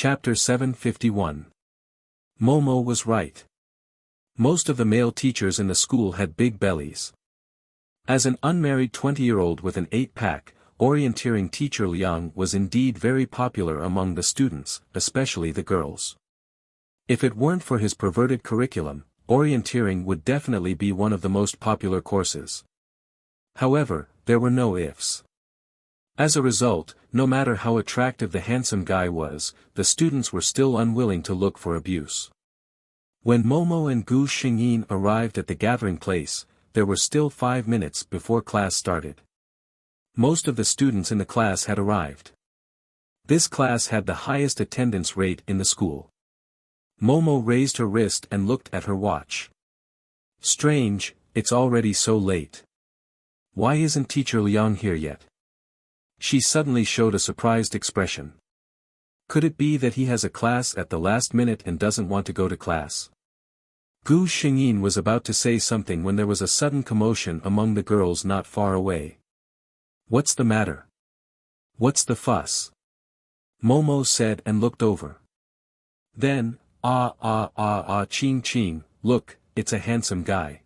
Chapter 751. Momo was right. Most of the male teachers in the school had big bellies. As an unmarried 20-year-old with an 8-pack, orienteering teacher Liang was indeed very popular among the students, especially the girls. If it weren't for his perverted curriculum, orienteering would definitely be one of the most popular courses. However, there were no ifs. As a result, no matter how attractive the handsome guy was, the students were still unwilling to look for abuse. When Momo and Gu Xingyin arrived at the gathering place, there were still 5 minutes before class started. Most of the students in the class had arrived. This class had the highest attendance rate in the school. Momo raised her wrist and looked at her watch. Strange, it's already so late. Why isn't Teacher Liang here yet? She suddenly showed a surprised expression. Could it be that he has a class at the last minute and doesn't want to go to class? Gu Xingyin was about to say something when there was a sudden commotion among the girls not far away. What's the matter? What's the fuss? Momo said and looked over. Then, ching ching, look, it's a handsome guy.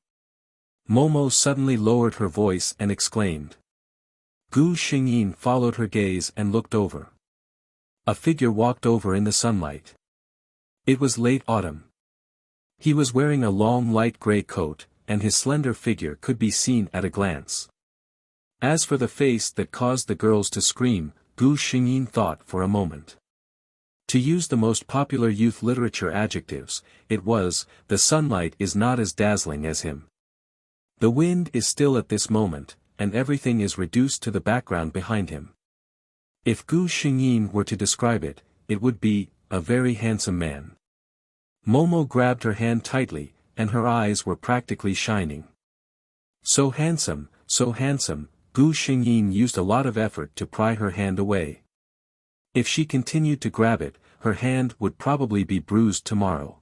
Momo suddenly lowered her voice and exclaimed. Gu Xingyin followed her gaze and looked over. A figure walked over in the sunlight. It was late autumn. He was wearing a long light gray coat, and his slender figure could be seen at a glance. As for the face that caused the girls to scream, Gu Xingyin thought for a moment. To use the most popular youth literature adjectives, it was, the sunlight is not as dazzling as him. The wind is still at this moment, and everything is reduced to the background behind him. If Gu Xingyin were to describe it, it would be, a very handsome man. Momo grabbed her hand tightly, and her eyes were practically shining. So handsome, Gu Xingyin used a lot of effort to pry her hand away. If she continued to grab it, her hand would probably be bruised tomorrow.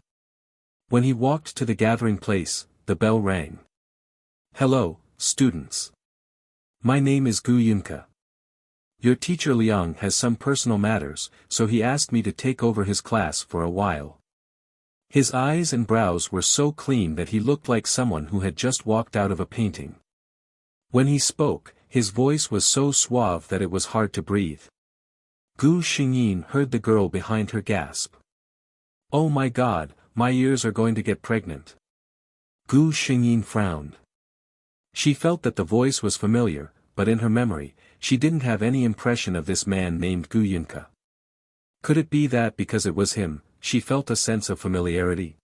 When he walked to the gathering place, the bell rang. Hello, students. My name is Gu Yunke. Your teacher Liang has some personal matters, so he asked me to take over his class for a while. His eyes and brows were so clean that he looked like someone who had just walked out of a painting. When he spoke, his voice was so suave that it was hard to breathe. Gu Xingyin heard the girl behind her gasp. Oh my God, my ears are going to get pregnant. Gu Xingyin frowned. She felt that the voice was familiar, but in her memory, she didn't have any impression of this man named Gu Yunke. Could it be that because it was him, she felt a sense of familiarity?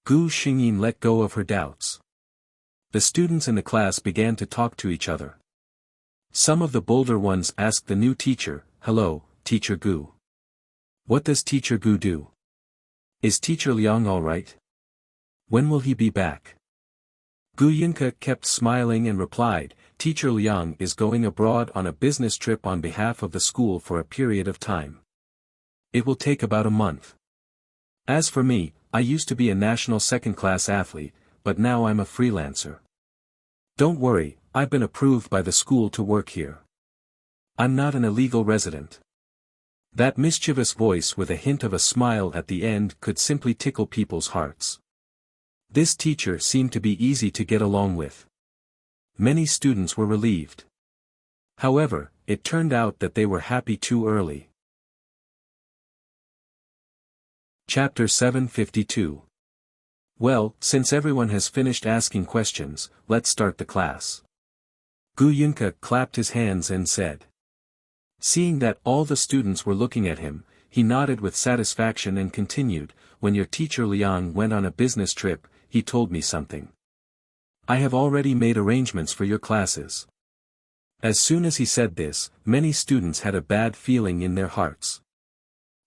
Gu Xingyin let go of her doubts. The students in the class began to talk to each other. Some of the bolder ones asked the new teacher, Hello, Teacher Gu. What does Teacher Gu do? Is Teacher Liang alright? When will he be back? Gu Yunke kept smiling and replied, Teacher Liang is going abroad on a business trip on behalf of the school for a period of time. It will take about a month. As for me, I used to be a national second-class athlete, but now I'm a freelancer. Don't worry, I've been approved by the school to work here. I'm not an illegal resident. That mischievous voice with a hint of a smile at the end could simply tickle people's hearts. This teacher seemed to be easy to get along with. Many students were relieved. However, it turned out that they were happy too early. Chapter 752. Well, since everyone has finished asking questions, let's start the class. Gu Yunke clapped his hands and said. Seeing that all the students were looking at him, he nodded with satisfaction and continued, When your teacher Liang went on a business trip, he told me something. I have already made arrangements for your classes. As soon as he said this, many students had a bad feeling in their hearts.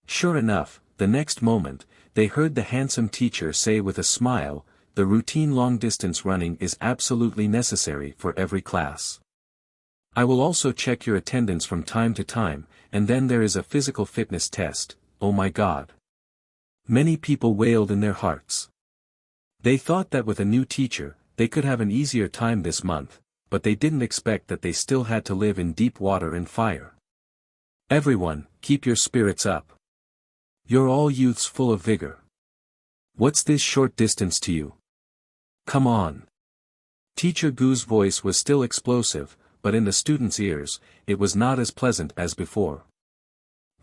Sure enough, the next moment, they heard the handsome teacher say with a smile, the routine long-distance running is absolutely necessary for every class. I will also check your attendance from time to time, and then there is a physical fitness test. Oh my God. Many people wailed in their hearts. They thought that with a new teacher, they could have an easier time this month, but they didn't expect that they still had to live in deep water and fire. Everyone, keep your spirits up. You're all youths full of vigor. What's this short distance to you? Come on. Teacher Gu's voice was still explosive, but in the students' ears, it was not as pleasant as before.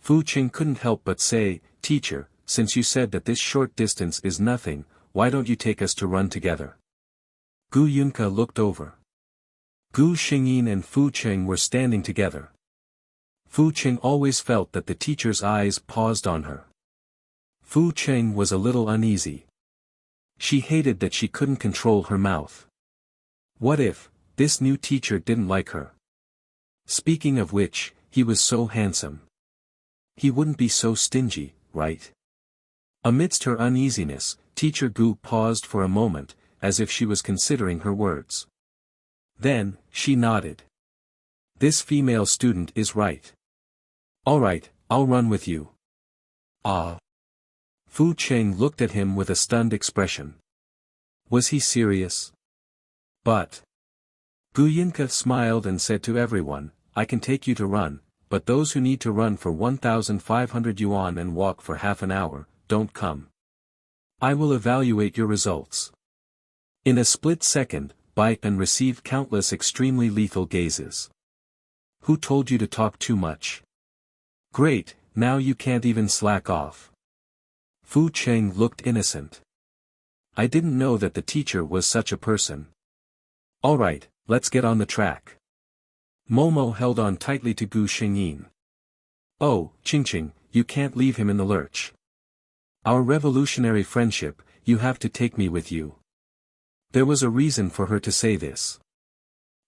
Fu Qing couldn't help but say, Teacher, since you said that this short distance is nothing, why don't you take us to run together? Gu Yunke looked over. Gu Xingyin and Fu Qing were standing together. Fu Qing always felt that the teacher's eyes paused on her. Fu Qing was a little uneasy. She hated that she couldn't control her mouth. What if this new teacher didn't like her? Speaking of which, he was so handsome. He wouldn't be so stingy, right? Amidst her uneasiness, Teacher Gu paused for a moment, as if she was considering her words. Then, she nodded. This female student is right. All right, I'll run with you. Ah. Fu Qing looked at him with a stunned expression. Was he serious? But. Gu Yunke smiled and said to everyone, I can take you to run, but those who need to run for 1,500 yuan and walk for half an hour, don't come. I will evaluate your results. In a split second, Bai Pen received countless extremely lethal gazes. Who told you to talk too much? Great, now you can't even slack off. Fu Qing looked innocent. I didn't know that the teacher was such a person. All right, let's get on the track. Momo held on tightly to Gu Xingyin. Oh, Qingqing, you can't leave him in the lurch. Our revolutionary friendship, you have to take me with you. There was a reason for her to say this.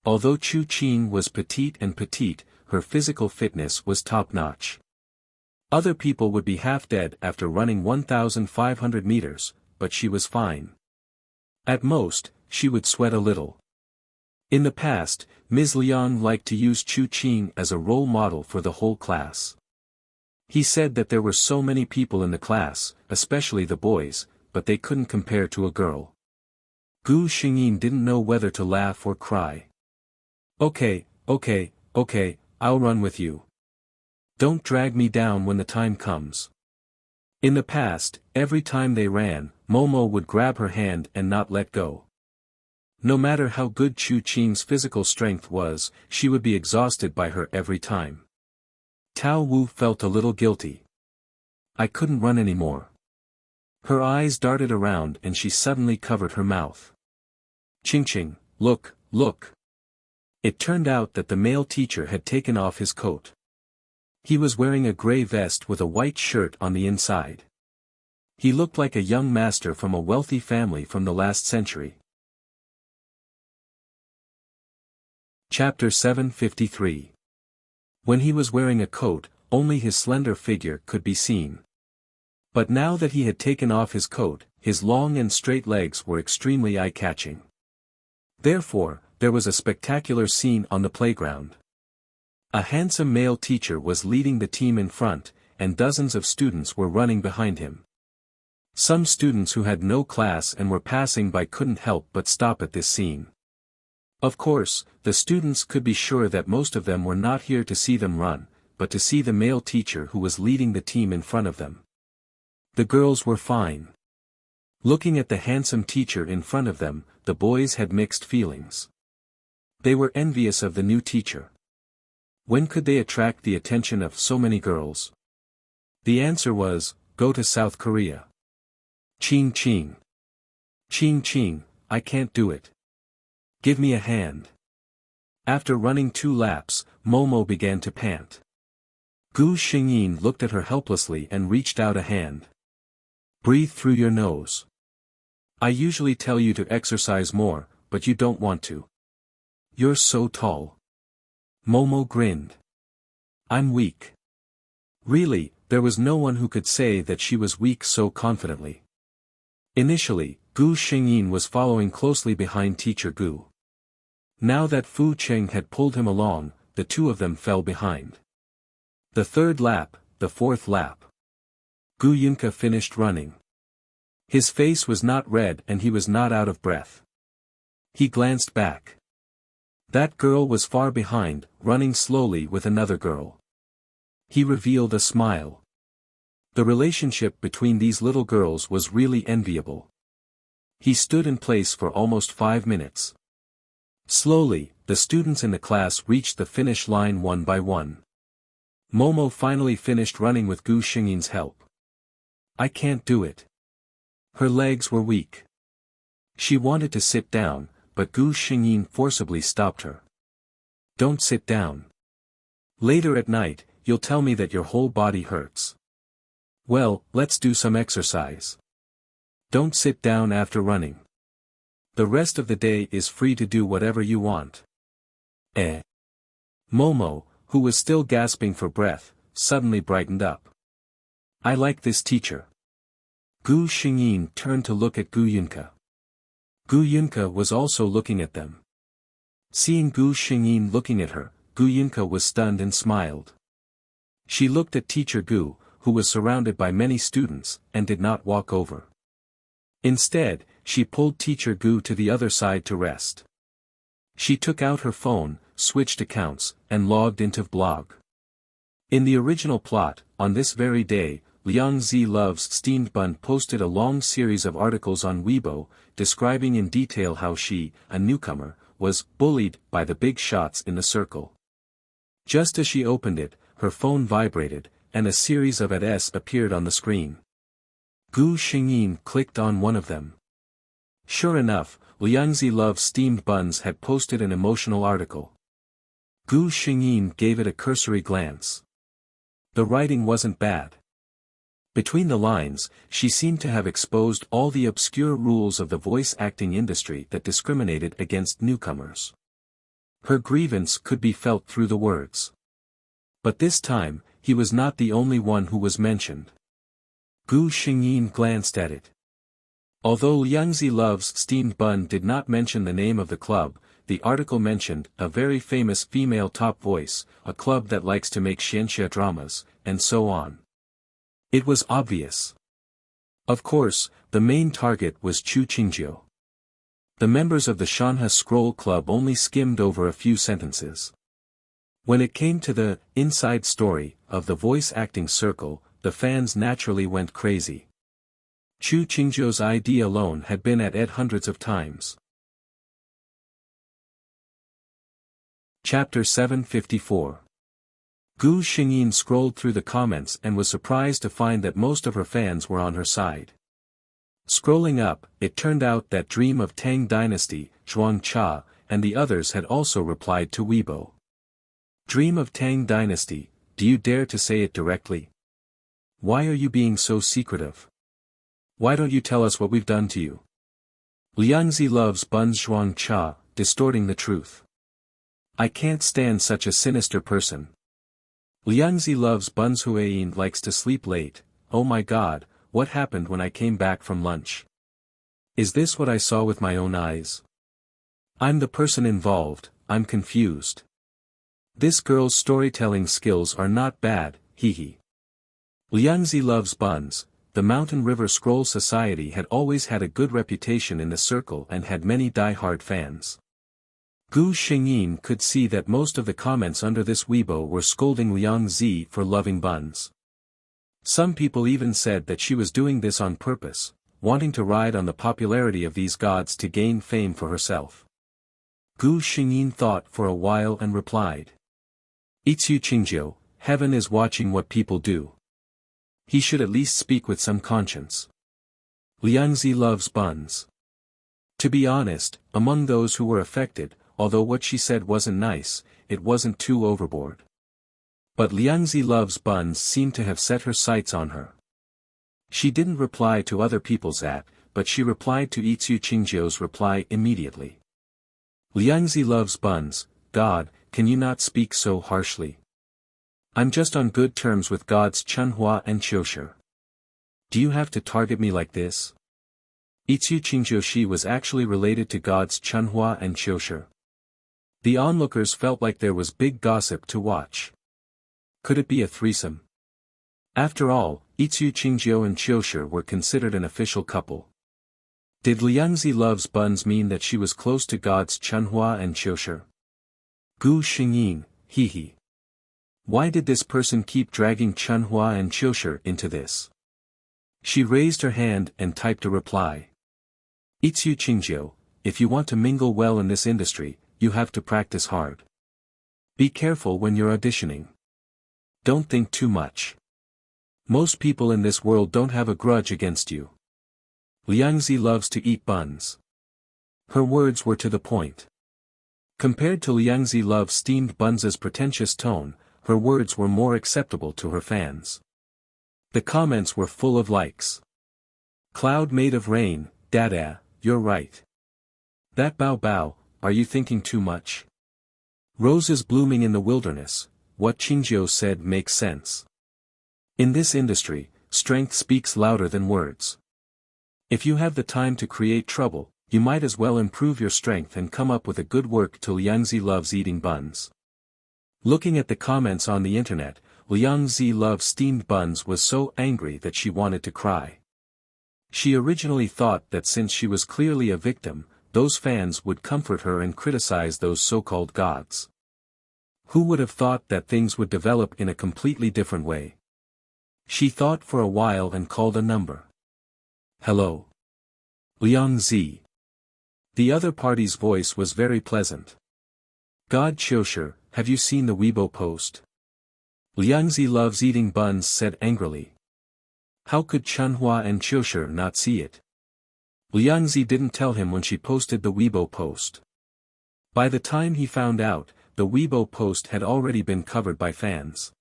Although Chu Qing was petite, her physical fitness was top-notch. Other people would be half dead after running 1,500 meters, but she was fine. At most, she would sweat a little. In the past, Ms. Liang liked to use Chu Qing as a role model for the whole class. He said that there were so many people in the class, especially the boys, but they couldn't compare to a girl. Gu Xingyin didn't know whether to laugh or cry. Okay, I'll run with you. Don't drag me down when the time comes. In the past, every time they ran, Momo would grab her hand and not let go. No matter how good Chu Qing's physical strength was, she would be exhausted by her every time. Tao Wu felt a little guilty. I couldn't run anymore. Her eyes darted around and she suddenly covered her mouth. Qingqing, look. It turned out that the male teacher had taken off his coat. He was wearing a gray vest with a white shirt on the inside. He looked like a young master from a wealthy family from the last century. Chapter 753. When he was wearing a coat, only his slender figure could be seen. But now that he had taken off his coat, his long and straight legs were extremely eye-catching. Therefore, there was a spectacular scene on the playground. A handsome male teacher was leading the team in front, and dozens of students were running behind him. Some students who had no class and were passing by couldn't help but stop at this scene. Of course, the students could be sure that most of them were not here to see them run, but to see the male teacher who was leading the team in front of them. The girls were fine. Looking at the handsome teacher in front of them, the boys had mixed feelings. They were envious of the new teacher. When could they attract the attention of so many girls? The answer was, go to South Korea. Qing, I can't do it. Give me a hand. After running 2 laps, Momo began to pant. Gu Xingyin looked at her helplessly and reached out a hand. Breathe through your nose. I usually tell you to exercise more, but you don't want to. You're so tall. Momo grinned. I'm weak. Really, there was no one who could say that she was weak so confidently. Initially, Gu Xingyin was following closely behind Teacher Gu. Now that Fu Qing had pulled him along, the two of them fell behind. The 3rd lap, the 4th lap. Gu Yunke finished running. His face was not red and he was not out of breath. He glanced back. That girl was far behind, running slowly with another girl. He revealed a smile. The relationship between these little girls was really enviable. He stood in place for almost 5 minutes. Slowly, the students in the class reached the finish line one by one. Momo finally finished running with Gu Xingyin's help. I can't do it. Her legs were weak. She wanted to sit down, but Gu Xingyin forcibly stopped her. Don't sit down. Later at night, you'll tell me that your whole body hurts. Well, let's do some exercise. Don't sit down after running. The rest of the day is free to do whatever you want. Momo, who was still gasping for breath, suddenly brightened up. I like this teacher. Gu Xingyin turned to look at Gu Yunke. Gu Yunke was also looking at them. Seeing Gu Xingyin looking at her, Gu Yunke was stunned and smiled. She looked at teacher Gu, who was surrounded by many students, and did not walk over. Instead, she pulled teacher Gu to the other side to rest. She took out her phone, switched accounts, and logged into blog. In the original plot, on this very day, Liang Zi Loves Steamed Bun posted a long series of articles on Weibo, describing in detail how she, a newcomer, was bullied by the big shots in the circle. Just as she opened it, her phone vibrated, and a series of ads appeared on the screen. Gu Xingyin clicked on one of them. Sure enough, Liangzi Loves Steamed Buns had posted an emotional article. Gu Xingyin gave it a cursory glance. The writing wasn't bad. Between the lines, she seemed to have exposed all the obscure rules of the voice acting industry that discriminated against newcomers. Her grievance could be felt through the words. But this time, he was not the only one who was mentioned. Gu Xingyin glanced at it. Although Liangzi Loves Steamed Bun did not mention the name of the club, the article mentioned a very famous female top voice, a club that likes to make xianxia dramas, and so on. It was obvious. Of course, the main target was Chu Qingjiu. The members of the Shanhe Scroll Club only skimmed over a few sentences. When it came to the inside story of the voice acting circle, the fans naturally went crazy. Chu Qingjiu's ID alone had been at hundreds of times. Chapter 754. Gu Xingyin scrolled through the comments and was surprised to find that most of her fans were on her side. Scrolling up, it turned out that Dream of Tang Dynasty, Zhuang Cha, and the others had also replied to Weibo. Dream of Tang Dynasty, do you dare to say it directly? Why are you being so secretive? Why don't you tell us what we've done to you? Liangzi Loves Buns Zhuang Cha, distorting the truth. I can't stand such a sinister person. Liangzi Loves Buns Huayin likes to sleep late. Oh my god, what happened when I came back from lunch? Is this what I saw with my own eyes? I'm the person involved, I'm confused. This girl's storytelling skills are not bad, hee. Liangzi Loves Buns, the Mountain River Scroll Society had always had a good reputation in the circle and had many die-hard fans. Gu Xingyin could see that most of the comments under this Weibo were scolding Liang Zi for loving buns. Some people even said that she was doing this on purpose, wanting to ride on the popularity of these gods to gain fame for herself. Gu Xingyin thought for a while and replied. Itsu Qingjiu, heaven is watching what people do. He should at least speak with some conscience. Liangzi Loves Buns. To be honest, among those who were affected, although what she said wasn't nice, it wasn't too overboard. But Liangzi Loves Buns seemed to have set her sights on her. She didn't reply to other people's but she replied to Itsu Qingjiu's reply immediately. Liangzi Loves Buns, God, can you not speak so harshly? I'm just on good terms with gods Chunhua and Qiushi. Do you have to target me like this? Itsu Qingjiu was actually related to gods Chunhua and Qiushi. The onlookers felt like there was big gossip to watch. Could it be a threesome? After all, Itsu Qingjiu and Qiushi were considered an official couple. Did Liangzi Loves Buns mean that she was close to gods Chunhua and Qiushi? Gu Xingyin, hee. Why did this person keep dragging Chunhua and Qiushi into this? She raised her hand and typed a reply. Itsu Qingjiu, if you want to mingle well in this industry, you have to practice hard. Be careful when you're auditioning. Don't think too much. Most people in this world don't have a grudge against you. Liangzi loves to eat buns. Her words were to the point. Compared to Liangzi loves steamed buns' pretentious tone, her words were more acceptable to her fans. The comments were full of likes. Cloud made of rain, dada, you're right. That Bao Bao, are you thinking too much? Roses blooming in the wilderness, what Qingjiu said makes sense. In this industry, strength speaks louder than words. If you have the time to create trouble, you might as well improve your strength and come up with a good work till Liangzi loves eating buns. Looking at the comments on the internet, Liangzi loves steamed buns was so angry that she wanted to cry. She originally thought that since she was clearly a victim, those fans would comfort her and criticize those so-called gods. Who would have thought that things would develop in a completely different way? She thought for a while and called a number. Hello. Liangzi. The other party's voice was very pleasant. God Qiushi, have you seen the Weibo post? Liangzi loves eating buns said angrily. How could Chunhua and Qiushi not see it? Liangzi didn't tell him when she posted the Weibo post. By the time he found out, the Weibo post had already been covered by fans.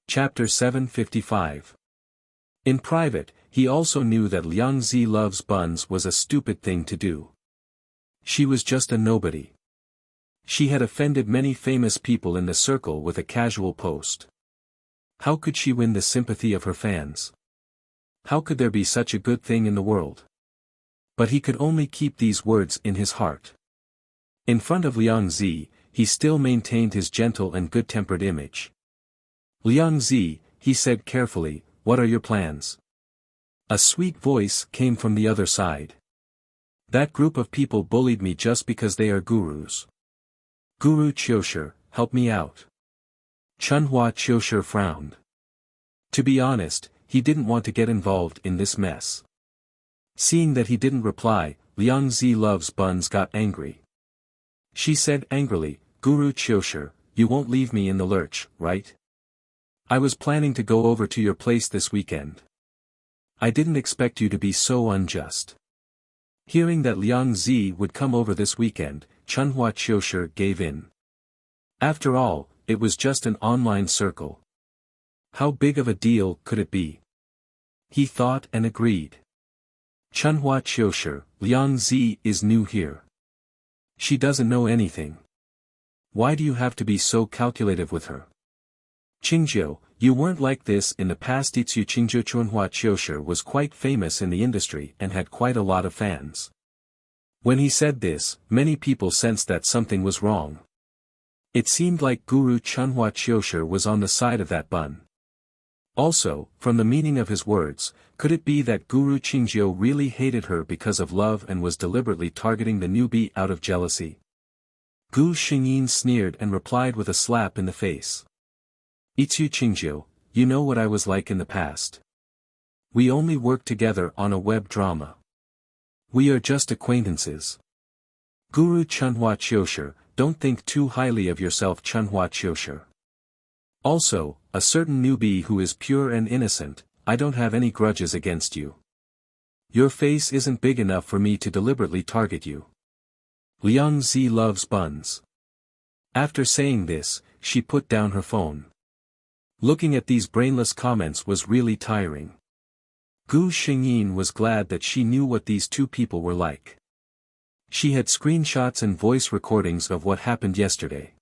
Chapter 755. In private, he also knew that Liangzi loves buns was a stupid thing to do. She was just a nobody. She had offended many famous people in the circle with a casual post. How could she win the sympathy of her fans? How could there be such a good thing in the world? But he could only keep these words in his heart. In front of Liangzi, he still maintained his gentle and good-tempered image. Liangzi, he said carefully, what are your plans? A sweet voice came from the other side. That group of people bullied me just because they are gurus. Guru Qiushi, help me out. Chunhua Qiushi frowned. To be honest, he didn't want to get involved in this mess. Seeing that he didn't reply, Liangzi loves buns got angry. She said angrily, Guru Qiushi, you won't leave me in the lurch, right? I was planning to go over to your place this weekend. I didn't expect you to be so unjust. Hearing that Liangzi would come over this weekend, Chunhua Qiushi gave in. After all, it was just an online circle. How big of a deal could it be? He thought and agreed. Chunhua Qiushi, Liangzi is new here. She doesn't know anything. Why do you have to be so calculative with her? Qingjiu, you weren't like this in the past. Itsu Qingjiu. Chunhua Qiushi was quite famous in the industry and had quite a lot of fans. When he said this, many people sensed that something was wrong. It seemed like Guru Chunhua Qiushi was on the side of that bun. Also, from the meaning of his words, could it be that Guru Qingjiu really hated her because of love and was deliberately targeting the newbie out of jealousy? Gu Xingyin sneered and replied with a slap in the face. Itsu Qingjiu, you know what I was like in the past. We only worked together on a web drama. We are just acquaintances. Guru Chunhua Qiushi, don't think too highly of yourself. Chunhua Qiushi. Also, a certain newbie who is pure and innocent, I don't have any grudges against you. Your face isn't big enough for me to deliberately target you. Liangzi loves buns. After saying this, she put down her phone. Looking at these brainless comments was really tiring. Gu Xingyin was glad that she knew what these two people were like. She had screenshots and voice recordings of what happened yesterday.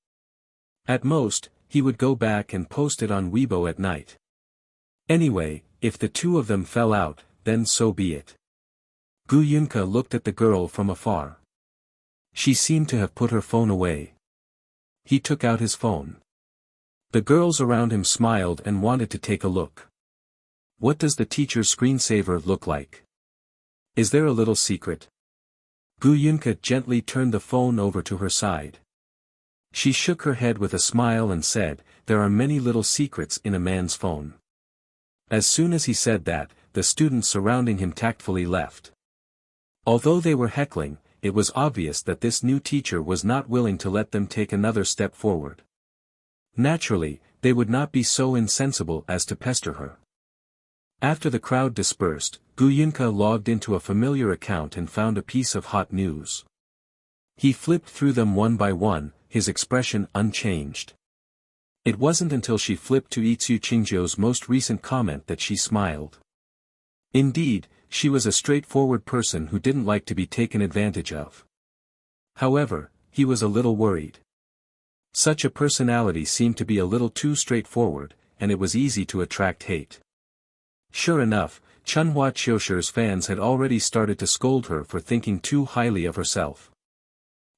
At most, he would go back and post it on Weibo at night. Anyway, if the two of them fell out, then so be it. Gu Yunke looked at the girl from afar. She seemed to have put her phone away. He took out his phone. The girls around him smiled and wanted to take a look. What does the teacher's screensaver look like? Is there a little secret? Gu Yunke gently turned the phone over to her side. She shook her head with a smile and said, "There are many little secrets in a man's phone." As soon as he said that, the students surrounding him tactfully left. Although they were heckling, it was obvious that this new teacher was not willing to let them take another step forward. Naturally, they would not be so insensible as to pester her. After the crowd dispersed, Gu Yunke logged into a familiar account and found a piece of hot news. He flipped through them one by one, his expression unchanged. It wasn't until she flipped to Itsu Qingzhou's most recent comment that she smiled. Indeed, she was a straightforward person who didn't like to be taken advantage of. However, he was a little worried. Such a personality seemed to be a little too straightforward, and it was easy to attract hate. Sure enough, Chunhua Qiushir's fans had already started to scold her for thinking too highly of herself.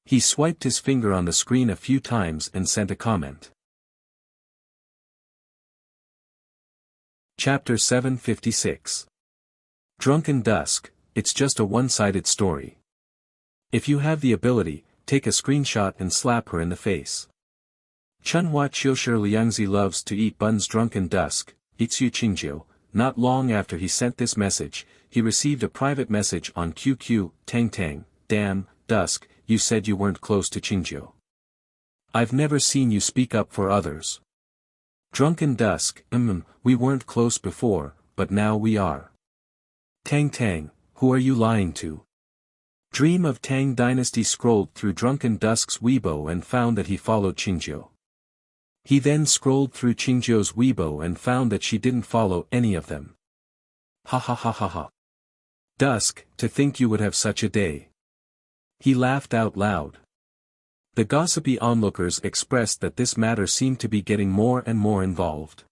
He swiped his finger on the screen a few times and sent a comment. Chapter 756. Drunken Dusk, it's just a one-sided story. If you have the ability, take a screenshot and slap her in the face. Chunhua Qiushir Liangzi loves to eat buns. Drunken Dusk, Itsu Qingzhou. Not long after he sent this message, he received a private message on QQ, Tang Tang, "Damn, Dusk, you said you weren't close to Qingzhou. I've never seen you speak up for others. Drunken Dusk, we weren't close before, but now we are. Tang Tang, who are you lying to?" Dream of Tang Dynasty scrolled through Drunken Dusk's Weibo and found that he followed Qingzhou. He then scrolled through Qingzhou's Weibo and found that she didn't follow any of them. Ha ha ha ha ha. Dusk, to think you would have such a day. He laughed out loud. The gossipy onlookers expressed that this matter seemed to be getting more and more involved.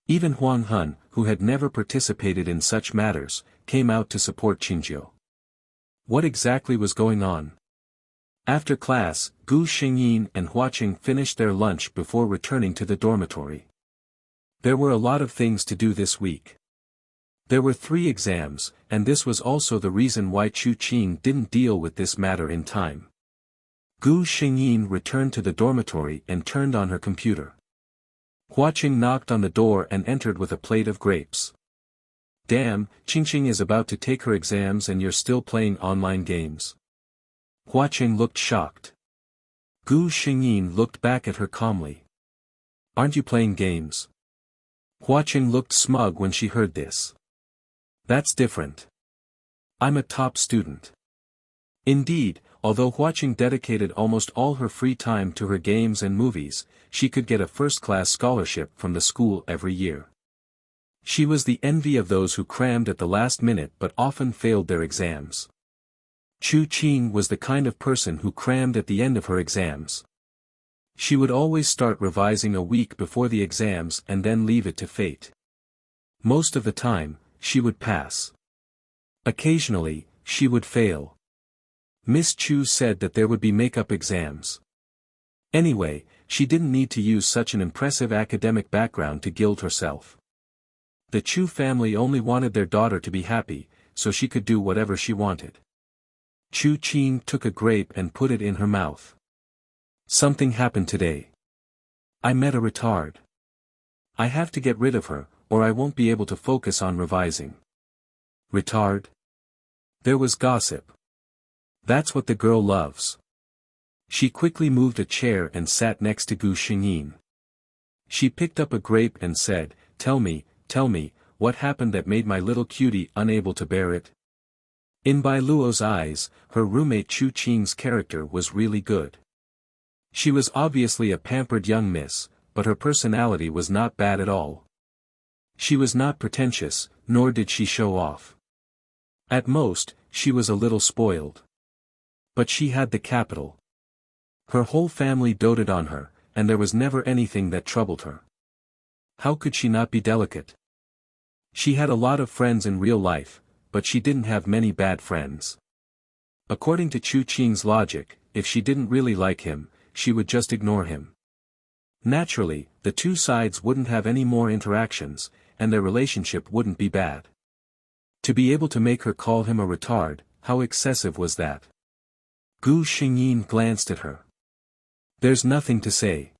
Even Huang Hun, who had never participated in such matters, came out to support Qingzhou. What exactly was going on? After class, Gu Xingyin and Huaqing finished their lunch before returning to the dormitory. There were a lot of things to do this week. There were 3 exams, and this was also the reason why Chu Qing didn't deal with this matter in time. Gu Xingyin returned to the dormitory and turned on her computer. Huaqing knocked on the door and entered with a plate of grapes. "Damn, Qingqing is about to take her exams and you're still playing online games." Huaqing looked shocked. Gu Xingyin looked back at her calmly. "Aren't you playing games?" Huaqing looked smug when she heard this. "That's different. I'm a top student." Indeed, although Huaqing dedicated almost all her free time to her games and movies, she could get a first-class scholarship from the school every year. She was the envy of those who crammed at the last minute but often failed their exams. Chu Qing was the kind of person who crammed at the end of her exams. She would always start revising a week before the exams and then leave it to fate. Most of the time, she would pass. Occasionally, she would fail. Miss Chu said that there would be make-up exams. Anyway, she didn't need to use such an impressive academic background to gild herself. The Chu family only wanted their daughter to be happy, so she could do whatever she wanted. Chu Qing took a grape and put it in her mouth. "Something happened today. I met a retard. I have to get rid of her, or I won't be able to focus on revising." Retard? There was gossip. That's what the girl loves. She quickly moved a chair and sat next to Gu Xingyin. She picked up a grape and said, tell me, what happened that made my little cutie unable to bear it?" In Bai Luo's eyes, her roommate Chu Qing's character was really good. She was obviously a pampered young miss, but her personality was not bad at all. She was not pretentious, nor did she show off. At most, she was a little spoiled. But she had the capital. Her whole family doted on her, and there was never anything that troubled her. How could she not be delicate? She had a lot of friends in real life, but she didn't have many bad friends. According to Chu Qing's logic, if she didn't really like him, she would just ignore him. Naturally, the two sides wouldn't have any more interactions, and their relationship wouldn't be bad. To be able to make her call him a retard, how excessive was that? Gu Xingyin glanced at her. There's nothing to say.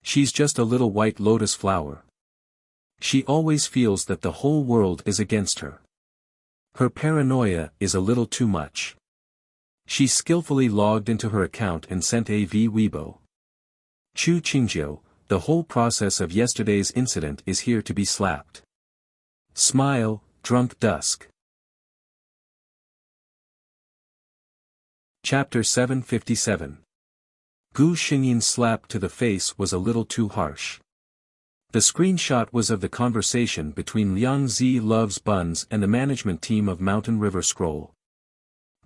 She's just a little white lotus flower. She always feels that the whole world is against her. Her paranoia is a little too much. She skillfully logged into her account and sent a Weibo. Chu Qingjiu, the whole process of yesterday's incident is here to be slapped. Smile, drunk dusk. Chapter 757. Gu Xingyin's slap to the face was a little too harsh. The screenshot was of the conversation between Liang Zi Loves Buns and the management team of Mountain River Scroll.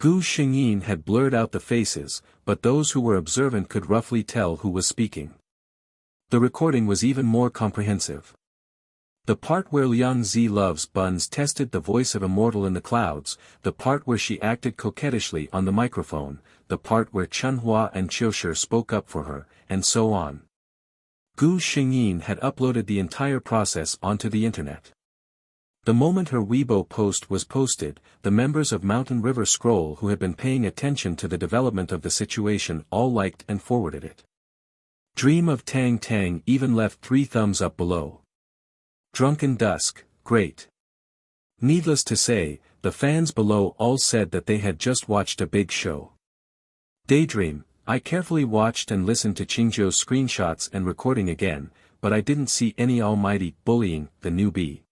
Gu Xingyin had blurred out the faces, but those who were observant could roughly tell who was speaking. The recording was even more comprehensive. The part where Liang Zi Loves Buns tested the voice of Immortal in the Clouds, the part where she acted coquettishly on the microphone, the part where Chunhua and Qiushi spoke up for her, and so on. Gu Xingyin had uploaded the entire process onto the internet. The moment her Weibo post was posted, the members of Mountain River Scroll who had been paying attention to the development of the situation all liked and forwarded it. Dream of Tang Tang even left 3 thumbs up below. Drunken Dusk, great. Needless to say, the fans below all said that they had just watched a big show. Daydream, I carefully watched and listened to Qingjiu's screenshots and recording again, but I didn't see any almighty bullying the newbie.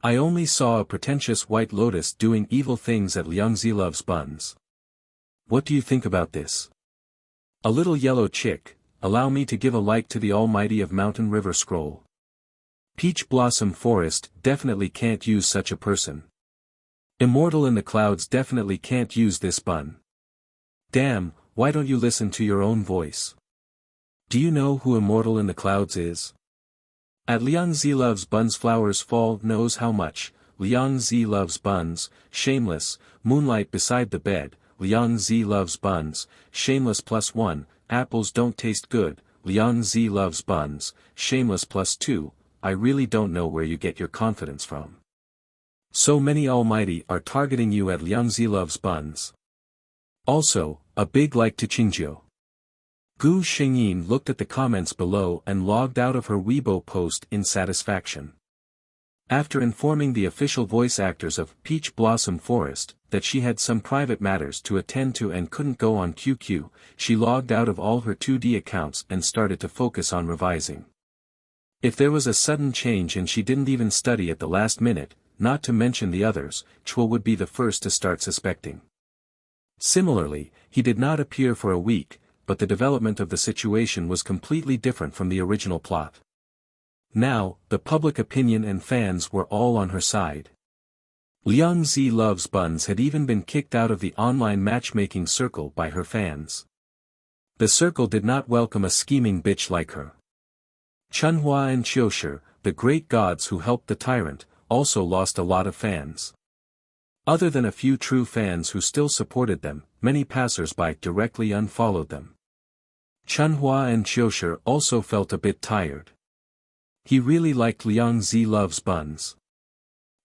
I only saw a pretentious white lotus doing evil things at Liang Zi Loves Buns. What do you think about this? A little yellow chick, allow me to give a like to the almighty of Mountain River Scroll. Peach Blossom Forest definitely can't use such a person. Immortal in the Clouds definitely can't use this bun. Damn, why don't you listen to your own voice? Do you know who Immortal in the Clouds is? At Liang Zi Loves Buns Flowers Fall knows how much, Liang Zi Loves Buns, Shameless, Moonlight Beside the Bed, Liang Zi Loves Buns, Shameless +1, Apples Don't Taste Good, Liang Zi Loves Buns, Shameless +2, I really don't know where you get your confidence from. So many almighty are targeting you at Liang Zi Loves Buns. Also, a big like to Qingjiu. Gu Xingyin looked at the comments below and logged out of her Weibo post in satisfaction. After informing the official voice actors of Peach Blossom Forest that she had some private matters to attend to and couldn't go on QQ, she logged out of all her 2D accounts and started to focus on revising. If there was a sudden change and she didn't even study at the last minute, not to mention the others, Chua would be the first to start suspecting. Similarly, he did not appear for a week, but the development of the situation was completely different from the original plot. Now, the public opinion and fans were all on her side. Liang Zi Loves Buns had even been kicked out of the online matchmaking circle by her fans. The circle did not welcome a scheming bitch like her. Chunhua and Qiushi, the great gods who helped the tyrant, also lost a lot of fans. Other than a few true fans who still supported them, many passers-by directly unfollowed them. Chunhua and Qiushi also felt a bit tired. He really liked Liang Zi Loves Buns.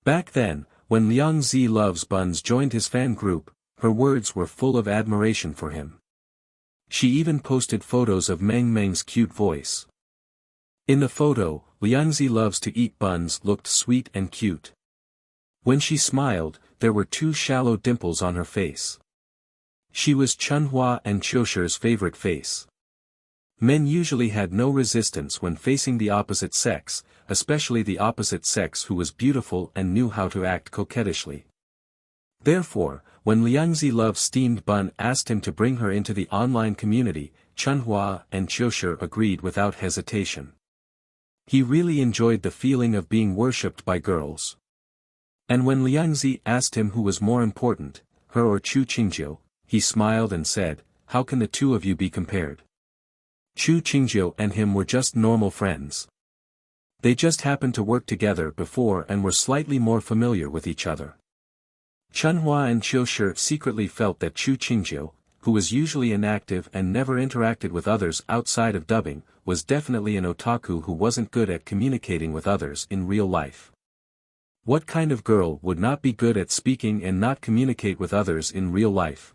Back then, when Liang Zi Loves Buns joined his fan group, her words were full of admiration for him. She even posted photos of Meng Meng's cute voice. In the photo, Liang Zi Loves to Eat Buns looked sweet and cute. When she smiled, there were 2 shallow dimples on her face. She was Chunhua and Qiushi's favorite face. Men usually had no resistance when facing the opposite sex, especially the opposite sex who was beautiful and knew how to act coquettishly. Therefore, when Liang Zi Loves Steamed Bun asked him to bring her into the online community, Chunhua and Qiushi agreed without hesitation. He really enjoyed the feeling of being worshipped by girls. And when Liang Zi asked him who was more important, her or Chu Qingjiu, he smiled and said, "How can the two of you be compared? Chu Qingjiu and him were just normal friends. They just happened to work together before and were slightly more familiar with each other." Chunhua and Qiushi secretly felt that Chu Qingjiu, who was usually inactive and never interacted with others outside of dubbing, was definitely an otaku who wasn't good at communicating with others in real life. What kind of girl would not be good at speaking and not communicate with others in real life?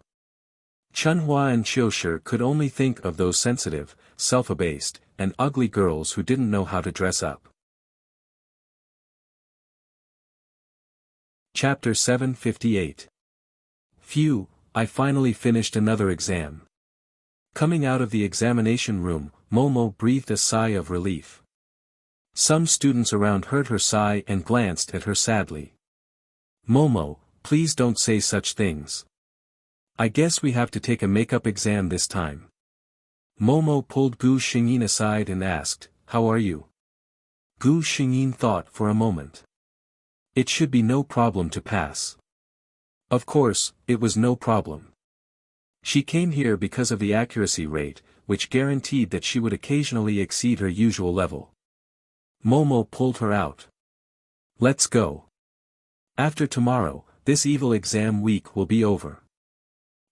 Chunhua and Qiushi could only think of those sensitive, self-abased, and ugly girls who didn't know how to dress up. Chapter 758. Phew, I finally finished another exam. Coming out of the examination room, Momo breathed a sigh of relief. Some students around heard her sigh and glanced at her sadly. Momo, please don't say such things. I guess we have to take a makeup exam this time. Momo pulled Gu Xingyin aside and asked, how are you? Gu Xingyin thought for a moment. It should be no problem to pass. Of course, it was no problem. She came here because of the accuracy rate, which guaranteed that she would occasionally exceed her usual level. Momo pulled her out. Let's go. After tomorrow, this evil exam week will be over.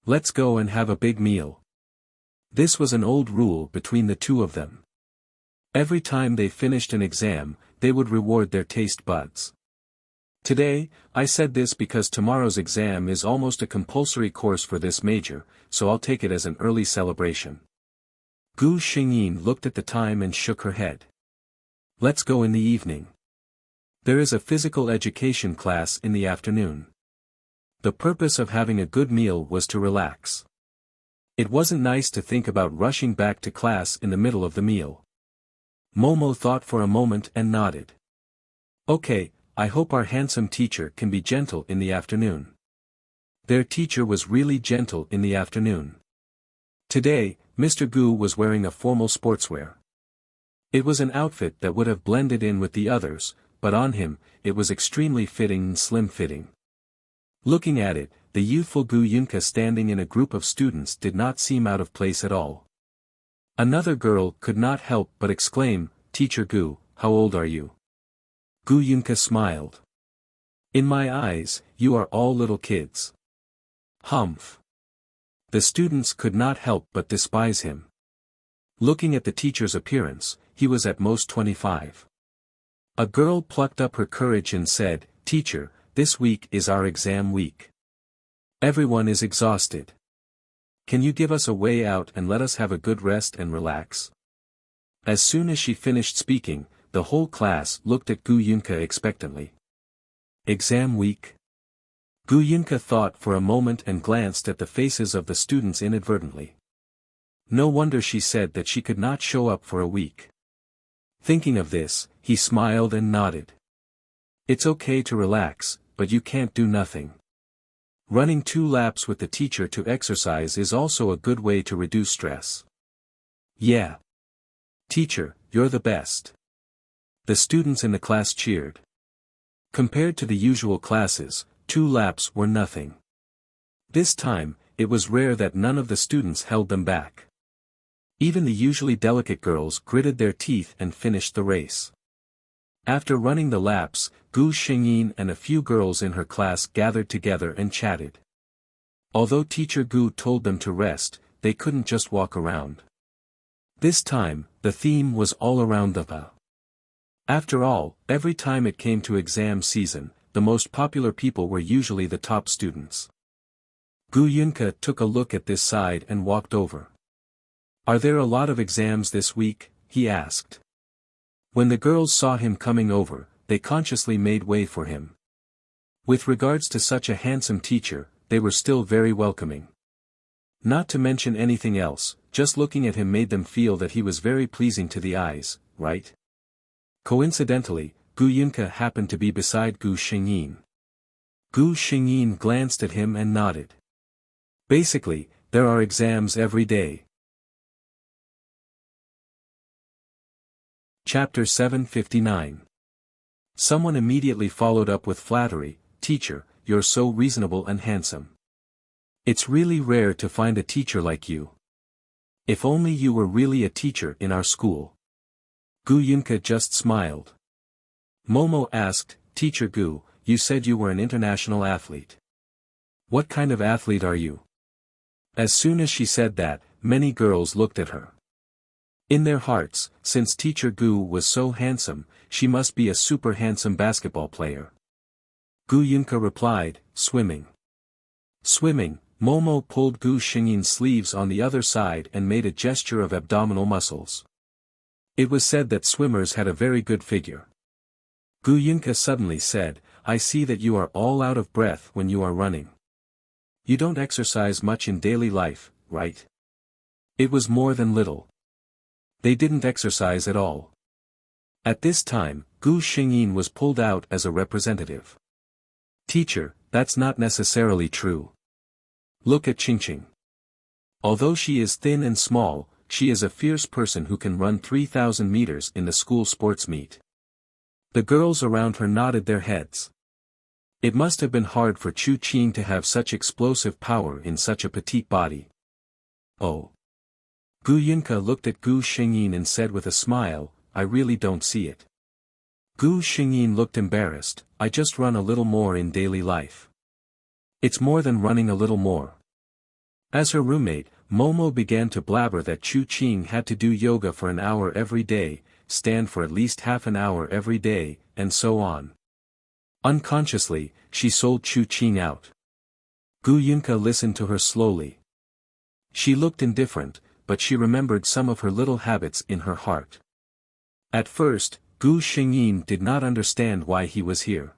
Let's go and have a big meal. This was an old rule between the two of them. Every time they finished an exam, they would reward their taste buds. Today, I said this because tomorrow's exam is almost a compulsory course for this major, so I'll take it as an early celebration. Gu Xingyin looked at the time and shook her head. Let's go in the evening. There is a physical education class in the afternoon. The purpose of having a good meal was to relax. It wasn't nice to think about rushing back to class in the middle of the meal. Momo thought for a moment and nodded. Okay, I hope our handsome teacher can be gentle in the afternoon. Their teacher was really gentle in the afternoon. Today, Mr. Gu was wearing a formal sportswear. It was an outfit that would have blended in with the others, but on him, it was extremely fitting and slim-fitting. Looking at it, the youthful Gu Yunka standing in a group of students did not seem out of place at all. Another girl could not help but exclaim, Teacher Gu, how old are you? Gu Yunka smiled. In my eyes, you are all little kids. Humph. The students could not help but despise him. Looking at the teacher's appearance, he was at most 25. A girl plucked up her courage and said, Teacher, this week is our exam week. Everyone is exhausted. Can you give us a way out and let us have a good rest and relax? As soon as she finished speaking, the whole class looked at Gu Yunka expectantly. Exam week? Gu Yunka thought for a moment and glanced at the faces of the students inadvertently. No wonder she said that she could not show up for a week. Thinking of this, he smiled and nodded. It's okay to relax, but you can't do nothing. Running 2 laps with the teacher to exercise is also a good way to reduce stress. Yeah. Teacher, you're the best. The students in the class cheered. Compared to the usual classes, 2 laps were nothing. This time, it was rare that none of the students held them back. Even the usually delicate girls gritted their teeth and finished the race. After running the laps, Gu Xingyin and a few girls in her class gathered together and chatted. Although Teacher Gu told them to rest, they couldn't just walk around. This time, the theme was all around the Pa. After all, every time it came to exam season, the most popular people were usually the top students. Gu Yunka took a look at this side and walked over. Are there a lot of exams this week? He asked. When the girls saw him coming over, they consciously made way for him. With regards to such a handsome teacher, they were still very welcoming. Not to mention anything else, just looking at him made them feel that he was very pleasing to the eyes, right? Coincidentally, Gu Yunka happened to be beside Gu Xingyin. Gu Xingyin glanced at him and nodded. Basically, there are exams every day. Chapter 759. Someone immediately followed up with flattery, Teacher, you're so reasonable and handsome. It's really rare to find a teacher like you. If only you were really a teacher in our school. Gu Yunka just smiled. Momo asked, Teacher Gu, you said you were an international athlete. What kind of athlete are you? As soon as she said that, many girls looked at her. In their hearts, since Teacher Gu was so handsome, she must be a super handsome basketball player. Gu Yunka replied, swimming. Swimming, Momo pulled Gu Xingyin's sleeves on the other side and made a gesture of abdominal muscles. It was said that swimmers had a very good figure. Gu Yunke suddenly said, I see that you are all out of breath when you are running. You don't exercise much in daily life, right? It was more than little. They didn't exercise at all. At this time, Gu Xingyin was pulled out as a representative. Teacher, that's not necessarily true. Look at Qingqing. Although she is thin and small, she is a fierce person who can run 3,000 meters in the school sports meet. The girls around her nodded their heads. It must have been hard for Chu Qing to have such explosive power in such a petite body. Oh. Gu Yunke looked at Gu Xingyin and said with a smile, I really don't see it. Gu Xingyin looked embarrassed, I just run a little more in daily life. It's more than running a little more. As her roommate, Momo began to blabber that Chu Qing had to do yoga for an hour every day, stand for at least half an hour every day, and so on. Unconsciously, she sold Chu Qing out. Gu Yunke listened to her slowly. She looked indifferent, but she remembered some of her little habits in her heart. At first, Gu Xingyin did not understand why he was here.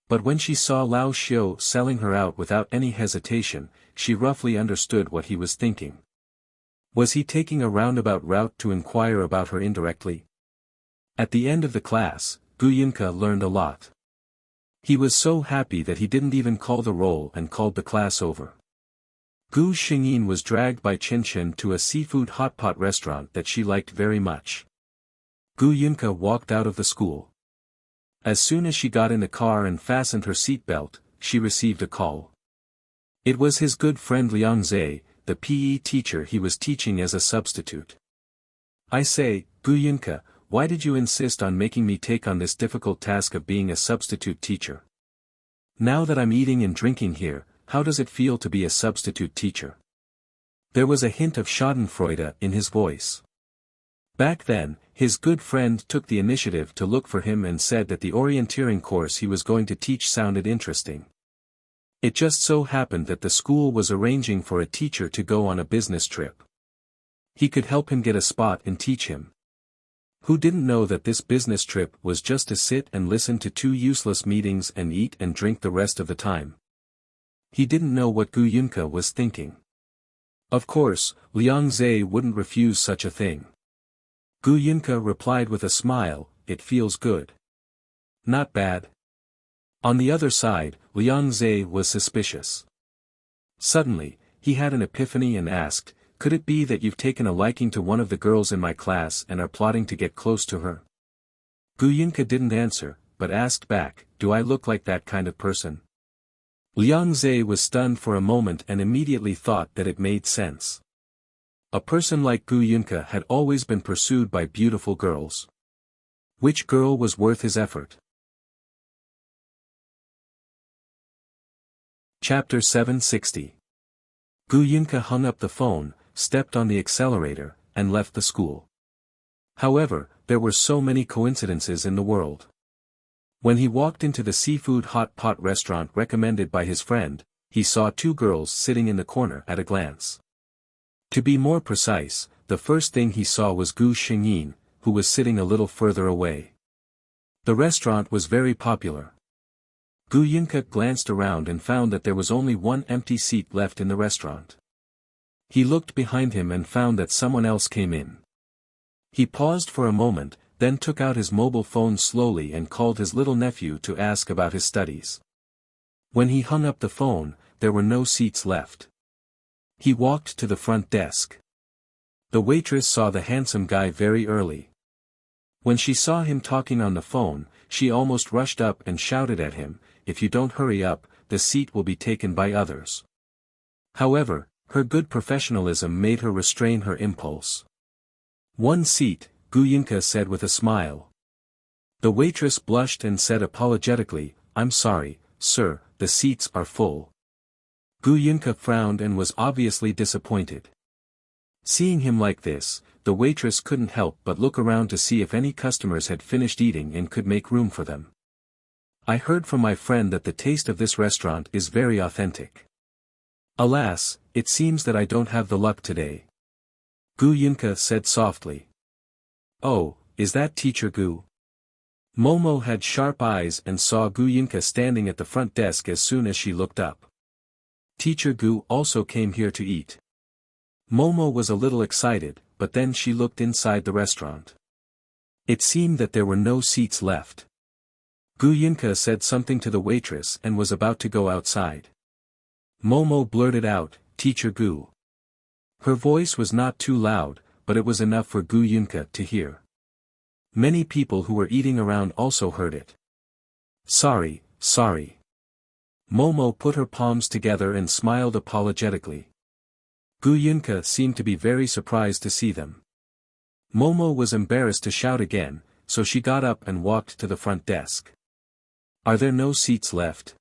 But when she saw Lao Xiu selling her out without any hesitation, she roughly understood what he was thinking. Was he taking a roundabout route to inquire about her indirectly? At the end of the class, Gu Yunke learned a lot. He was so happy that he didn't even call the roll and called the class over. Gu Xingyin was dragged by Chen to a seafood hotpot restaurant that she liked very much. Gu Yunke walked out of the school. As soon as she got in the car and fastened her seatbelt, she received a call. It was his good friend Liang Zhe, the PE teacher he was teaching as a substitute. I say, Gu Yunke, why did you insist on making me take on this difficult task of being a substitute teacher? Now that I'm eating and drinking here, how does it feel to be a substitute teacher? There was a hint of schadenfreude in his voice. Back then, his good friend took the initiative to look for him and said that the orienteering course he was going to teach sounded interesting. It just so happened that the school was arranging for a teacher to go on a business trip. He could help him get a spot and teach him. Who didn't know that this business trip was just to sit and listen to two useless meetings and eat and drink the rest of the time? He didn't know what Gu Yunke was thinking. Of course, Liang Zhe wouldn't refuse such a thing. Gu Yunke replied with a smile, it feels good. Not bad. On the other side, Liang Zhe was suspicious. Suddenly, he had an epiphany and asked, could it be that you've taken a liking to one of the girls in my class and are plotting to get close to her? Gu Yunke didn't answer, but asked back, do I look like that kind of person? Liang Zhe was stunned for a moment and immediately thought that it made sense. A person like Gu Yunke had always been pursued by beautiful girls. Which girl was worth his effort? Chapter 760. Gu Yunke hung up the phone, stepped on the accelerator, and left the school. However, there were so many coincidences in the world. When he walked into the seafood hot pot restaurant recommended by his friend, he saw two girls sitting in the corner at a glance. To be more precise, the first thing he saw was Gu Xingyin, who was sitting a little further away. The restaurant was very popular. Gu Yunke glanced around and found that there was only one empty seat left in the restaurant. He looked behind him and found that someone else came in. He paused for a moment, then took out his mobile phone slowly and called his little nephew to ask about his studies. When he hung up the phone, there were no seats left. He walked to the front desk. The waitress saw the handsome guy very early. When she saw him talking on the phone, she almost rushed up and shouted at him, if you don't hurry up, the seat will be taken by others. However, her good professionalism made her restrain her impulse. One seat, Gu Yunke said with a smile. The waitress blushed and said apologetically, I'm sorry, sir, the seats are full. Gu Yunke frowned and was obviously disappointed. Seeing him like this, the waitress couldn't help but look around to see if any customers had finished eating and could make room for them. I heard from my friend that the taste of this restaurant is very authentic. Alas, it seems that I don't have the luck today. Gu Yunka said softly. Oh, is that Teacher Gu? Momo had sharp eyes and saw Gu Yunka standing at the front desk as soon as she looked up. Teacher Gu also came here to eat. Momo was a little excited, but then she looked inside the restaurant. It seemed that there were no seats left. Gu Yunka said something to the waitress and was about to go outside. Momo blurted out, Teacher Gu. Her voice was not too loud, but it was enough for Gu Yunka to hear. Many people who were eating around also heard it. Sorry. Momo put her palms together and smiled apologetically. Gu Yunka seemed to be very surprised to see them. Momo was embarrassed to shout again, so she got up and walked to the front desk. Are there no seats left?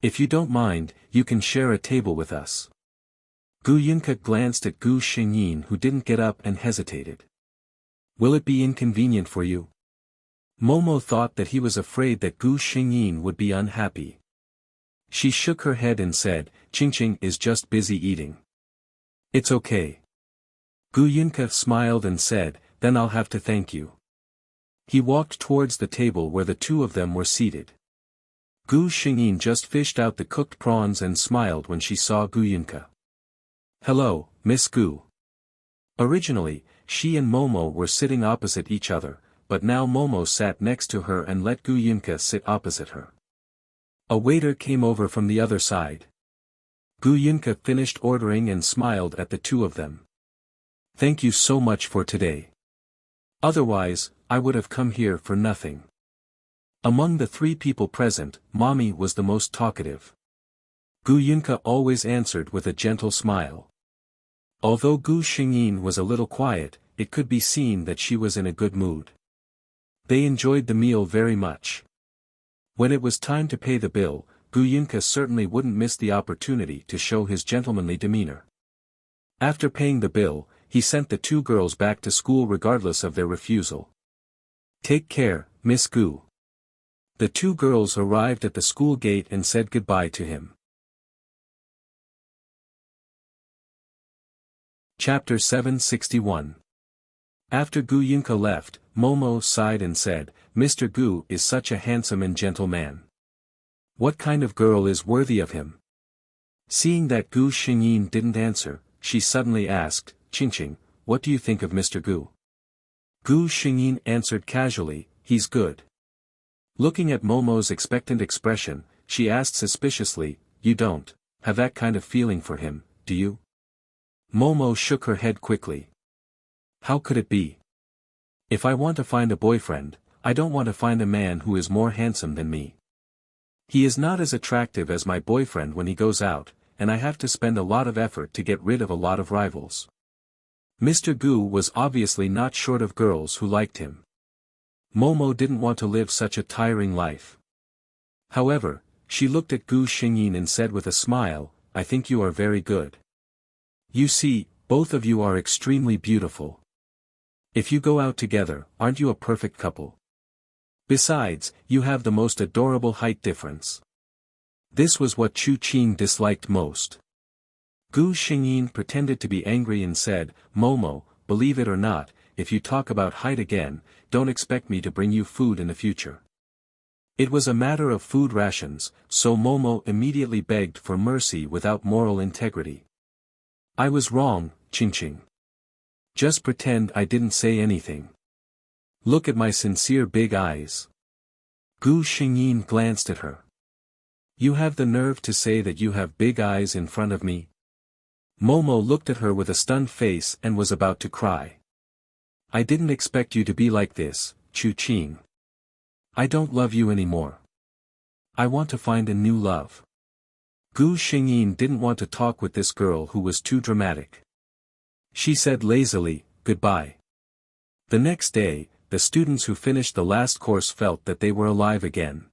If you don't mind, you can share a table with us. Gu Yunka glanced at Gu Xingyin, who didn't get up and hesitated. Will it be inconvenient for you? Momo thought that he was afraid that Gu Xingyin would be unhappy. She shook her head and said, Qingqing is just busy eating. It's okay. Gu Yunka smiled and said, then I'll have to thank you. He walked towards the table where the two of them were seated. Gu Xingyin just fished out the cooked prawns and smiled when she saw Gu Yunka. Hello, Miss Gu. Originally, she and Momo were sitting opposite each other, but now Momo sat next to her and let Gu Yunka sit opposite her. A waiter came over from the other side. Gu Yunka finished ordering and smiled at the two of them. Thank you so much for today. Otherwise, I would have come here for nothing. Among the three people present, Mommy was the most talkative. Gu Yunka always answered with a gentle smile. Although Gu Xingyin was a little quiet, it could be seen that she was in a good mood. They enjoyed the meal very much. When it was time to pay the bill, Gu Yunka certainly wouldn't miss the opportunity to show his gentlemanly demeanor. After paying the bill, he sent the two girls back to school regardless of their refusal. Take care, Miss Gu. The two girls arrived at the school gate and said goodbye to him. Chapter 761. After Gu Yunka left, Momo sighed and said, Mr. Gu is such a handsome and gentle man. What kind of girl is worthy of him? Seeing that Gu Xingyin didn't answer, she suddenly asked, Qingqing, what do you think of Mr. Gu? Gu Xingyin answered casually, he's good. Looking at Momo's expectant expression, she asked suspiciously, you don't have that kind of feeling for him, do you? Momo shook her head quickly. How could it be? If I want to find a boyfriend, I don't want to find a man who is more handsome than me. He is not as attractive as my boyfriend when he goes out, and I have to spend a lot of effort to get rid of a lot of rivals. Mr. Gu was obviously not short of girls who liked him. Momo didn't want to live such a tiring life. However, she looked at Gu Xingyin and said with a smile, I think you are very good. You see, both of you are extremely beautiful. If you go out together, aren't you a perfect couple? Besides, you have the most adorable height difference. This was what Chu Qing disliked most. Gu Xingyin pretended to be angry and said, Momo, believe it or not, if you talk about height again, don't expect me to bring you food in the future. It was a matter of food rations, so Momo immediately begged for mercy without moral integrity. I was wrong, Qingqing. Just pretend I didn't say anything. Look at my sincere big eyes. Gu Xingyin glanced at her. You have the nerve to say that you have big eyes in front of me? Momo looked at her with a stunned face and was about to cry. I didn't expect you to be like this, Chu Qing. I don't love you anymore. I want to find a new love. Gu Xingyin didn't want to talk with this girl who was too dramatic. She said lazily, goodbye. The next day, the students who finished the last course felt that they were alive again.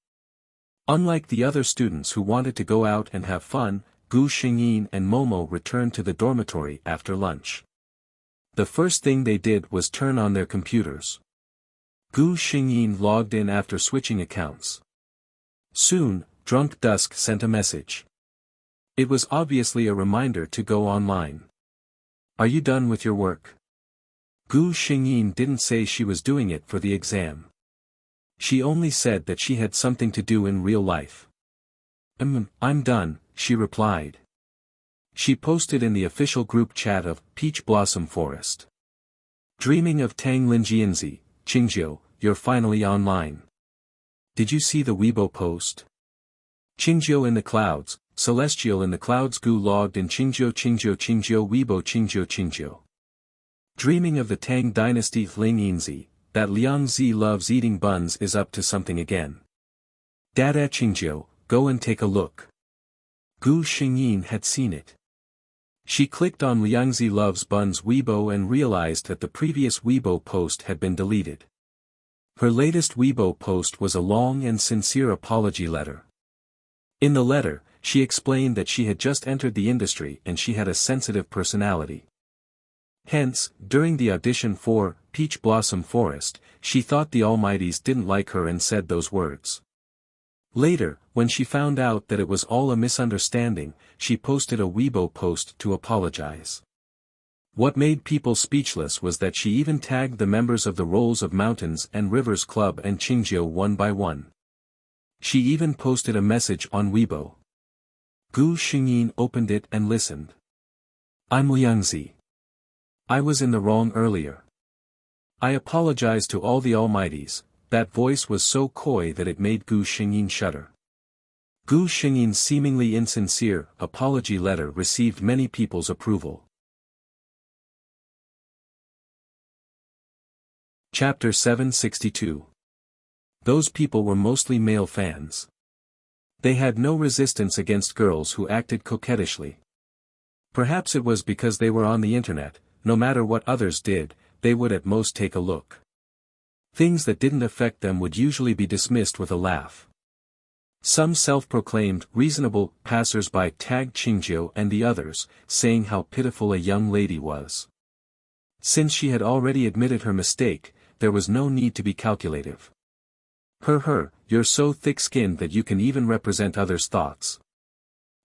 Unlike the other students who wanted to go out and have fun, Gu Xingyin and Momo returned to the dormitory after lunch. The first thing they did was turn on their computers. Gu Xingyin logged in after switching accounts. Soon, Drunk Dusk sent a message. It was obviously a reminder to go online. Are you done with your work? Gu Xingyin didn't say she was doing it for the exam. She only said that she had something to do in real life. I'm done, she replied. She posted in the official group chat of Peach Blossom Forest. Dreaming of Tang Linjianzi, Qingjiu, you're finally online. Did you see the Weibo post? Qingjiu in the clouds, Celestial in the clouds. Gu logged in Qingjiu Weibo Qingjiu. Dreaming of the Tang dynasty. Linjianzi, that Liang Zi loves eating buns is up to something again. Dada Qingjiu, go and take a look. Gu Xingyin had seen it. She clicked on Liang Zi loves buns Weibo and realized that the previous Weibo post had been deleted. Her latest Weibo post was a long and sincere apology letter. In the letter, she explained that she had just entered the industry and she had a sensitive personality. Hence, during the audition for Peach Blossom Forest, she thought the Almighties didn't like her and said those words. Later, when she found out that it was all a misunderstanding, she posted a Weibo post to apologize. What made people speechless was that she even tagged the members of the Rolls of Mountains and Rivers Club and Qingjiu one by one. She even posted a message on Weibo. Gu Xingyin opened it and listened. I'm Liang Zi. I was in the wrong earlier. I apologize to all the Almighties. That voice was so coy that it made Gu Xingyin shudder. Gu Xingyin's seemingly insincere apology letter received many people's approval. Chapter 762. Those people were mostly male fans. They had no resistance against girls who acted coquettishly. Perhaps it was because they were on the internet, no matter what others did, they would at most take a look. Things that didn't affect them would usually be dismissed with a laugh. Some self-proclaimed reasonable passers-by tagged Qingjiu and the others, saying how pitiful a young lady was. Since she had already admitted her mistake, there was no need to be calculative. You're so thick-skinned that you can even represent others' thoughts.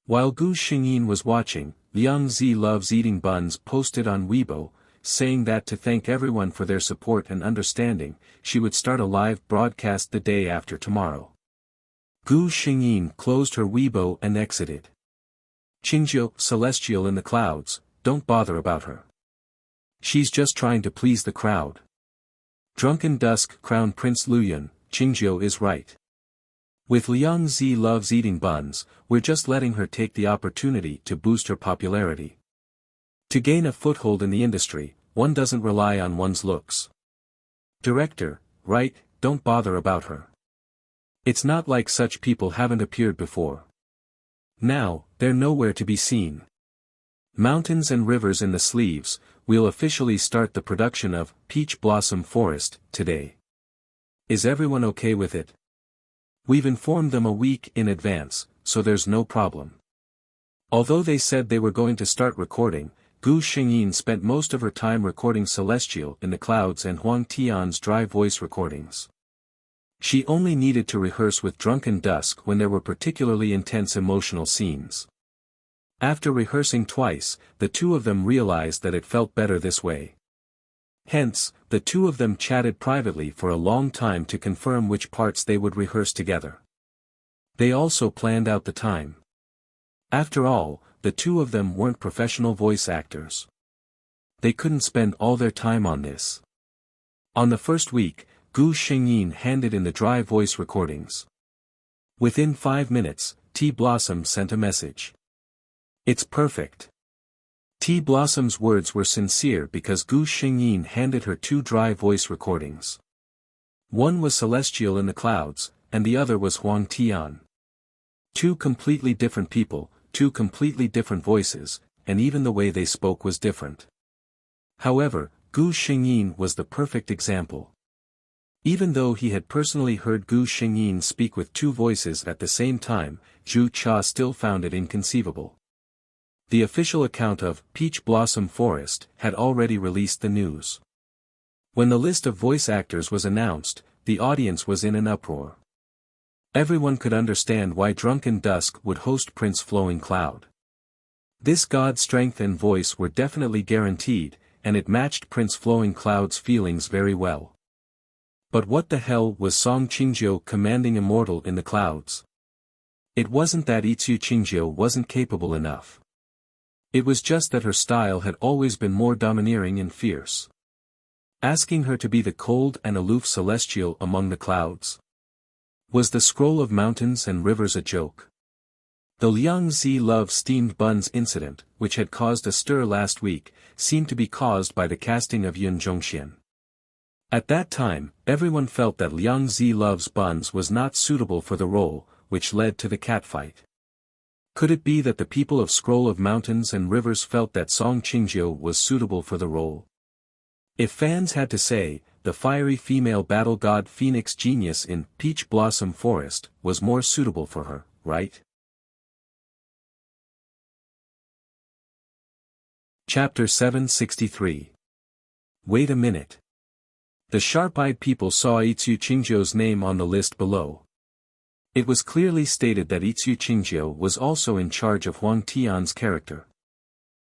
While Gu Xingyin was watching, Liang Zi loves eating buns posted on Weibo, saying that to thank everyone for their support and understanding, she would start a live broadcast the day after tomorrow. Gu Xingyin closed her Weibo and exited. Qingjiu, Celestial in the clouds, don't bother about her. She's just trying to please the crowd. Drunken Dusk Crown Prince Luyun, Qingjiu is right. With Liang Zi loves eating buns, we're just letting her take the opportunity to boost her popularity. To gain a foothold in the industry, one doesn't rely on one's looks. Director, right, don't bother about her. It's not like such people haven't appeared before. Now, they're nowhere to be seen. Mountains and rivers in the sleeves, we'll officially start the production of Peach Blossom Forest today. Is everyone okay with it? We've informed them a week in advance, so there's no problem. Although they said they were going to start recording, Gu Xingyin spent most of her time recording Celestial in the clouds and Huang Tian's dry voice recordings. She only needed to rehearse with Drunken Dusk when there were particularly intense emotional scenes. After rehearsing twice, the two of them realized that it felt better this way. Hence, the two of them chatted privately for a long time to confirm which parts they would rehearse together. They also planned out the time. After all, the two of them weren't professional voice actors. They couldn't spend all their time on this. On the first week, Gu Xingyin handed in the dry voice recordings. Within 5 minutes, T Blossom sent a message. It's perfect. T Blossom's words were sincere because Gu Xingyin handed her 2 dry voice recordings. One was Celestial in the clouds, and the other was Huang Tian. 2 completely different people, 2 completely different voices, and even the way they spoke was different. However, Gu Xingyin was the perfect example. Even though he had personally heard Gu Xingyin speak with 2 voices at the same time, Zhu Cha still found it inconceivable. The official account of Peach Blossom Forest had already released the news. When the list of voice actors was announced, the audience was in an uproar. Everyone could understand why Drunken Dusk would host Prince Flowing Cloud. This god's strength and voice were definitely guaranteed, and it matched Prince Flowing Cloud's feelings very well. But what the hell was Song Qingjiu commanding immortal in the clouds? It wasn't that Itsu Qingjiu wasn't capable enough. It was just that her style had always been more domineering and fierce. Asking her to be the cold and aloof celestial among the clouds. Was the scroll of mountains and rivers a joke? The Liang Zi love steamed buns incident, which had caused a stir last week, seemed to be caused by the casting of Yun Zhongxian. At that time, everyone felt that Liang Zi loves buns was not suitable for the role, which led to the catfight. Could it be that the people of Scroll of Mountains and Rivers felt that Song Qingjiu was suitable for the role? If fans had to say, the fiery female battle god Phoenix Genius in Peach Blossom Forest was more suitable for her, right? Chapter 763. Wait a minute. The sharp-eyed people saw Itsu Qingjiu's name on the list below. It was clearly stated that Itsu Qingjiu was also in charge of Huang Tian's character.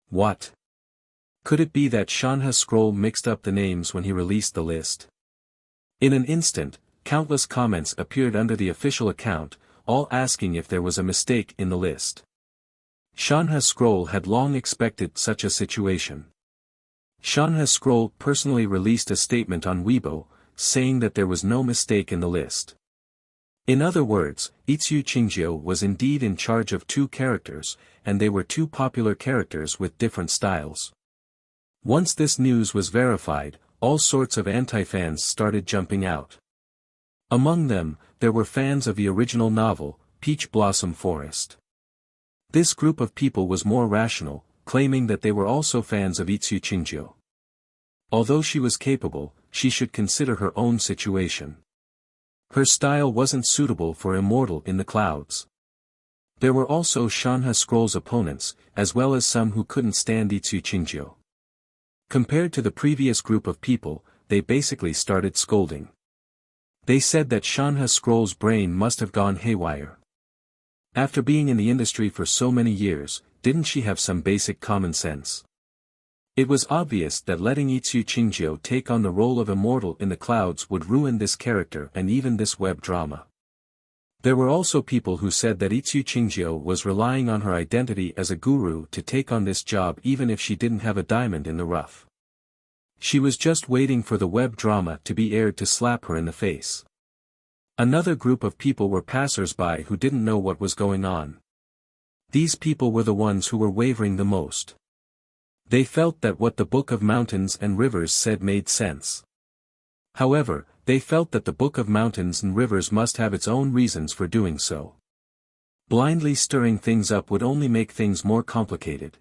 What? Could it be that Shanha Scroll mixed up the names when he released the list? In an instant, countless comments appeared under the official account, all asking if there was a mistake in the list. Shanha Scroll had long expected such a situation. Shanha Scroll personally released a statement on Weibo, saying that there was no mistake in the list. In other words, Itsu Qingjiu was indeed in charge of two characters, and they were two popular characters with different styles. Once this news was verified, all sorts of anti-fans started jumping out. Among them, there were fans of the original novel, Peach Blossom Forest. This group of people was more rational, claiming that they were also fans of Itsu Qingjiu. Although she was capable, she should consider her own situation. Her style wasn't suitable for immortal in the clouds. There were also Shanha Scroll's opponents, as well as some who couldn't stand Itsu Qingjiu. Compared to the previous group of people, they basically started scolding. They said that Shanha Scroll's brain must have gone haywire. After being in the industry for so many years, didn't she have some basic common sense? It was obvious that letting Itsu Qingjiu take on the role of immortal in the clouds would ruin this character and even this web drama. There were also people who said that Itsu Qingjiu was relying on her identity as a guru to take on this job even if she didn't have a diamond in the rough. She was just waiting for the web drama to be aired to slap her in the face. Another group of people were passers-by who didn't know what was going on. These people were the ones who were wavering the most. They felt that what the Book of Mountains and Rivers said made sense. However, they felt that the Book of Mountains and Rivers must have its own reasons for doing so. Blindly stirring things up would only make things more complicated.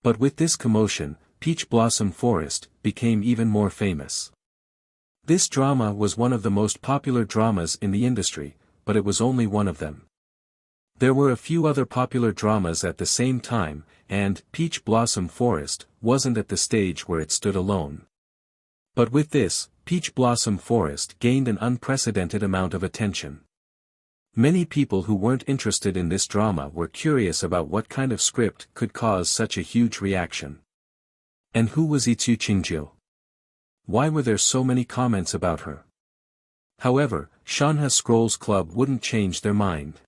But with this commotion, Peach Blossom Forest became even more famous. This drama was one of the most popular dramas in the industry, but it was only one of them. There were a few other popular dramas at the same time, and Peach Blossom Forest wasn't at the stage where it stood alone. But with this, Peach Blossom Forest gained an unprecedented amount of attention. Many people who weren't interested in this drama were curious about what kind of script could cause such a huge reaction. And who was Itsu Qingjiu? Why were there so many comments about her? However, Shanha Scrolls Club wouldn't change their mind.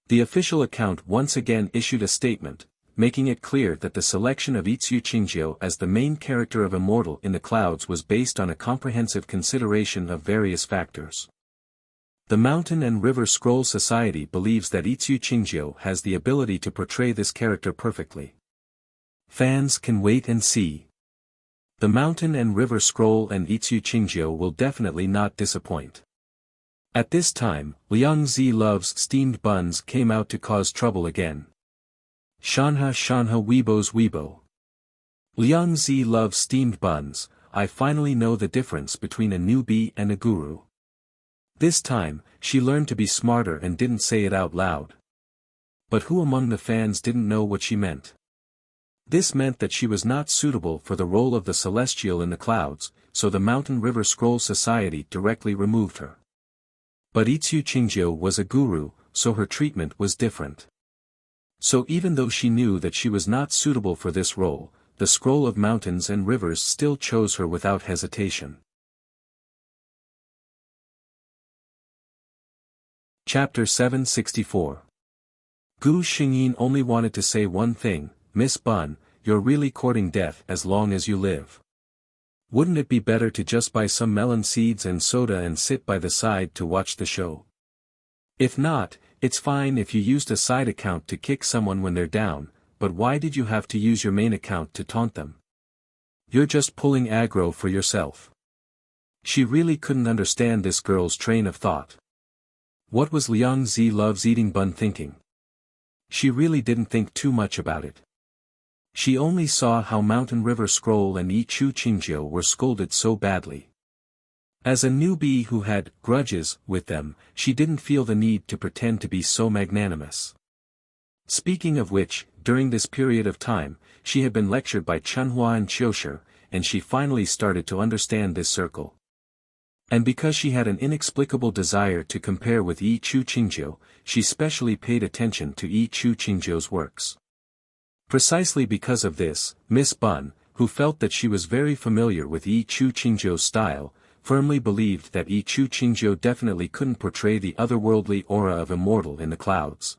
The official account once again issued a statement, making it clear that the selection of Itsu Qingjiu as the main character of Immortal in the Clouds was based on a comprehensive consideration of various factors. The Mountain and River Scroll Society believes that Itsu Qingjiu has the ability to portray this character perfectly. Fans can wait and see. The Mountain and River Scroll and Itsu Qingjiu will definitely not disappoint. At this time, Liang Zi Loves Steamed Buns came out to cause trouble again. Shanha Weibo's Weibo. Liang Zi Loves Steamed Buns, I finally know the difference between a newbie and a guru. This time, she learned to be smarter and didn't say it out loud. But who among the fans didn't know what she meant? This meant that she was not suitable for the role of the Celestial in the Clouds, so the Mountain River Scroll Society directly removed her. But Itsu Qingjiu was a guru, so her treatment was different. So even though she knew that she was not suitable for this role, the scroll of mountains and rivers still chose her without hesitation. Chapter 764. Gu Xingyin only wanted to say one thing, Miss Bun, you're really courting death as long as you live. Wouldn't it be better to just buy some melon seeds and soda and sit by the side to watch the show? If not, it's fine if you used a side account to kick someone when they're down, but why did you have to use your main account to taunt them? You're just pulling aggro for yourself. She really couldn't understand this girl's train of thought. What was Liang Zi loves eating bun thinking? She really didn't think too much about it. She only saw how Mountain River Scroll and Yi Chu Qingjiu were scolded so badly. As a newbie who had grudges with them, she didn't feel the need to pretend to be so magnanimous. Speaking of which, during this period of time, she had been lectured by Chunhua and Qiushi, and she finally started to understand this circle. And because she had an inexplicable desire to compare with Yi Chu Qingjiu, she specially paid attention to Yi Chu Qingjiu's works. Precisely because of this, Miss Bun, who felt that she was very familiar with Yi Chu Qingjiu's style, firmly believed that Yi Chu Qingjiu definitely couldn't portray the otherworldly aura of immortal in the clouds.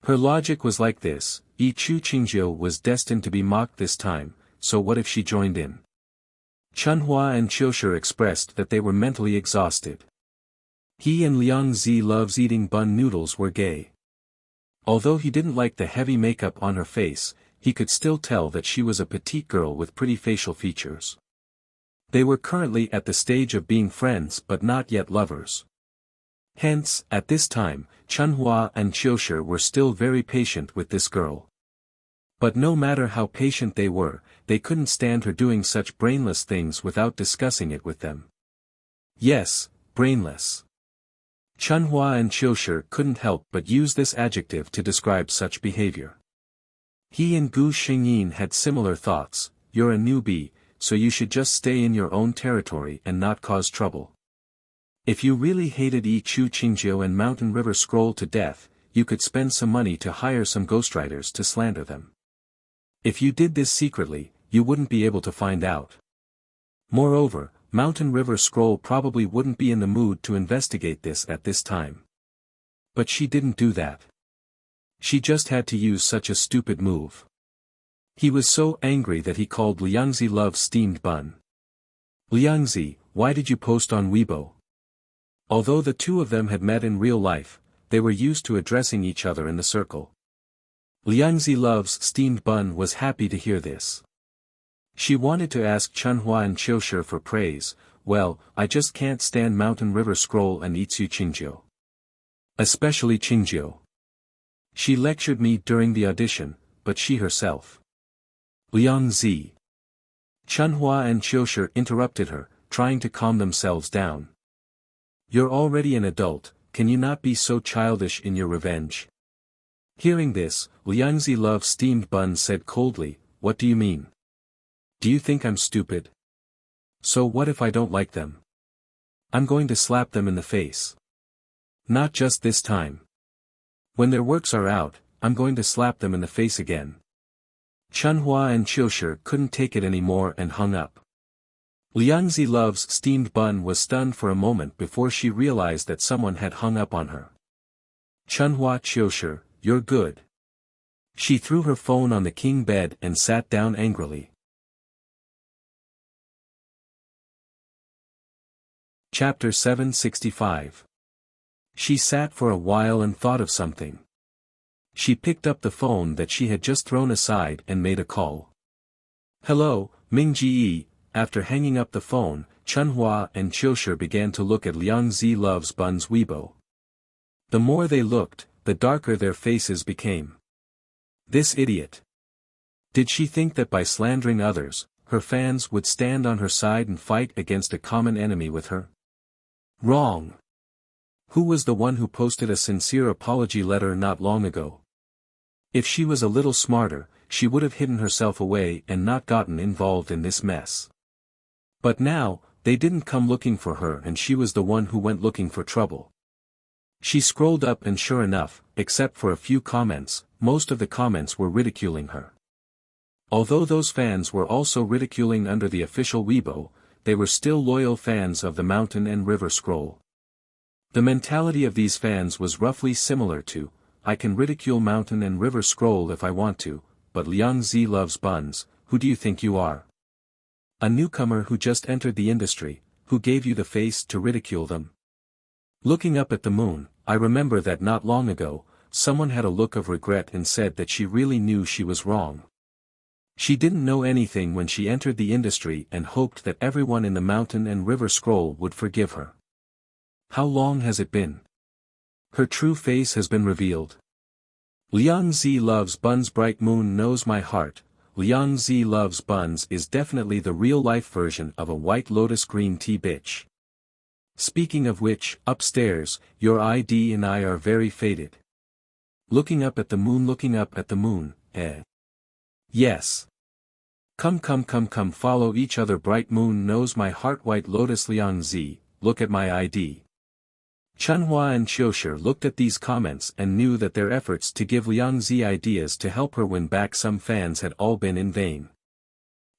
Her logic was like this: Yi Chu Qingjiu was destined to be mocked this time, so what if she joined in? Chunhua and Qiushi expressed that they were mentally exhausted. He and Liang Zi loves eating bun noodles were gay. Although he didn't like the heavy makeup on her face, he could still tell that she was a petite girl with pretty facial features. They were currently at the stage of being friends but not yet lovers. Hence, at this time, Chunhua and Qiushi were still very patient with this girl. But no matter how patient they were, they couldn't stand her doing such brainless things without discussing it with them. Yes, brainless. Chunhua and Qiushi couldn't help but use this adjective to describe such behavior. He and Gu Xingyin had similar thoughts: you're a newbie, so you should just stay in your own territory and not cause trouble. If you really hated Yi Chu Qingjiu and Mountain River Scroll to death, you could spend some money to hire some ghostwriters to slander them. If you did this secretly, you wouldn't be able to find out. Moreover, Mountain River Scroll probably wouldn't be in the mood to investigate this at this time. But she didn't do that. She just had to use such a stupid move. He was so angry that he called Liangzi loves steamed bun. Liangzi, why did you post on Weibo? Although the two of them had met in real life, they were used to addressing each other in the circle. Liangzi loves steamed bun was happy to hear this. She wanted to ask Chunhua and Qiushi for praise. Well, I just can't stand Mountain River Scroll and Yi Chu Qingjiu. Especially Qingjiu. She lectured me during the audition, but she herself. Liang Zi. Chunhua and Qiushi interrupted her, trying to calm themselves down. You're already an adult, can you not be so childish in your revenge? Hearing this, Liangzi loves steamed bun said coldly, what do you mean? Do you think I'm stupid? So what if I don't like them? I'm going to slap them in the face. Not just this time. When their works are out, I'm going to slap them in the face again. Chunhua and Qiushi couldn't take it anymore and hung up. Liangzi loves steamed bun was stunned for a moment before she realized that someone had hung up on her. Chunhua Qiushi, you're good. She threw her phone on the king bed and sat down angrily. Chapter 765. She sat for a while and thought of something. She picked up the phone that she had just thrown aside and made a call. Hello, Ming Ji. After hanging up the phone, Chunhua and Qiushi began to look at Liang Zi loves bun's Weibo. The more they looked, the darker their faces became. This idiot. Did she think that by slandering others, her fans would stand on her side and fight against a common enemy with her? Wrong. Who was the one who posted a sincere apology letter not long ago? If she was a little smarter, she would have hidden herself away and not gotten involved in this mess. But now, they didn't come looking for her and she was the one who went looking for trouble. She scrolled up and sure enough, except for a few comments, most of the comments were ridiculing her. Although those fans were also ridiculing under the official Weibo, they were still loyal fans of the Mountain and River Scroll. The mentality of these fans was roughly similar to, I can ridicule Mountain and River Scroll if I want to, but Liang Zi loves buns, who do you think you are? A newcomer who just entered the industry, who gave you the face to ridicule them? Looking up at the moon, I remember that not long ago, someone had a look of regret and said that she really knew she was wrong. She didn't know anything when she entered the industry and hoped that everyone in the Mountain and River Scroll would forgive her. How long has it been? Her true face has been revealed. Liang Zi loves buns. Bright moon knows my heart. Liang Zi loves buns is definitely the real-life version of a White Lotus green tea bitch. Speaking of which, upstairs, your ID and I are very faded. Looking up at the moon, eh? Yes. Come follow each other. Bright moon knows my heart. White Lotus. Liang Zi, look at my ID. Chunhua and Qiushi looked at these comments and knew that their efforts to give Liang Zi ideas to help her win back some fans had all been in vain.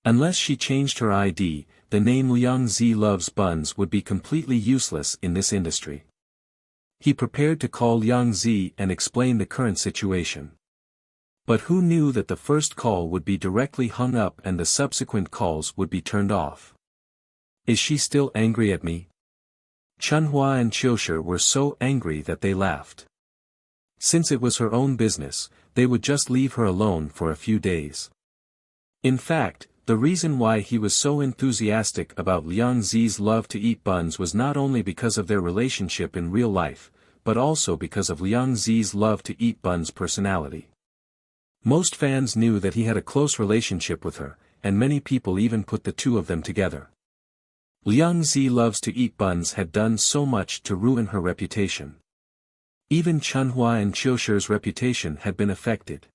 Unless she changed her ID, the name Liang Zi loves buns would be completely useless in this industry. He prepared to call Liang Zi and explain the current situation. But who knew that the first call would be directly hung up and the subsequent calls would be turned off? Is she still angry at me? Chunhua and Qiushi were so angry that they laughed. Since it was her own business, they would just leave her alone for a few days. In fact, the reason why he was so enthusiastic about Liang Zi's love to eat buns was not only because of their relationship in real life, but also because of Liang Zi's love to eat buns personality. Most fans knew that he had a close relationship with her, and many people even put the two of them together. Liang Zi loves to eat buns had done so much to ruin her reputation. Even Chunhua and Qiushi's reputation had been affected.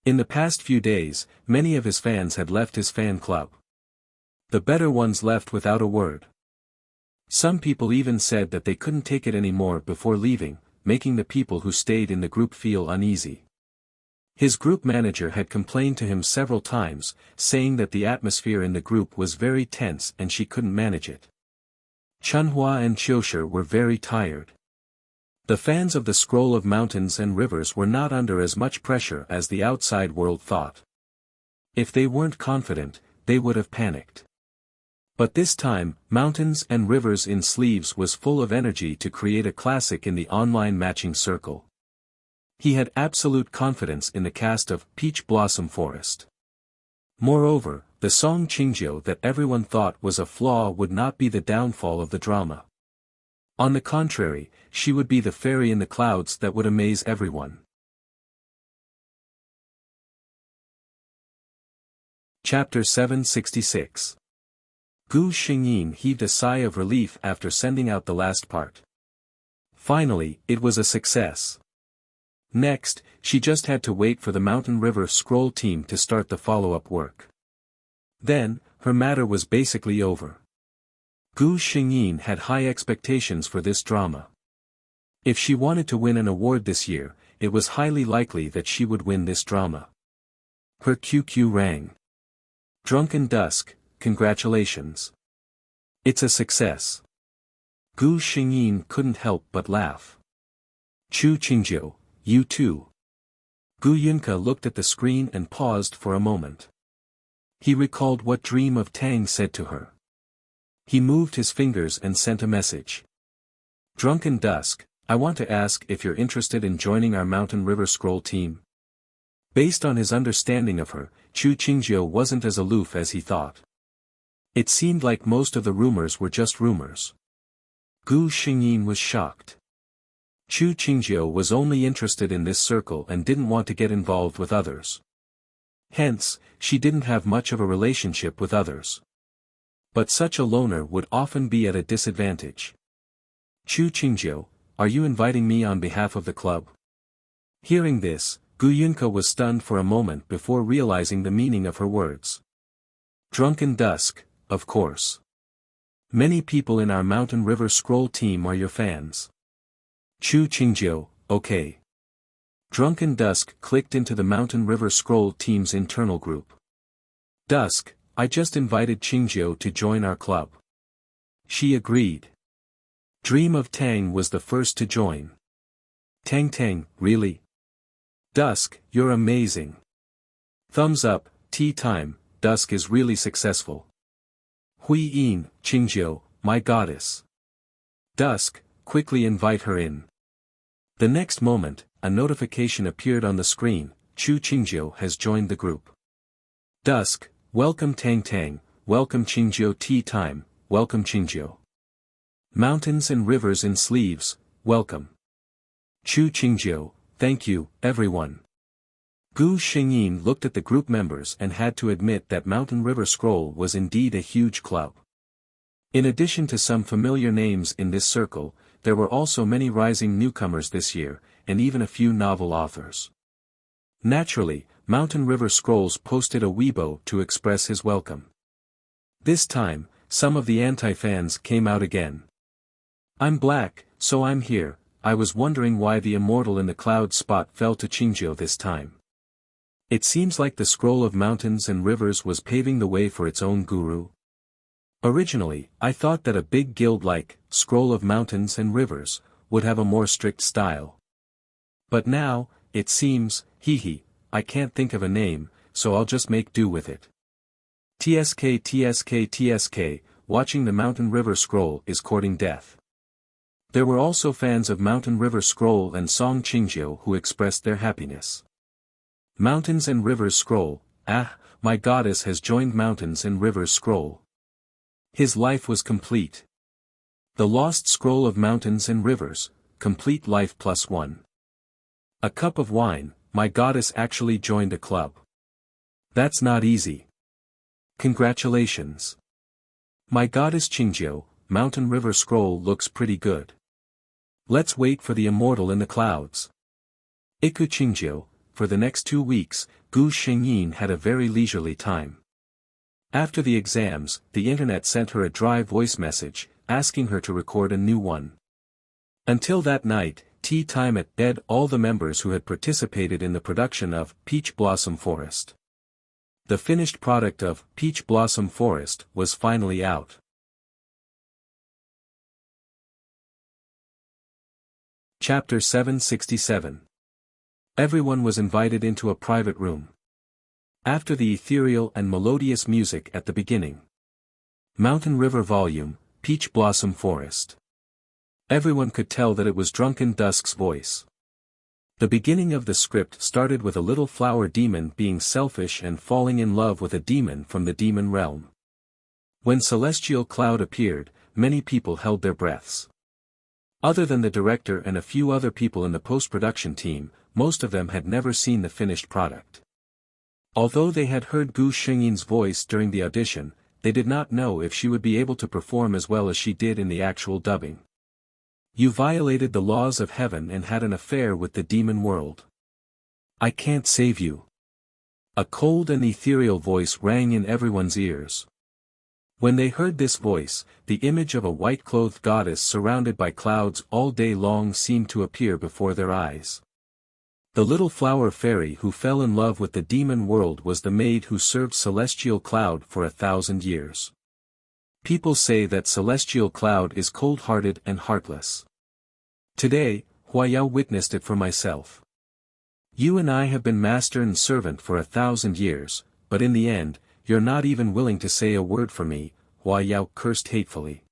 In the past few days, many of his fans had left his fan club. The better ones left without a word. Some people even said that they couldn't take it anymore before leaving, making the people who stayed in the group feel uneasy. His group manager had complained to him several times, saying that the atmosphere in the group was very tense and she couldn't manage it. Chunhua and Qiushi were very tired. The fans of the Scroll of Mountains and Rivers were not under as much pressure as the outside world thought. If they weren't confident, they would have panicked. But this time, Mountains and Rivers in Sleeves was full of energy to create a classic in the online matching circle. He had absolute confidence in the cast of Peach Blossom Forest. Moreover, the song Qingjiu that everyone thought was a flaw would not be the downfall of the drama. On the contrary, she would be the fairy in the clouds that would amaze everyone. Chapter 766. Gu Xingyin heaved a sigh of relief after sending out the last part. Finally, it was a success. Next, she just had to wait for the Mountain River Scroll team to start the follow-up work. Then, her matter was basically over. Gu Xingyin had high expectations for this drama. If she wanted to win an award this year, it was highly likely that she would win this drama. Her QQ rang. Drunken Dusk, congratulations. It's a success. Gu Xingyin couldn't help but laugh. Chu Qingjiu, you too. Gu Yunke looked at the screen and paused for a moment. He recalled what Dream of Tang said to her. He moved his fingers and sent a message. Drunken Dusk, I want to ask if you're interested in joining our Mountain River Scroll team. Based on his understanding of her, Chu Qingjiu wasn't as aloof as he thought. It seemed like most of the rumors were just rumors. Gu Xingyin was shocked. Chu Qingjiu was only interested in this circle and didn't want to get involved with others. Hence, she didn't have much of a relationship with others. But such a loner would often be at a disadvantage. Chu Qingjiu, are you inviting me on behalf of the club? Hearing this, Gu Yunke was stunned for a moment before realizing the meaning of her words. Drunken Dusk, of course. Many people in our Mountain River Scroll team are your fans. Chu Qingjiu, okay. Drunken Dusk clicked into the Mountain River Scroll team's internal group. Dusk, I just invited Qingjiu to join our club. She agreed. Dream of Tang was the first to join. Tang, really? Dusk, you're amazing. Thumbs up, tea time, Dusk is really successful. Hui Yin, Qingjiu, my goddess. Dusk, quickly invite her in. The next moment, a notification appeared on the screen, Chu Qingjiu has joined the group. Dusk, welcome Tang, welcome Qingjiu tea time, welcome Qingjiu. Mountains and rivers in sleeves, welcome. Chu Qingjiu, thank you, everyone. Gu Xingyin looked at the group members and had to admit that Mountain River Scroll was indeed a huge club. In addition to some familiar names in this circle, there were also many rising newcomers this year, and even a few novel authors. Naturally, Mountain River Scrolls posted a Weibo to express his welcome. This time, some of the anti-fans came out again. I'm black, so I'm here. I was wondering why the immortal in the cloud spot fell to Qingjiu this time. It seems like the scroll of mountains and rivers was paving the way for its own guru. Originally, I thought that a big guild like Scroll of Mountains and Rivers would have a more strict style. But now, it seems, I can't think of a name, so I'll just make do with it. TSK, watching the Mountain River Scroll is courting death. There were also fans of Mountain River Scroll and Song Qingjiu who expressed their happiness. Mountains and Rivers Scroll, my goddess has joined Mountains and Rivers Scroll. His life was complete. The lost scroll of mountains and rivers, complete life +1. A cup of wine, my goddess actually joined a club. That's not easy. Congratulations. My goddess Qingjiu, Mountain River Scroll looks pretty good. Let's wait for the immortal in the clouds. Iku Qingjiu, for the next 2 weeks, Gu Xingyin had a very leisurely time. After the exams, the internet sent her a dry voice message, asking her to record a new one. Until that night, tea time at bed, all the members who had participated in the production of Peach Blossom Forest. The finished product of Peach Blossom Forest was finally out. Chapter 767. Everyone was invited into a private room. After the ethereal and melodious music at the beginning. Mountain River Volume, Peach Blossom Forest. Everyone could tell that it was Drunken Dusk's voice. The beginning of the script started with a little flower demon being selfish and falling in love with a demon from the demon realm. When Celestial Cloud appeared, many people held their breaths. Other than the director and a few other people in the post-production team, most of them had never seen the finished product. Although they had heard Gu Xingyin's voice during the audition, they did not know if she would be able to perform as well as she did in the actual dubbing. You violated the laws of heaven and had an affair with the demon world. I can't save you. A cold and ethereal voice rang in everyone's ears. When they heard this voice, the image of a white-clothed goddess surrounded by clouds all day long seemed to appear before their eyes. The little flower fairy who fell in love with the demon world was the maid who served Celestial Cloud for 1,000 years. People say that Celestial Cloud is cold-hearted and heartless. Today, Huayao witnessed it for myself. You and I have been master and servant for 1,000 years, but in the end, you're not even willing to say a word for me, Huayao cursed hatefully.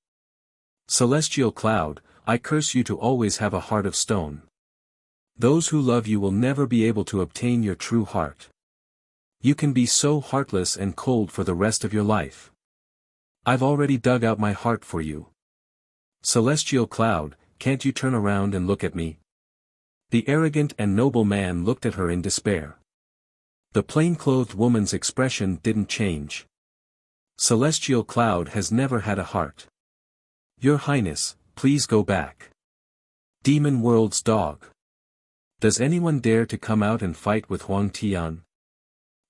Celestial Cloud, I curse you to always have a heart of stone. Those who love you will never be able to obtain your true heart. You can be so heartless and cold for the rest of your life. I've already dug out my heart for you. Celestial Cloud, can't you turn around and look at me? The arrogant and noble man looked at her in despair. The plain-clothed woman's expression didn't change. Celestial Cloud has never had a heart. Your Highness, please go back. Demon World's dog. Does anyone dare to come out and fight with Huang Tian?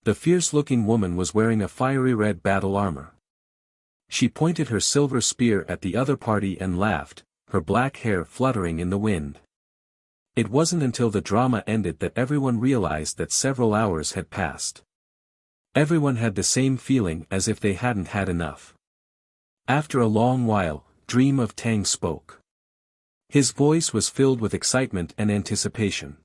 The fierce-looking woman was wearing a fiery red battle armor. She pointed her silver spear at the other party and laughed, her black hair fluttering in the wind. It wasn't until the drama ended that everyone realized that several hours had passed. Everyone had the same feeling as if they hadn't had enough. After a long while, Dream of Tang spoke. His voice was filled with excitement and anticipation.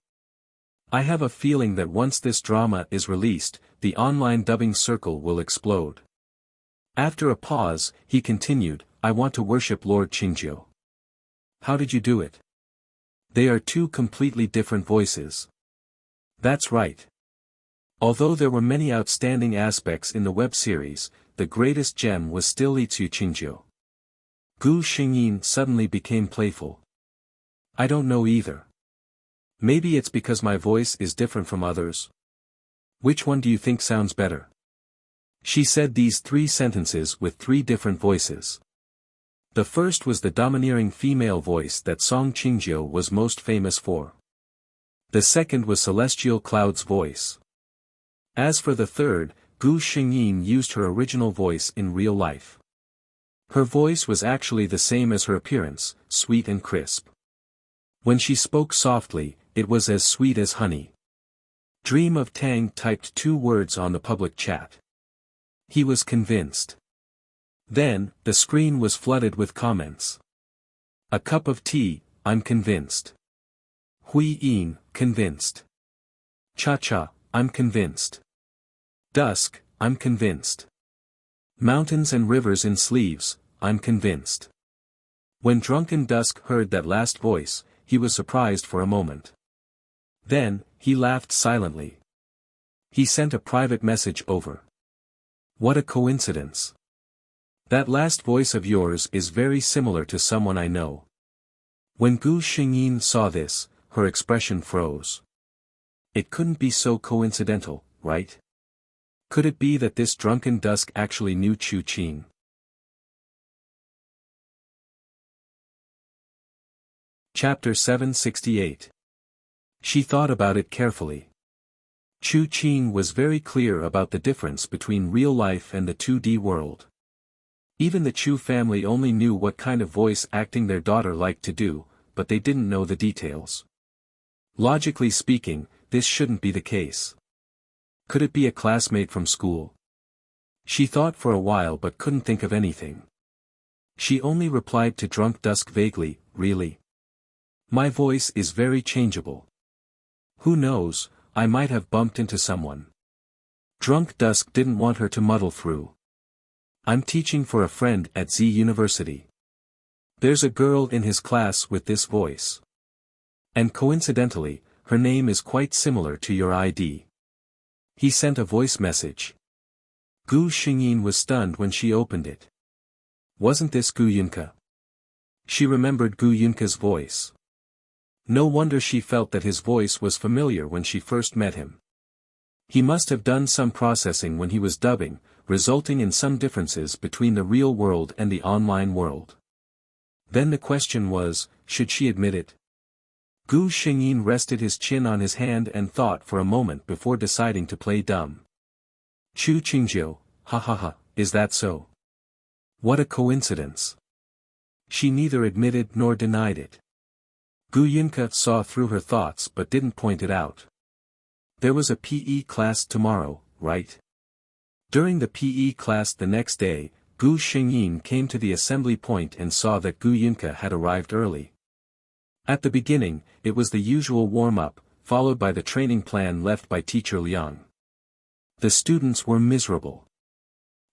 I have a feeling that once this drama is released, the online dubbing circle will explode. After a pause, he continued, I want to worship Lord Qingjiu. How did you do it? They are two completely different voices. That's right. Although there were many outstanding aspects in the web series, the greatest gem was still Itsu Qingjiu. Gu Xingyin suddenly became playful. I don't know either. Maybe it's because my voice is different from others. Which one do you think sounds better? She said these 3 sentences with 3 different voices. The first was the domineering female voice that Song Qingjiu was most famous for. The second was Celestial Cloud's voice. As for the third, Gu Xingyin used her original voice in real life. Her voice was actually the same as her appearance, sweet and crisp. When she spoke softly, it was as sweet as honey. Dream of Tang typed 2 words on the public chat. He was convinced. Then, the screen was flooded with comments. A cup of tea, I'm convinced. Hui Yin, convinced. Cha-cha, I'm convinced. Dusk, I'm convinced. Mountains and rivers in sleeves, I'm convinced. When Drunken Dusk heard that last voice, he was surprised for a moment. Then, he laughed silently. He sent a private message over. What a coincidence. That last voice of yours is very similar to someone I know. When Gu Xingyin saw this, her expression froze. It couldn't be so coincidental, right? Could it be that this Drunken Dusk actually knew Chu Qing? Chapter 768. She thought about it carefully. Chu Qing was very clear about the difference between real life and the 2D world. Even the Chu family only knew what kind of voice acting their daughter liked to do, but they didn't know the details. Logically speaking, this shouldn't be the case. Could it be a classmate from school? She thought for a while but couldn't think of anything. She only replied to Drunk Dusk vaguely, really? My voice is very changeable. Who knows, I might have bumped into someone. Drunk Dusk didn't want her to muddle through. I'm teaching for a friend at Z University. There's a girl in his class with this voice. And coincidentally, her name is quite similar to your ID. He sent a voice message. Gu Xingyin was stunned when she opened it. Wasn't this Gu Yunke? She remembered Gu Yunke's voice. No wonder she felt that his voice was familiar when she first met him. He must have done some processing when he was dubbing, resulting in some differences between the real world and the online world. Then the question was, should she admit it? Gu Xingyin rested his chin on his hand and thought for a moment before deciding to play dumb. Chu Qingjiu, ha ha ha, is that so? What a coincidence. She neither admitted nor denied it. Gu Yunke saw through her thoughts but didn't point it out. There was a PE class tomorrow, right? During the PE class the next day, Gu Xingyin came to the assembly point and saw that Gu Yunke had arrived early. At the beginning, it was the usual warm-up, followed by the training plan left by teacher Liang. The students were miserable.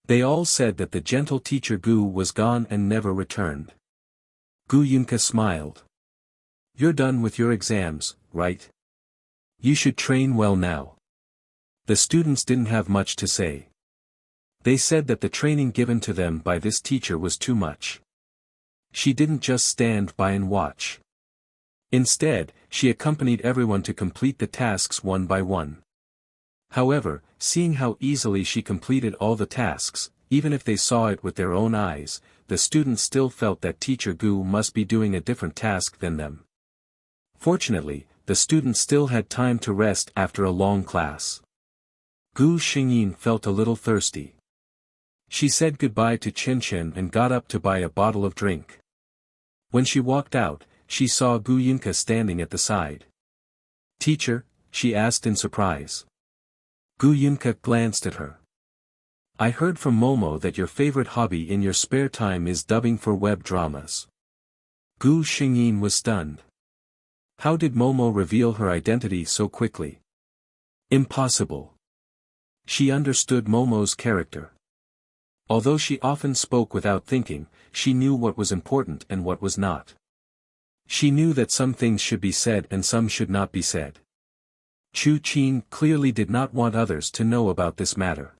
They all said that the gentle teacher Gu was gone and never returned. Gu Yunke smiled. You're done with your exams, right? You should train well now. The students didn't have much to say. They said that the training given to them by this teacher was too much. She didn't just stand by and watch. Instead, she accompanied everyone to complete the tasks one by one. However, seeing how easily she completed all the tasks, even if they saw it with their own eyes, the students still felt that teacher Gu must be doing a different task than them. Fortunately, the students still had time to rest after a long class. Gu Xingyin felt a little thirsty. She said goodbye to Chen Chen and got up to buy a bottle of drink. When she walked out, she saw Gu Yunke standing at the side. "Teacher?" she asked in surprise. Gu Yunke glanced at her. "I heard from Momo that your favorite hobby in your spare time is dubbing for web dramas." Gu Xingyin was stunned. How did Momo reveal her identity so quickly? Impossible. She understood Momo's character. Although she often spoke without thinking, she knew what was important and what was not. She knew that some things should be said and some should not be said. Chu Qin clearly did not want others to know about this matter.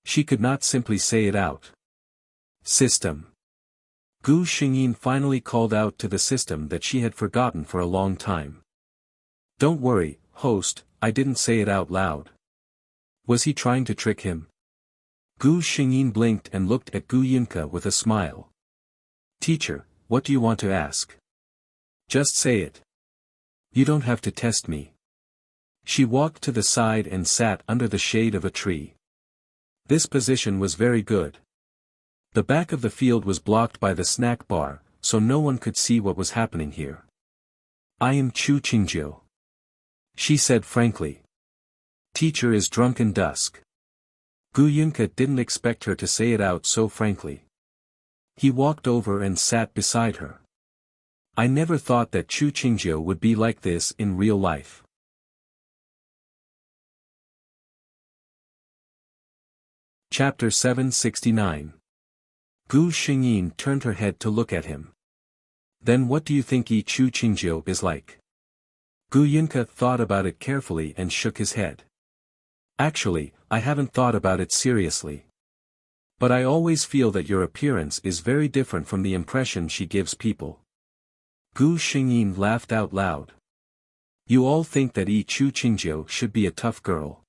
She could not simply say it out. System. Gu Xingyin finally called out to the system that she had forgotten for a long time. "Don't worry, host, I didn't say it out loud." Was he trying to trick him? Gu Xingyin blinked and looked at Gu Yunke with a smile. "Teacher, what do you want to ask? Just say it. You don't have to test me." She walked to the side and sat under the shade of a tree. This position was very good. The back of the field was blocked by the snack bar, so no one could see what was happening here. "I am Chu Qingjiu," she said frankly. "Teacher is drunken dusk." Gu Yunke didn't expect her to say it out so frankly. He walked over and sat beside her. "I never thought that Chu Qingjiu would be like this in real life." Chapter 769. Gu Xingyin turned her head to look at him. "Then what do you think Chu Qingjiu is like?" Gu Yunke thought about it carefully and shook his head. "Actually, I haven't thought about it seriously. But I always feel that your appearance is very different from the impression she gives people." Gu Xingyin laughed out loud. "You all think that Chu Qingjiu should be a tough girl.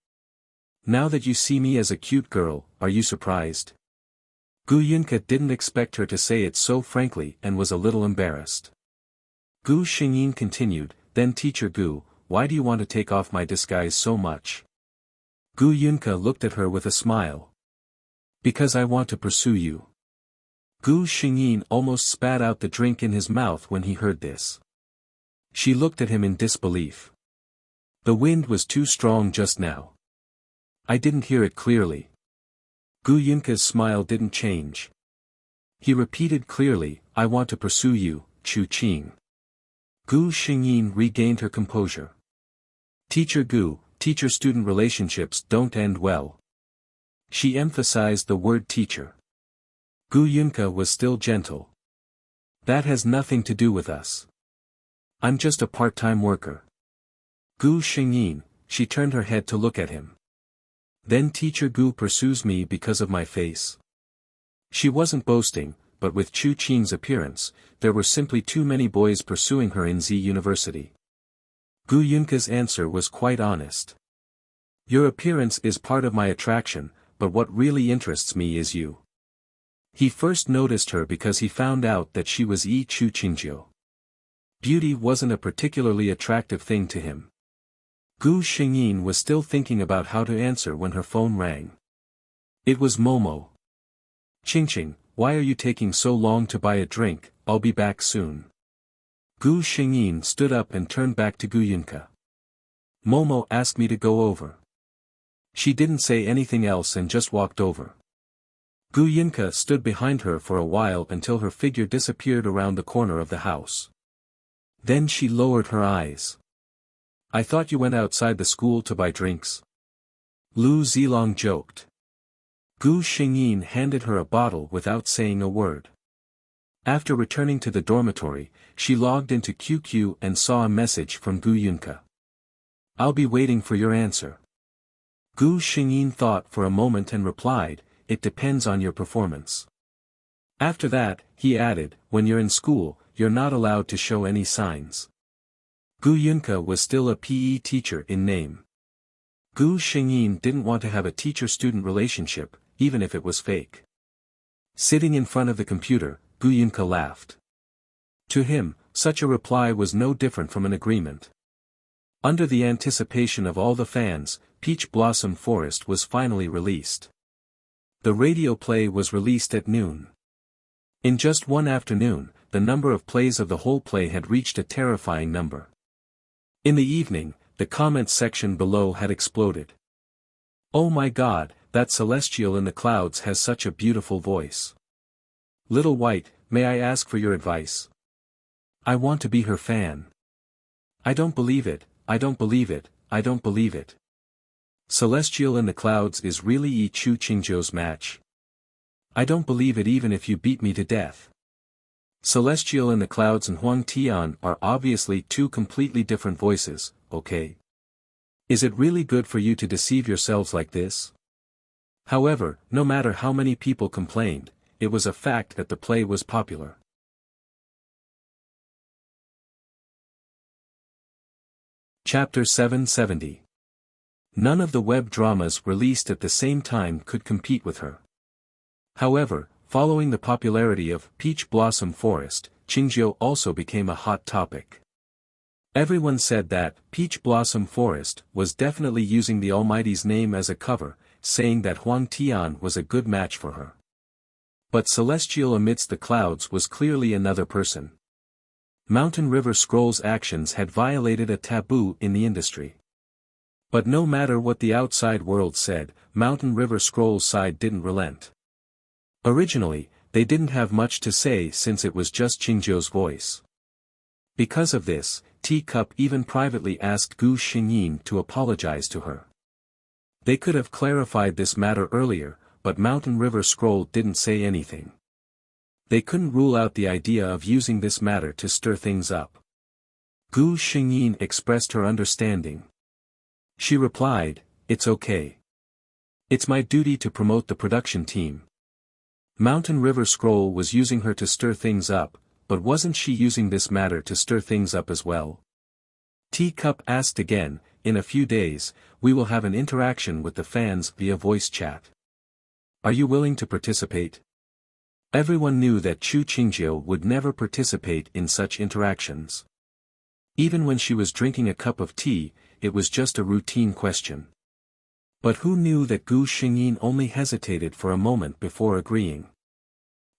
Now that you see me as a cute girl, are you surprised?" Gu Yunke didn't expect her to say it so frankly and was a little embarrassed. Gu Xingyin continued, "Then Teacher Gu, why do you want to take off my disguise so much?" Gu Yunke looked at her with a smile. "Because I want to pursue you." Gu Xingyin almost spat out the drink in his mouth when he heard this. She looked at him in disbelief. "The wind was too strong just now. I didn't hear it clearly." Gu Yunke's smile didn't change. He repeated clearly, "I want to pursue you, Chu Qing." Gu Xingyin regained her composure. "Teacher Gu, teacher-student relationships don't end well." She emphasized the word teacher. Gu Yunke was still gentle. "That has nothing to do with us. I'm just a part-time worker." Gu Xingyin, she turned her head to look at him. "Then Teacher Gu pursues me because of my face." She wasn't boasting, but with Chu Qing's appearance, there were simply too many boys pursuing her in Z University. Gu Yunke's answer was quite honest. "Your appearance is part of my attraction, but what really interests me is you." He first noticed her because he found out that she was Chu Qingjiu. Beauty wasn't a particularly attractive thing to him. Gu Xingyin was still thinking about how to answer when her phone rang. It was Momo. "Qingqing, why are you taking so long to buy a drink? I'll be back soon." Gu Xingyin stood up and turned back to Gu Yunke. "Momo asked me to go over." She didn't say anything else and just walked over. Gu Yunke stood behind her for a while until her figure disappeared around the corner of the house. Then she lowered her eyes. "I thought you went outside the school to buy drinks." Lu Zilong joked. Gu Xingyin handed her a bottle without saying a word. After returning to the dormitory, she logged into QQ and saw a message from Gu Yunke. "I'll be waiting for your answer." Gu Xingyin thought for a moment and replied, "It depends on your performance." After that, he added, "When you're in school, you're not allowed to show any signs." Gu Yunke was still a PE teacher in name. Gu Xingyin didn't want to have a teacher-student relationship, even if it was fake. Sitting in front of the computer, Gu Yunke laughed. To him, such a reply was no different from an agreement. Under the anticipation of all the fans, Peach Blossom Forest was finally released. The radio play was released at noon. In just one afternoon, the number of plays of the whole play had reached a terrifying number. In the evening, the comments section below had exploded. "Oh my God, that celestial in the clouds has such a beautiful voice. Little White, may I ask for your advice? I want to be her fan. I don't believe it, I don't believe it, I don't believe it. Celestial in the clouds is really Yi Chu Qingzhou's match. I don't believe it even if you beat me to death. Celestial in the clouds and Huang Tian are obviously two completely different voices, okay? Is it really good for you to deceive yourselves like this?" However, no matter how many people complained, it was a fact that the play was popular. Chapter 770. None of the web dramas released at the same time could compete with her. However, following the popularity of Peach Blossom Forest, Qingzhou also became a hot topic. Everyone said that Peach Blossom Forest was definitely using the Almighty's name as a cover, saying that Huang Tian was a good match for her. But Celestial amidst the clouds was clearly another person. Mountain River Scroll's actions had violated a taboo in the industry. But no matter what the outside world said, Mountain River Scroll's side didn't relent. Originally, they didn't have much to say since it was just Qingzhou's voice. Because of this, Teacup even privately asked Gu Xingyin to apologize to her. They could have clarified this matter earlier, but Mountain River Scroll didn't say anything. They couldn't rule out the idea of using this matter to stir things up. Gu Xingyin expressed her understanding. She replied, "It's okay. It's my duty to promote the production team." Mountain River Scroll was using her to stir things up, but wasn't she using this matter to stir things up as well? Teacup asked again, "In a few days, we will have an interaction with the fans via voice chat. Are you willing to participate?" Everyone knew that Chu Qingzhou would never participate in such interactions. Even when she was drinking a cup of tea, it was just a routine question. But who knew that Gu Xingyin only hesitated for a moment before agreeing?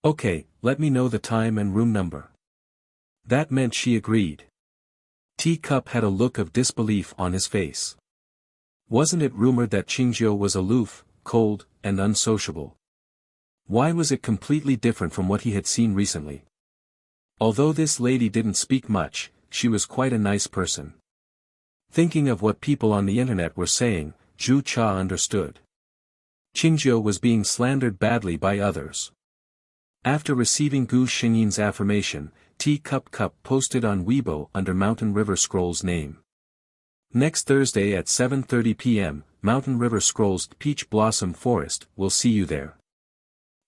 "Okay, let me know the time and room number." That meant she agreed. Teacup had a look of disbelief on his face. Wasn't it rumored that Qingzhou was aloof, cold, and unsociable? Why was it completely different from what he had seen recently? Although this lady didn't speak much, she was quite a nice person. Thinking of what people on the internet were saying, Zhu Cha understood. Qingzhou was being slandered badly by others. After receiving Gu Xingyin's affirmation, Teacup posted on Weibo under Mountain River Scroll's name. Next Thursday at 7:30 p.m., Mountain River Scroll's Peach Blossom Forest will see you there.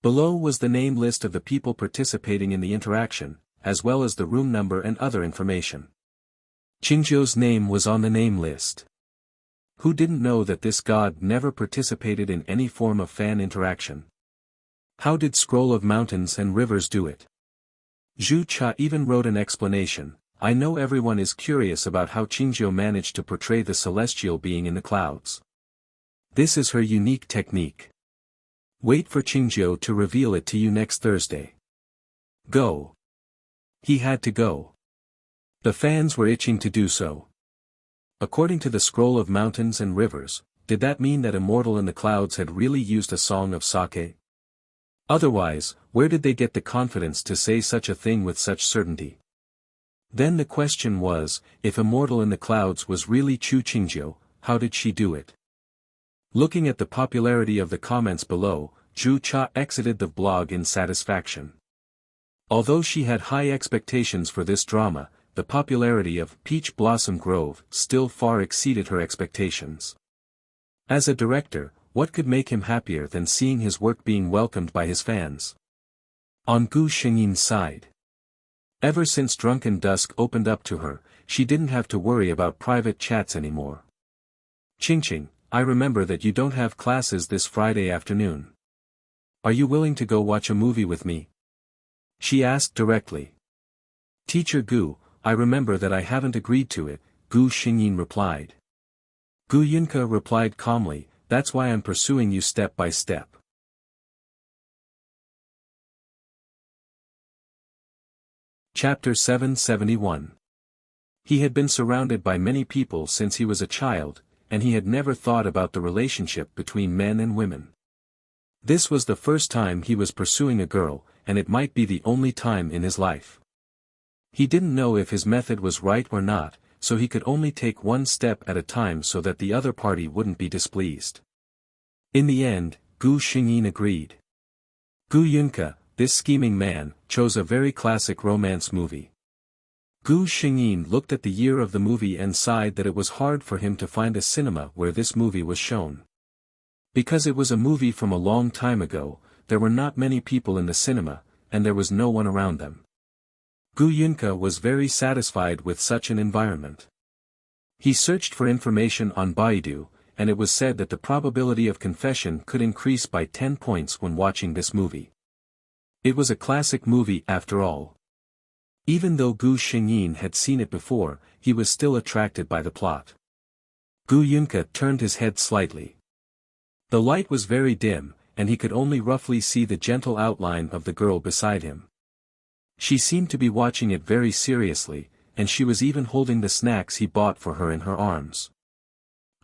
Below was the name list of the people participating in the interaction, as well as the room number and other information. Qingzhou's name was on the name list. Who didn't know that this god never participated in any form of fan interaction? How did Scroll of Mountains and Rivers do it? Zhu Cha even wrote an explanation. "I know everyone is curious about how Qingzhou managed to portray the celestial being in the clouds. This is her unique technique. Wait for Qingzhou to reveal it to you next Thursday." Go. He had to go. The fans were itching to do so. According to the Scroll of Mountains and Rivers, did that mean that Immortal in the Clouds had really used a song of sake? Otherwise, where did they get the confidence to say such a thing with such certainty? Then the question was, if Immortal in the Clouds was really Chu Qingzhou, how did she do it? Looking at the popularity of the comments below, Zhu Cha exited the blog in satisfaction. Although she had high expectations for this drama, the popularity of Peach Blossom Grove still far exceeded her expectations. As a director, what could make him happier than seeing his work being welcomed by his fans? On Gu Xingyin's side. Ever since Drunken Dusk opened up to her, she didn't have to worry about private chats anymore. "Qingqing, I remember that you don't have classes this Friday afternoon. Are you willing to go watch a movie with me?" she asked directly. "Teacher Gu, I remember that I haven't agreed to it," Gu Xingyin replied. Gu Yunke replied calmly, "That's why I'm pursuing you step by step." Chapter 771. He had been surrounded by many people since he was a child, and he had never thought about the relationship between men and women. This was the first time he was pursuing a girl, and it might be the only time in his life. He didn't know if his method was right or not, so he could only take one step at a time so that the other party wouldn't be displeased. In the end, Gu Xingyin agreed. Gu Yunke, this scheming man, chose a very classic romance movie. Gu Xingyin looked at the year of the movie and sighed that it was hard for him to find a cinema where this movie was shown. Because it was a movie from a long time ago, there were not many people in the cinema, and there was no one around them. Gu Yunke was very satisfied with such an environment. He searched for information on Baidu, and it was said that the probability of confession could increase by 10 points when watching this movie. It was a classic movie after all. Even though Gu Xingyin had seen it before, he was still attracted by the plot. Gu Yunke turned his head slightly. The light was very dim, and he could only roughly see the gentle outline of the girl beside him. She seemed to be watching it very seriously, and she was even holding the snacks he bought for her in her arms.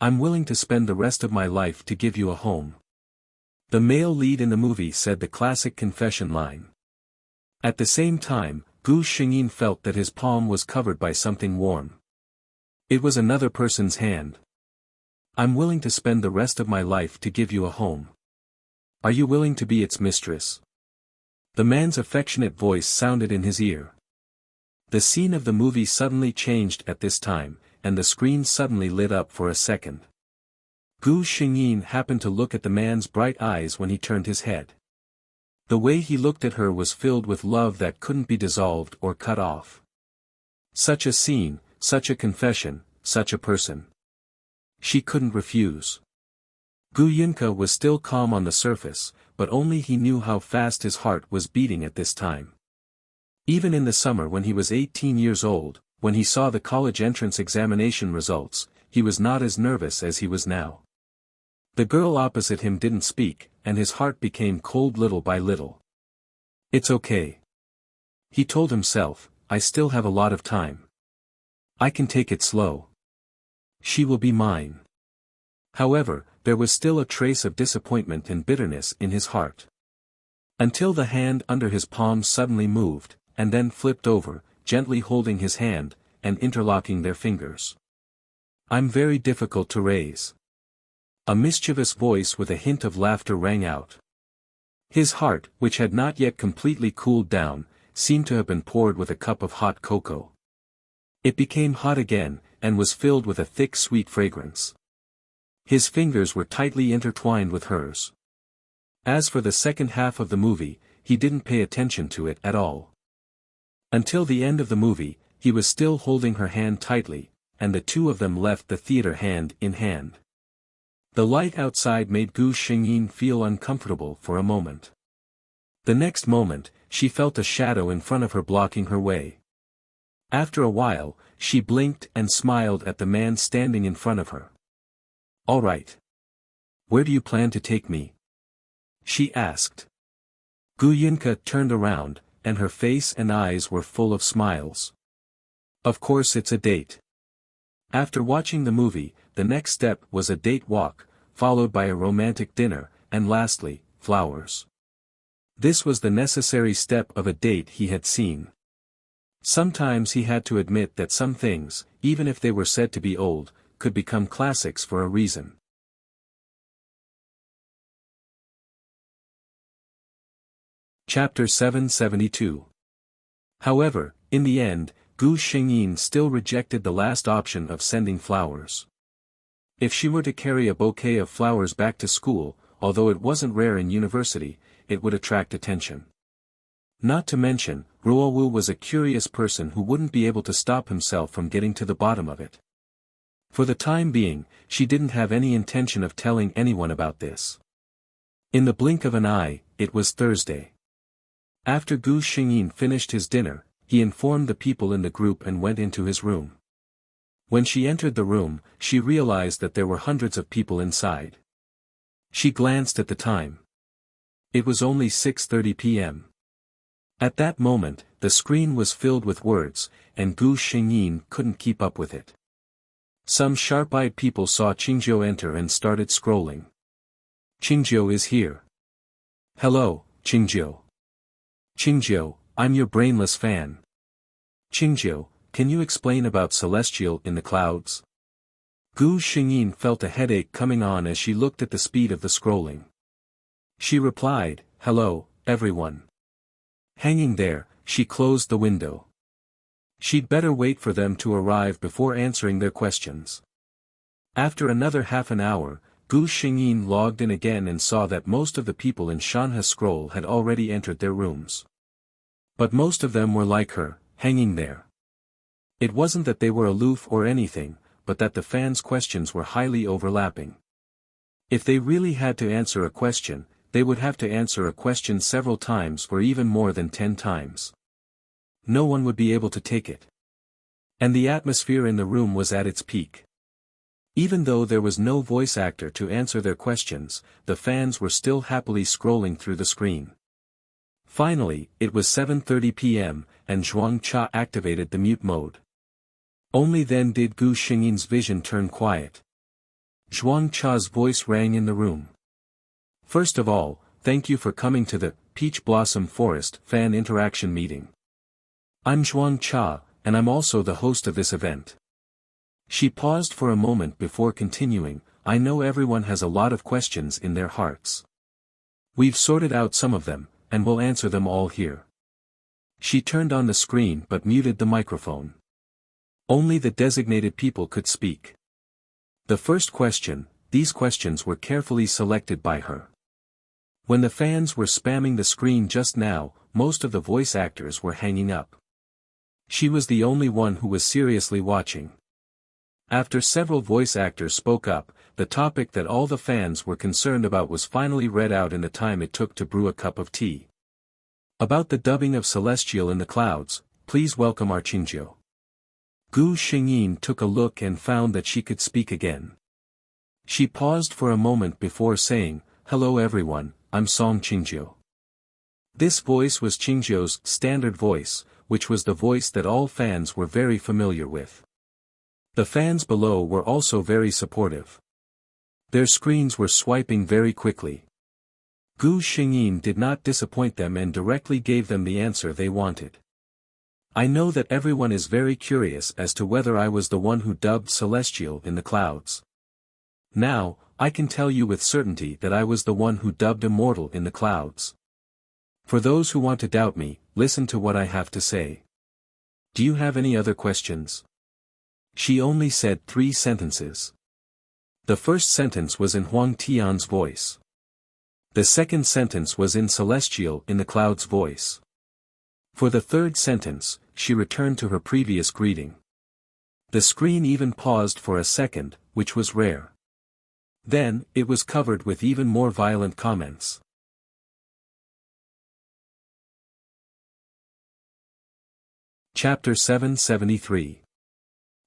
"I'm willing to spend the rest of my life to give you a home." The male lead in the movie said the classic confession line. At the same time, Gu Xingyin felt that his palm was covered by something warm. It was another person's hand. "I'm willing to spend the rest of my life to give you a home. Are you willing to be its mistress?" The man's affectionate voice sounded in his ear. The scene of the movie suddenly changed at this time, and the screen suddenly lit up for a second. Gu Xingyin happened to look at the man's bright eyes when he turned his head. The way he looked at her was filled with love that couldn't be dissolved or cut off. Such a scene, such a confession, such a person. She couldn't refuse. Gu Yunke was still calm on the surface, but only he knew how fast his heart was beating at this time. Even in the summer when he was 18 years old, when he saw the college entrance examination results, he was not as nervous as he was now. The girl opposite him didn't speak, and his heart became cold little by little. "It's okay," he told himself, "I still have a lot of time. I can take it slow. She will be mine." However, there was still a trace of disappointment and bitterness in his heart. Until the hand under his palm suddenly moved, and then flipped over, gently holding his hand, and interlocking their fingers. "I'm very difficult to raise." A mischievous voice with a hint of laughter rang out. His heart, which had not yet completely cooled down, seemed to have been poured with a cup of hot cocoa. It became hot again, and was filled with a thick sweet fragrance. His fingers were tightly intertwined with hers. As for the second half of the movie, he didn't pay attention to it at all. Until the end of the movie, he was still holding her hand tightly, and the two of them left the theater hand in hand. The light outside made Gu Xingyin feel uncomfortable for a moment. The next moment, she felt a shadow in front of her blocking her way. After a while, she blinked and smiled at the man standing in front of her. "All right. Where do you plan to take me?" she asked. Gu Yunke turned around, and her face and eyes were full of smiles. "Of course it's a date." After watching the movie, the next step was a date walk, followed by a romantic dinner, and lastly, flowers. This was the necessary step of a date he had seen. Sometimes he had to admit that some things, even if they were said to be old, could become classics for a reason. Chapter 772. However, in the end, Gu Xingyin still rejected the last option of sending flowers. If she were to carry a bouquet of flowers back to school, although it wasn't rare in university, it would attract attention. Not to mention, Ruowu was a curious person who wouldn't be able to stop himself from getting to the bottom of it. For the time being, she didn't have any intention of telling anyone about this. In the blink of an eye, it was Thursday. After Gu Xingyin finished his dinner, he informed the people in the group and went into his room. When she entered the room, she realized that there were hundreds of people inside. She glanced at the time. It was only 6:30 p.m. At that moment, the screen was filled with words, and Gu Xingyin couldn't keep up with it. Some sharp-eyed people saw Qingjiu enter and started scrolling. Qingjiu is here. Hello, Qingjiu. Qingjiu, I'm your brainless fan. Qingjiu, can you explain about Celestial in the clouds? Gu Xingyin felt a headache coming on as she looked at the speed of the scrolling. She replied, hello, everyone. Hanging there, she closed the window. She'd better wait for them to arrive before answering their questions. After another half an hour, Gu Xingyin logged in again and saw that most of the people in Shanhe Scroll had already entered their rooms. But most of them were like her, hanging there. It wasn't that they were aloof or anything, but that the fans' questions were highly overlapping. If they really had to answer a question, they would have to answer a question several times or even more than 10 times. No one would be able to take it. And the atmosphere in the room was at its peak. Even though there was no voice actor to answer their questions, the fans were still happily scrolling through the screen. Finally, it was 7:30 p.m., and Zhuang Cha activated the mute mode. Only then did Gu Xingyin's vision turn quiet. Zhuang Cha's voice rang in the room. First of all, thank you for coming to the Peach Blossom Forest fan interaction meeting. I'm Zhuang Cha, and I'm also the host of this event. She paused for a moment before continuing, I know everyone has a lot of questions in their hearts. We've sorted out some of them, and we'll answer them all here. She turned on the screen but muted the microphone. Only the designated people could speak. The first question, these questions were carefully selected by her. When the fans were spamming the screen just now, most of the voice actors were hanging up. She was the only one who was seriously watching. After several voice actors spoke up, the topic that all the fans were concerned about was finally read out in the time it took to brew a cup of tea. About the dubbing of Celestial in the clouds, please welcome our Qingjiu. Gu Xingyin took a look and found that she could speak again. She paused for a moment before saying, hello everyone, I'm Song Qingjiu. This voice was Qingjiu's standard voice, which was the voice that all fans were very familiar with. The fans below were also very supportive. Their screens were swiping very quickly. Gu Xingyin did not disappoint them and directly gave them the answer they wanted. I know that everyone is very curious as to whether I was the one who dubbed Celestial in the clouds. Now, I can tell you with certainty that I was the one who dubbed Immortal in the clouds. For those who want to doubt me, listen to what I have to say. Do you have any other questions? She only said 3 sentences. The first sentence was in Huang Tian's voice. The second sentence was in Celestial in the clouds' voice. For the third sentence, she returned to her previous greeting. The screen even paused for a second, which was rare. Then, it was covered with even more violent comments. Chapter 773.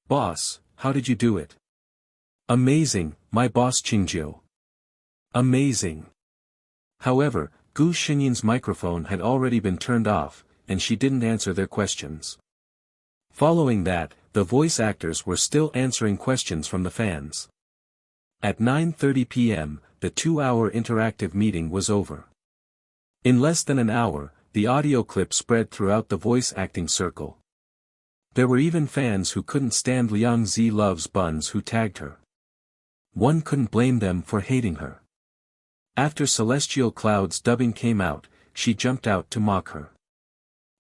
Boss, how did you do it? Amazing, my boss Qingjiu. Amazing. However, Gu Xinyin's microphone had already been turned off, and she didn't answer their questions. Following that, the voice actors were still answering questions from the fans. At 9:30 p.m., the 2-hour interactive meeting was over. In less than an hour, the audio clip spread throughout the voice acting circle. There were even fans who couldn't stand Liang Zi Loves Buns who tagged her. One couldn't blame them for hating her. After Celestial Cloud's dubbing came out, she jumped out to mock her.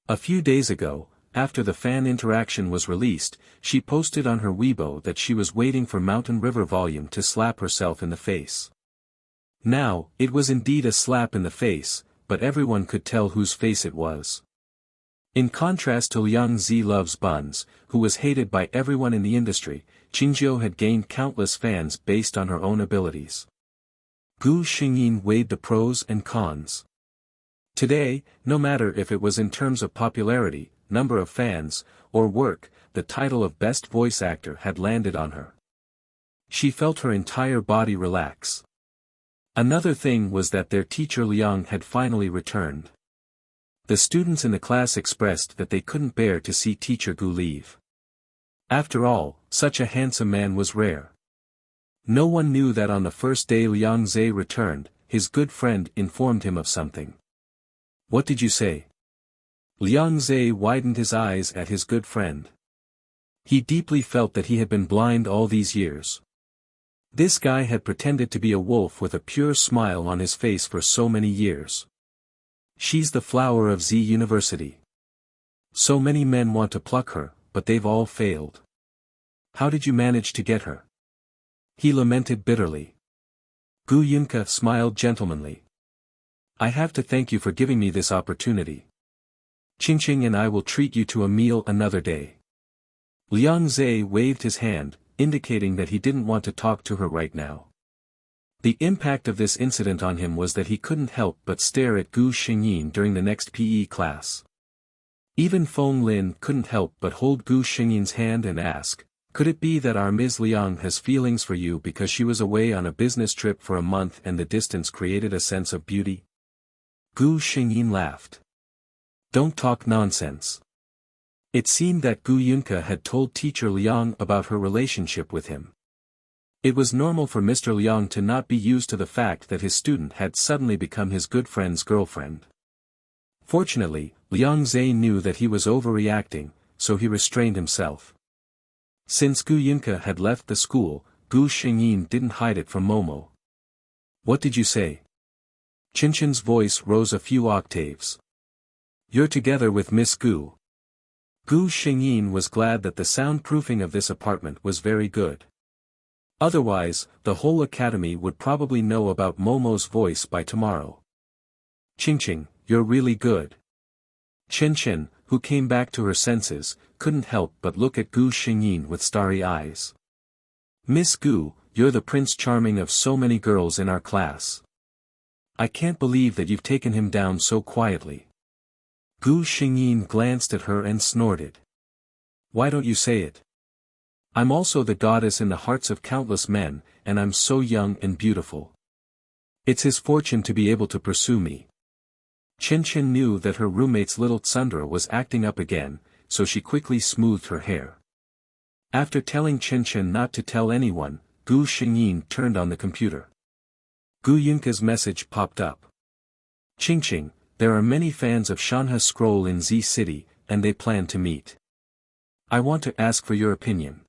A few days ago, after the fan interaction was released, she posted on her Weibo that she was waiting for Mountain River Volume to slap herself in the face. Now, it was indeed a slap in the face, but everyone could tell whose face it was. In contrast to Liang Zi Loves Buns, who was hated by everyone in the industry, Qingjiu had gained countless fans based on her own abilities. Gu Xingyin weighed the pros and cons. Today, no matter if it was in terms of popularity, number of fans, or work, the title of Best Voice Actor had landed on her. She felt her entire body relax. Another thing was that their teacher Liang had finally returned. The students in the class expressed that they couldn't bear to see Teacher Gu leave. After all, such a handsome man was rare. No one knew that on the first day Liang Zhe returned, his good friend informed him of something. What did you say? Liang Zhe widened his eyes at his good friend. He deeply felt that he had been blind all these years. This guy had pretended to be a wolf with a pure smile on his face for so many years. She's the flower of Z University. So many men want to pluck her, but they've all failed. How did you manage to get her? He lamented bitterly. Gu Yunke smiled gentlemanly. I have to thank you for giving me this opportunity. Qingqing and I will treat you to a meal another day. Liang Zhe waved his hand, indicating that he didn't want to talk to her right now. The impact of this incident on him was that he couldn't help but stare at Gu Xingyin during the next PE class. Even Feng Lin couldn't help but hold Gu Xingyin's hand and ask, could it be that our Ms. Liang has feelings for you because she was away on a business trip for a month and the distance created a sense of beauty? Gu Xingyin laughed. Don't talk nonsense. It seemed that Gu Yunke had told Teacher Liang about her relationship with him. It was normal for Mr. Liang to not be used to the fact that his student had suddenly become his good friend's girlfriend. Fortunately, Liang Zhe knew that he was overreacting, so he restrained himself. Since Gu Yunke had left the school, Gu Xingyin didn't hide it from Momo. What did you say? Qinchen's voice rose a few octaves. You're together with Miss Gu. Gu Xingyin was glad that the soundproofing of this apartment was very good. Otherwise, the whole academy would probably know about Momo's voice by tomorrow. Qingqing, you're really good. Qinchen, who came back to her senses, couldn't help but look at Gu Xingyin with starry eyes. Miss Gu, you're the Prince Charming of so many girls in our class. I can't believe that you've taken him down so quietly. Gu Xingyin glanced at her and snorted. Why don't you say it? I'm also the goddess in the hearts of countless men, and I'm so young and beautiful. It's his fortune to be able to pursue me. Qinchen knew that her roommate's little Tsundra was acting up again, so she quickly smoothed her hair. After telling Qinchen not to tell anyone, Gu Xingyin turned on the computer. Gu Yunke's message popped up. Qingqing, there are many fans of Shanhe Scroll in Z City, and they plan to meet. I want to ask for your opinion.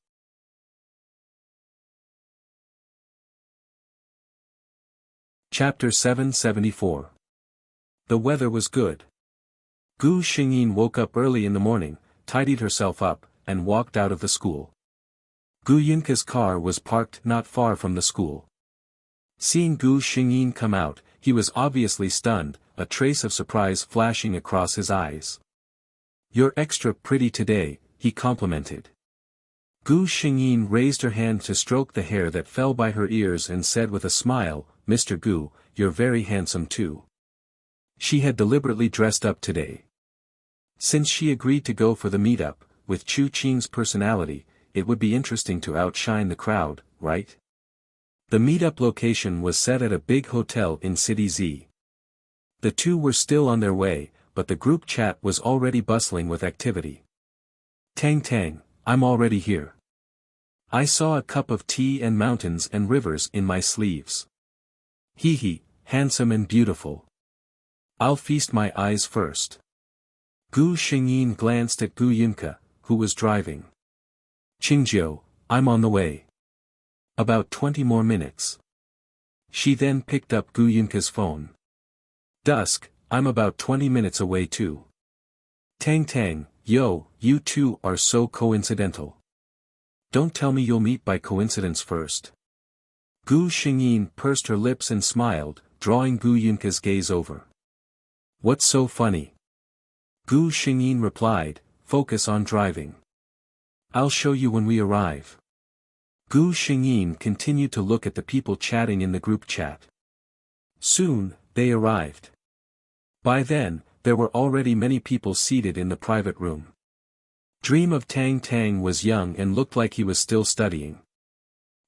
Chapter 774. The weather was good. Gu Xingyin woke up early in the morning, tidied herself up, and walked out of the school. Gu Yunke's car was parked not far from the school. Seeing Gu Xingyin come out, he was obviously stunned, a trace of surprise flashing across his eyes. You're extra pretty today, he complimented. Gu Xingyin raised her hand to stroke the hair that fell by her ears and said with a smile, Mr. Gu, you're very handsome too. She had deliberately dressed up today. Since she agreed to go for the meetup, with Chu Qing's personality, it would be interesting to outshine the crowd, right? The meetup location was set at a big hotel in City Z. The two were still on their way, but the group chat was already bustling with activity. Tang Tang, I'm already here. I saw a cup of tea and mountains and rivers in my sleeves. Hee hee, handsome and beautiful. I'll feast my eyes first. Gu Xingyin glanced at Gu Yunke, who was driving. Qingjiu, I'm on the way. About 20 more minutes. She then picked up Gu Yunke's phone. Dusk, I'm about 20 minutes away too. Tang Tang, yo, you two are so coincidental. Don't tell me you'll meet by coincidence first. Gu Xingyin pursed her lips and smiled, drawing Gu Yunke's gaze over. What's so funny? Gu Xingyin replied, focus on driving. I'll show you when we arrive. Gu Xingyin continued to look at the people chatting in the group chat. Soon, they arrived. By then, there were already many people seated in the private room. Dream of Tang Tang was young and looked like he was still studying.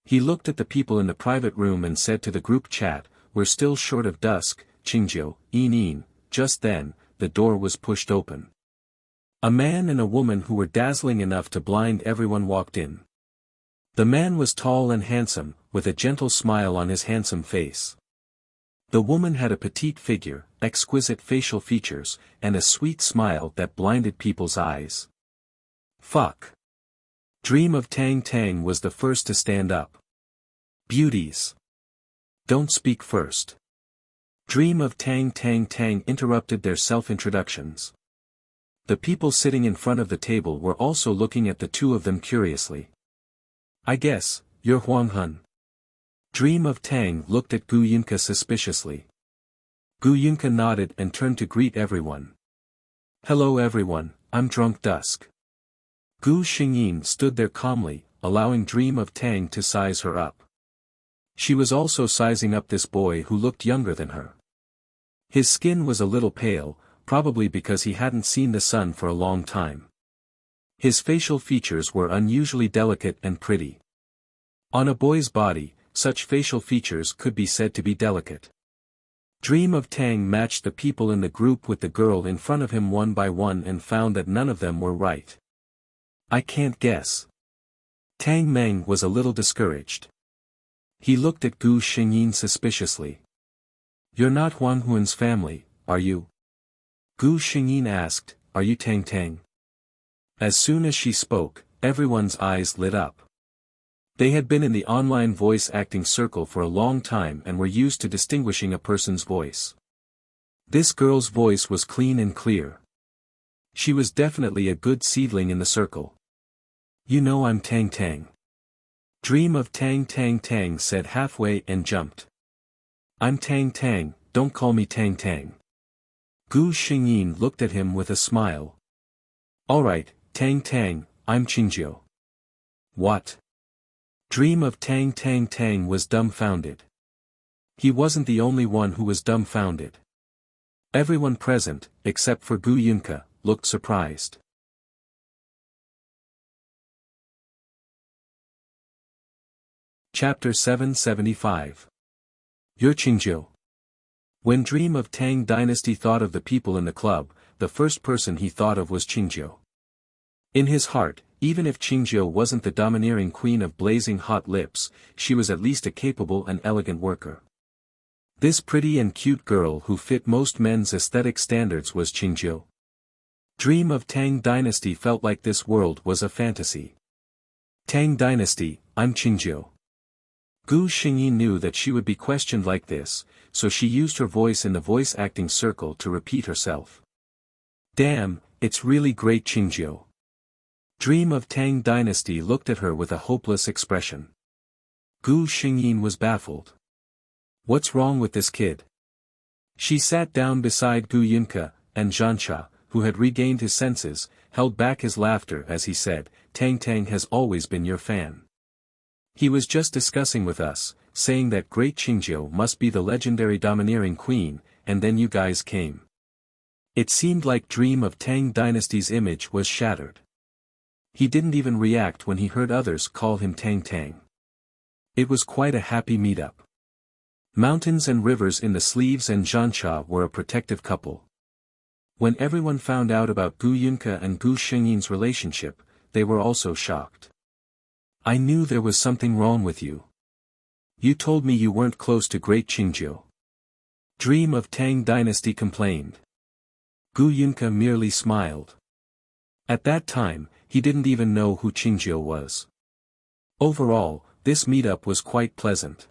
He looked at the people in the private room and said to the group chat, we're still short of dusk, Qingjiu, Yin. Just then, the door was pushed open. A man and a woman who were dazzling enough to blind everyone walked in. The man was tall and handsome, with a gentle smile on his handsome face. The woman had a petite figure, exquisite facial features, and a sweet smile that blinded people's eyes. Fuck. Dream of Tang Tang was the first to stand up. Beauties. Don't speak first. Dream of Tang Tang Tang interrupted their self-introductions. The people sitting in front of the table were also looking at the two of them curiously. I guess, you're Huang Hun. Dream of Tang looked at Gu Yunke suspiciously. Gu Yunke nodded and turned to greet everyone. Hello everyone, I'm Drunk Dusk. Gu Xingyin stood there calmly, allowing Dream of Tang to size her up. She was also sizing up this boy who looked younger than her. His skin was a little pale, probably because he hadn't seen the sun for a long time. His facial features were unusually delicate and pretty. On a boy's body, such facial features could be said to be delicate. Dream of Tang matched the people in the group with the girl in front of him one by one and found that none of them were right. I can't guess. Tang Meng was a little discouraged. He looked at Gu Xingyin suspiciously. You're not Huang Huan's family, are you? Gu Xingyin asked, are you Tang Tang? As soon as she spoke, everyone's eyes lit up. They had been in the online voice acting circle for a long time and were used to distinguishing a person's voice. This girl's voice was clean and clear. She was definitely a good seedling in the circle. You know I'm Tang Tang. Dream of Tang Tang Tang said halfway and jumped. I'm Tang Tang, don't call me Tang Tang. Gu Xingyin looked at him with a smile. Alright, Tang Tang, I'm Qingjiu. What? Dream of Tang Tang Tang was dumbfounded. He wasn't the only one who was dumbfounded. Everyone present, except for Gu Yunke, looked surprised. Chapter 775. You're Qingjiu. When Dream of Tang Dynasty thought of the people in the club, the first person he thought of was Qingjiu. In his heart, even if Qingjiu wasn't the domineering queen of blazing hot lips, she was at least a capable and elegant worker. This pretty and cute girl who fit most men's aesthetic standards was Qingjiu. Dream of Tang Dynasty felt like this world was a fantasy. Tang Dynasty, I'm Qingjiu. Gu Xingyin knew that she would be questioned like this, so she used her voice in the voice acting circle to repeat herself. Damn, it's really great Qingjiu. Dream of Tang Dynasty looked at her with a hopeless expression. Gu Xingyin was baffled. What's wrong with this kid? She sat down beside Gu Yunke, and Zhansha, who had regained his senses, held back his laughter as he said, Tang Tang has always been your fan. He was just discussing with us, saying that great Qingjiu must be the legendary domineering queen, and then you guys came. It seemed like Dream of Tang Dynasty's image was shattered. He didn't even react when he heard others call him Tang Tang. It was quite a happy meetup. Mountains and rivers in the sleeves and Zhansha were a protective couple. When everyone found out about Gu Yunke and Gu Xingyin's relationship, they were also shocked. I knew there was something wrong with you. You told me you weren't close to great Qingjiu. Dream of Tang Dynasty complained. Gu Yunke merely smiled. At that time, he didn't even know who Qingjiu was. Overall, this meetup was quite pleasant.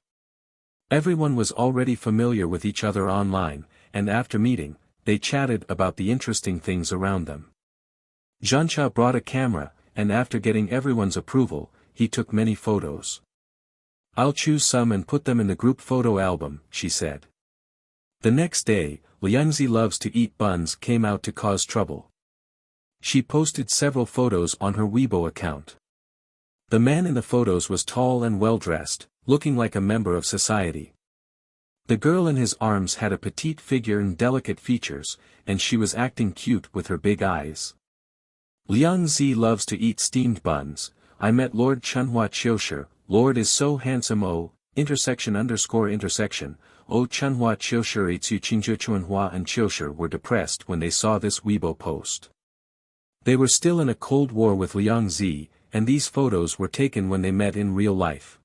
Everyone was already familiar with each other online, and after meeting, they chatted about the interesting things around them. Zhansha brought a camera, and after getting everyone's approval, he took many photos. I'll choose some and put them in the group photo album, she said. The next day, Liangzi Loves to Eat Buns came out to cause trouble. She posted several photos on her Weibo account. The man in the photos was tall and well-dressed, looking like a member of society. The girl in his arms had a petite figure and delicate features, and she was acting cute with her big eyes. Liangzi loves to eat steamed buns. I met Lord Chunhua Qiushi. Lord is so handsome. Oh, ______, O Chunhua Qiushi Itsu Qingzhe Chunhua and Qiushi were depressed when they saw this Weibo post. They were still in a cold war with Liang Zi, and these photos were taken when they met in real life.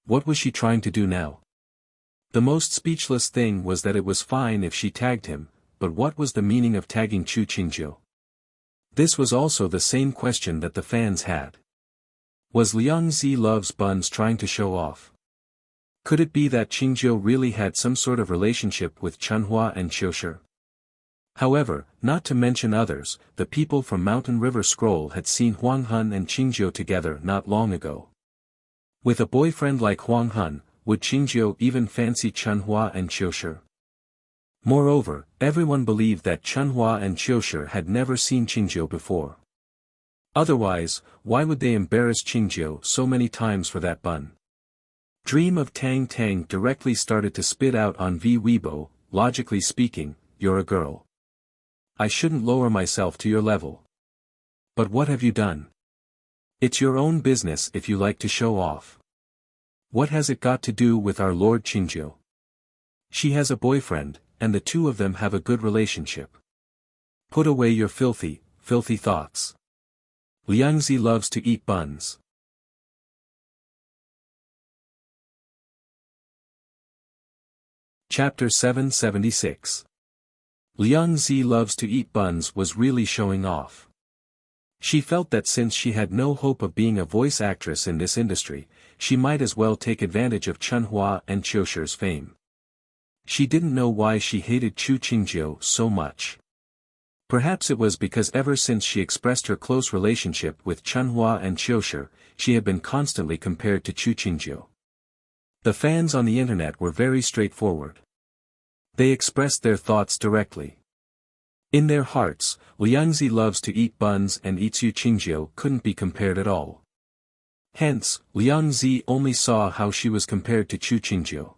What was she trying to do now? The most speechless thing was that it was fine if she tagged him, but what was the meaning of tagging Chu Qingzhou? This was also the same question that the fans had. Was Liang Zi loves buns trying to show off? Could it be that Qingzhou really had some sort of relationship with Chunhua and Qiushi? However, not to mention others, the people from Mountain River Scroll had seen Huang Hun and Qingzhou together not long ago. With a boyfriend like Huang Hun, would Qingzhou even fancy Chunhua and Qiushi? Moreover, everyone believed that Chunhua and Qiushi had never seen Qingzhou before. Otherwise, why would they embarrass Qingzhou so many times for that bun? Dream of Tang Tang directly started to spit out on Weibo, logically speaking, you're a girl. I shouldn't lower myself to your level. But what have you done? It's your own business if you like to show off. What has it got to do with our Lord Qingzhou? She has a boyfriend, and the two of them have a good relationship. Put away your filthy, filthy thoughts. Liang Zi loves to eat buns. Chapter 776. Liang Zi loves to eat buns was really showing off. She felt that since she had no hope of being a voice actress in this industry, she might as well take advantage of Chunhua and Qiushi's fame. She didn't know why she hated Chu Qingzhou so much. Perhaps it was because ever since she expressed her close relationship with Chunhua and Qiushi, she had been constantly compared to Chu Qingzhou. The fans on the internet were very straightforward. They expressed their thoughts directly. In their hearts, Liang Zi loves to eat buns and Itsu Qingzhou couldn't be compared at all. Hence, Liang Zi only saw how she was compared to Chu Qingzhou.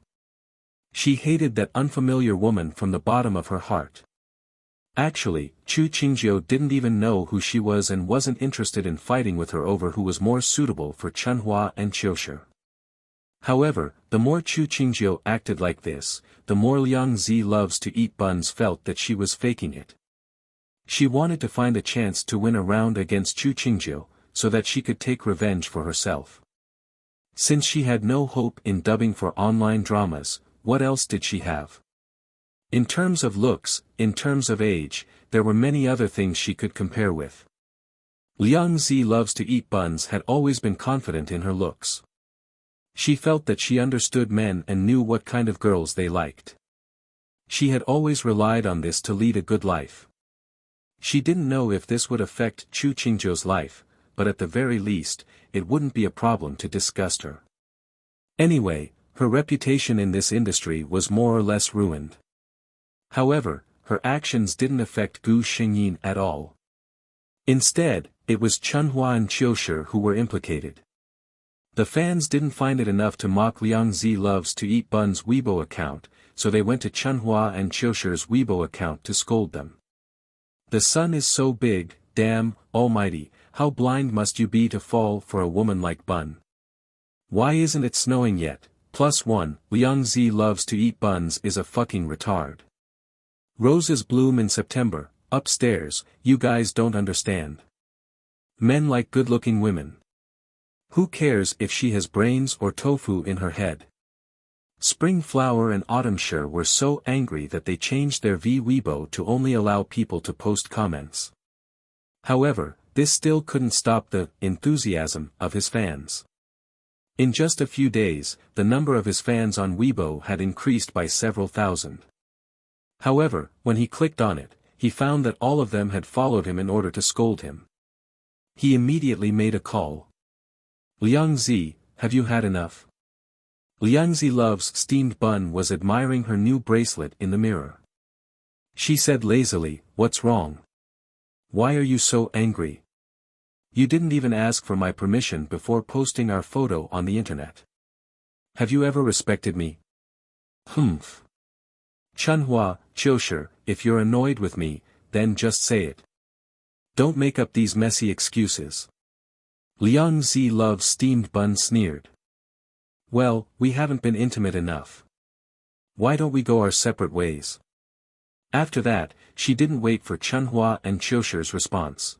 She hated that unfamiliar woman from the bottom of her heart. Actually, Chu Qingzhou didn't even know who she was and wasn't interested in fighting with her over who was more suitable for Chunhua and Qiushi. However, the more Chu Qingzhou acted like this, the more Liang Zi loves to eat buns felt that she was faking it. She wanted to find a chance to win a round against Chu Qingzhou, so that she could take revenge for herself. Since she had no hope in dubbing for online dramas, what else did she have? In terms of looks, in terms of age, there were many other things she could compare with. Liang Zi loves to eat buns had always been confident in her looks. She felt that she understood men and knew what kind of girls they liked. She had always relied on this to lead a good life. She didn't know if this would affect Chu Qingzhou's life, but at the very least, it wouldn't be a problem to disgust her. Anyway, her reputation in this industry was more or less ruined. However, her actions didn't affect Gu Xingyin at all. Instead, it was Chunhua and Qiushi who were implicated. The fans didn't find it enough to mock Liang Zi loves to eat buns Weibo account, so they went to Chunhua and Qiushi's Weibo account to scold them. The sun is so big, damn, almighty, how blind must you be to fall for a woman like Bun? Why isn't it snowing yet? +1, Liang Zi loves to eat buns is a fucking retard. Roses bloom in September, upstairs, you guys don't understand. Men like good-looking women. Who cares if she has brains or tofu in her head? Spring Flower and Autumn Share were so angry that they changed their Weibo to only allow people to post comments. However, this still couldn't stop the enthusiasm of his fans. In just a few days, the number of his fans on Weibo had increased by several thousand. However, when he clicked on it, he found that all of them had followed him in order to scold him. He immediately made a call. Liang Zi, have you had enough? Liang Zi loves steamed bun was admiring her new bracelet in the mirror. She said lazily, what's wrong? Why are you so angry? You didn't even ask for my permission before posting our photo on the internet. Have you ever respected me? Humph. Chunhua, Qiushi, if you're annoyed with me, then just say it. Don't make up these messy excuses. Liang Zi loves steamed bun sneered. Well, we haven't been intimate enough. Why don't we go our separate ways? After that, she didn't wait for Chunhua and Qiushir's response.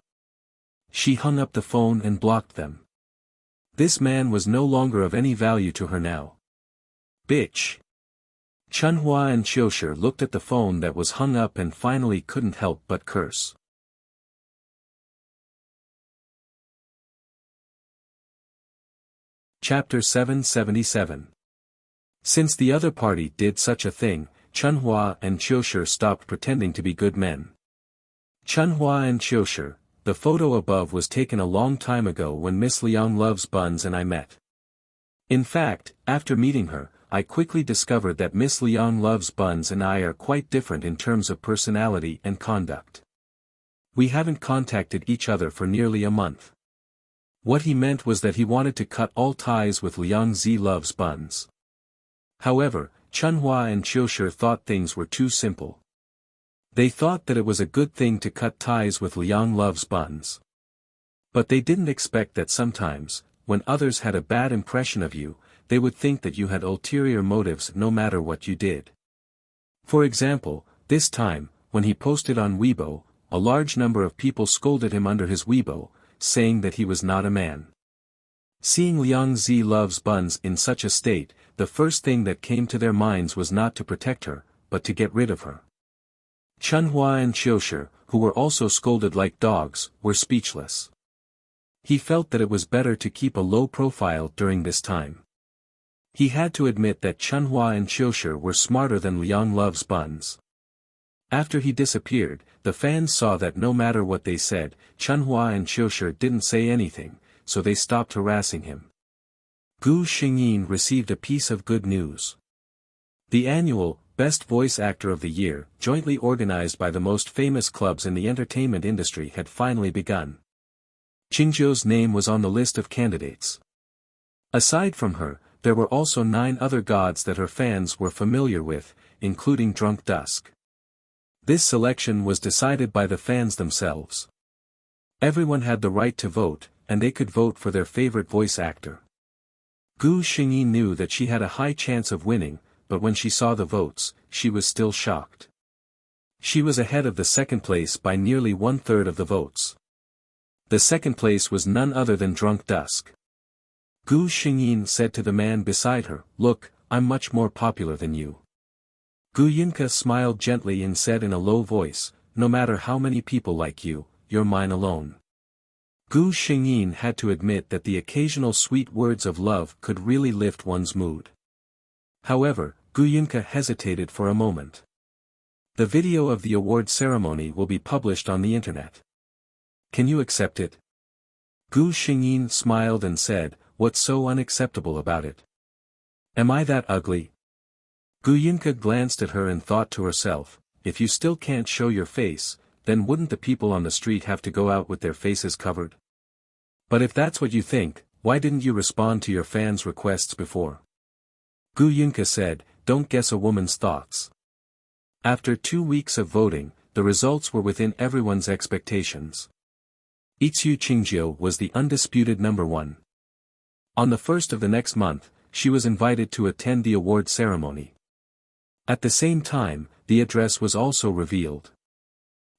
She hung up the phone and blocked them. This man was no longer of any value to her now. Bitch. Chunhua and Qiushir looked at the phone that was hung up and finally couldn't help but curse. Chapter 777. Since the other party did such a thing, Chunhua and Qiushir stopped pretending to be good men. Chunhua and Qiushir, the photo above was taken a long time ago when Miss Liang Loves Buns and I met. In fact, after meeting her, I quickly discovered that Miss Liang Loves Buns and I are quite different in terms of personality and conduct. We haven't contacted each other for nearly a month. What he meant was that he wanted to cut all ties with Liang Zi Loves Buns. However, Chunhua and Qiushir thought things were too simple. They thought that it was a good thing to cut ties with Liang Loves Buns. But they didn't expect that sometimes, when others had a bad impression of you, they would think that you had ulterior motives no matter what you did. For example, this time, when he posted on Weibo, a large number of people scolded him under his Weibo, saying that he was not a man. Seeing Liang Zi Loves Buns in such a state, the first thing that came to their minds was not to protect her, but to get rid of her. Chunhua and Qiushir, who were also scolded like dogs, were speechless. He felt that it was better to keep a low profile during this time. He had to admit that Chunhua and Qiushir were smarter than Liang Loves Buns. After he disappeared, the fans saw that no matter what they said, Chunhua and Qiushir didn't say anything, so they stopped harassing him. Gu Xingyin received a piece of good news. The annual Best Voice Actor of the Year, jointly organized by the most famous clubs in the entertainment industry, had finally begun. Qingzhou's name was on the list of candidates. Aside from her, there were also 9 other gods that her fans were familiar with, including Drunk Dusk. This selection was decided by the fans themselves. Everyone had the right to vote, and they could vote for their favorite voice actor. Gu Xingyin knew that she had a high chance of winning, but when she saw the votes, she was still shocked. She was ahead of the second place by nearly 1/3 of the votes. The second place was none other than Drunk Dusk. Gu Xingyin said to the man beside her, "Look, I'm much more popular than you." Gu Yinka smiled gently and said in a low voice, "No matter how many people like you, you're mine alone." Gu Xingyin had to admit that the occasional sweet words of love could really lift one's mood. However, Gu Yinka hesitated for a moment. The video of the award ceremony will be published on the internet. Can you accept it? Gu Xingyin smiled and said, "What's so unacceptable about it? Am I that ugly?" Gu Yinka glanced at her and thought to herself, if you still can't show your face, then wouldn't the people on the street have to go out with their faces covered? But if that's what you think, why didn't you respond to your fans' requests before? Gu Yinka said, "Don't guess a woman's thoughts." After 2 weeks of voting, the results were within everyone's expectations. Itsu Qingzhou was the undisputed number 1. On the 1st of the next month, she was invited to attend the award ceremony. At the same time, the address was also revealed.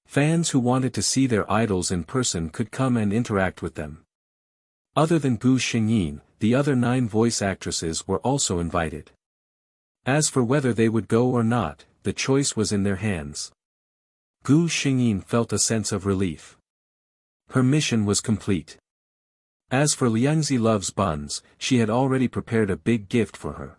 Fans who wanted to see their idols in person could come and interact with them. Other than Gu Xingyin, the other 9 voice actresses were also invited. As for whether they would go or not, the choice was in their hands. Gu Xingyin felt a sense of relief. Her mission was complete. As for Liangzi Loves Buns, she had already prepared a big gift for her.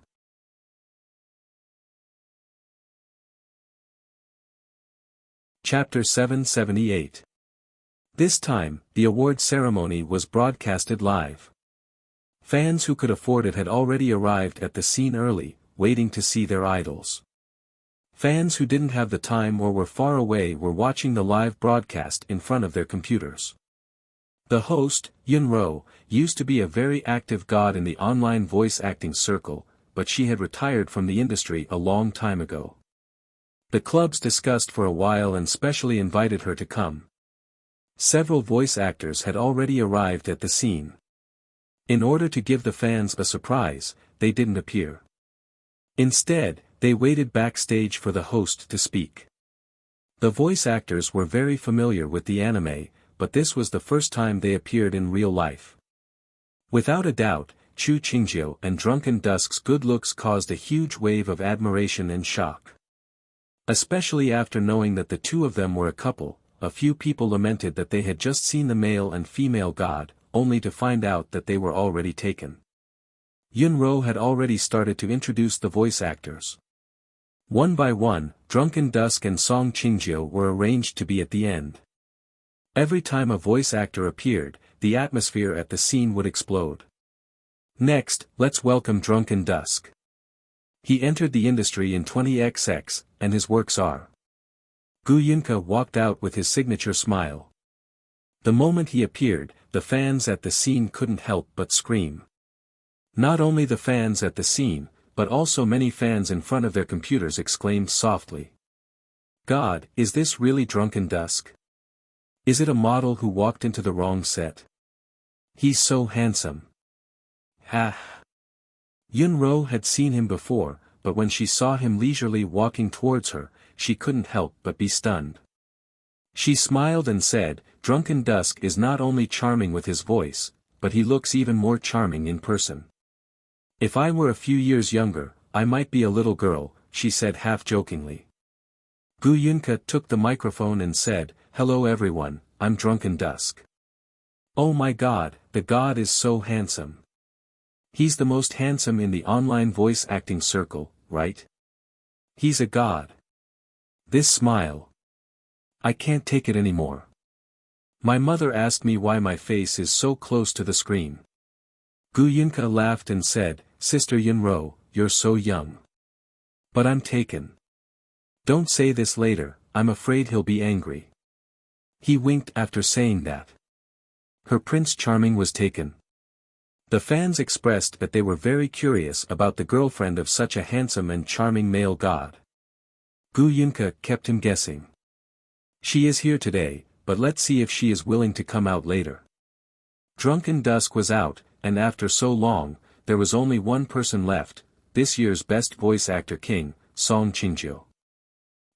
Chapter 778. This time, the award ceremony was broadcasted live. Fans who could afford it had already arrived at the scene early, waiting to see their idols. Fans who didn't have the time or were far away were watching the live broadcast in front of their computers. The host, Yun Ro, used to be a very active god in the online voice acting circle, but she had retired from the industry a long time ago. The clubs discussed for a while and specially invited her to come. Several voice actors had already arrived at the scene. In order to give the fans a surprise, they didn't appear. Instead, they waited backstage for the host to speak. The voice actors were very familiar with the anime, but this was the first time they appeared in real life. Without a doubt, Chu Qingjiu and Drunken Dusk's good looks caused a huge wave of admiration and shock. Especially after knowing that the two of them were a couple, a few people lamented that they had just seen the male and female god, only to find out that they were already taken. Yunro had already started to introduce the voice actors. One by one, Drunken Dusk and Song Qingjiu were arranged to be at the end. Every time a voice actor appeared, the atmosphere at the scene would explode. Next, let's welcome Drunken Dusk. He entered the industry in 20XX, and his works are. Gu Yunke walked out with his signature smile. The moment he appeared, the fans at the scene couldn't help but scream. Not only the fans at the scene, but also many fans in front of their computers exclaimed softly. God, is this really Drunken Dusk? Is it a model who walked into the wrong set? He's so handsome. Ha! Yunro had seen him before, but when she saw him leisurely walking towards her, she couldn't help but be stunned. She smiled and said, Drunken Dusk is not only charming with his voice, but he looks even more charming in person. If I were a few years younger, I might be a little girl, she said half-jokingly. Gu Yunke took the microphone and said, Hello everyone, I'm Drunken Dusk. Oh my god, the god is so handsome. He's the most handsome in the online voice acting circle, right? He's a god. This smile. I can't take it anymore. My mother asked me why my face is so close to the screen. Gu Yunke laughed and said, Sister Yunro, you're so young. But I'm taken. Don't say this later, I'm afraid he'll be angry. He winked after saying that. Her Prince Charming was taken. The fans expressed that they were very curious about the girlfriend of such a handsome and charming male god. Gu Yunke kept him guessing. She is here today, but let's see if she is willing to come out later. Drunken Dusk was out, and after so long, there was only one person left, this year's best voice actor king, Song Qingjiu.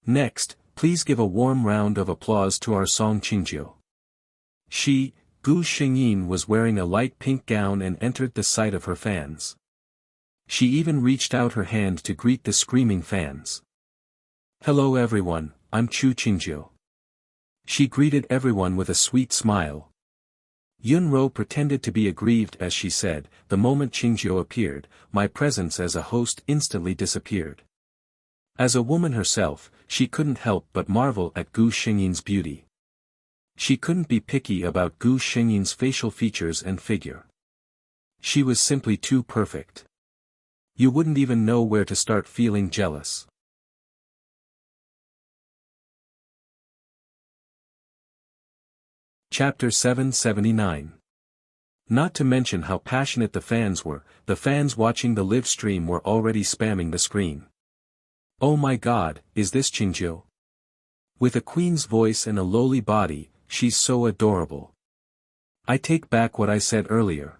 Next, please give a warm round of applause to our Song Qingjiu. She, Gu Xingyin, was wearing a light pink gown and entered the sight of her fans. She even reached out her hand to greet the screaming fans. Hello everyone, I'm Chu Qingjiu. She greeted everyone with a sweet smile. Yunro pretended to be aggrieved as she said, the moment Qingjiu appeared, my presence as a host instantly disappeared. As a woman herself, she couldn't help but marvel at Gu Xingyin's beauty. She couldn't be picky about Gu Xingyin's facial features and figure. She was simply too perfect. You wouldn't even know where to start feeling jealous. Chapter 779. Not to mention how passionate the fans were, the fans watching the live stream were already spamming the screen. Oh my god, is this Qingjiu? With a queen's voice and a lowly body, she's so adorable. I take back what I said earlier.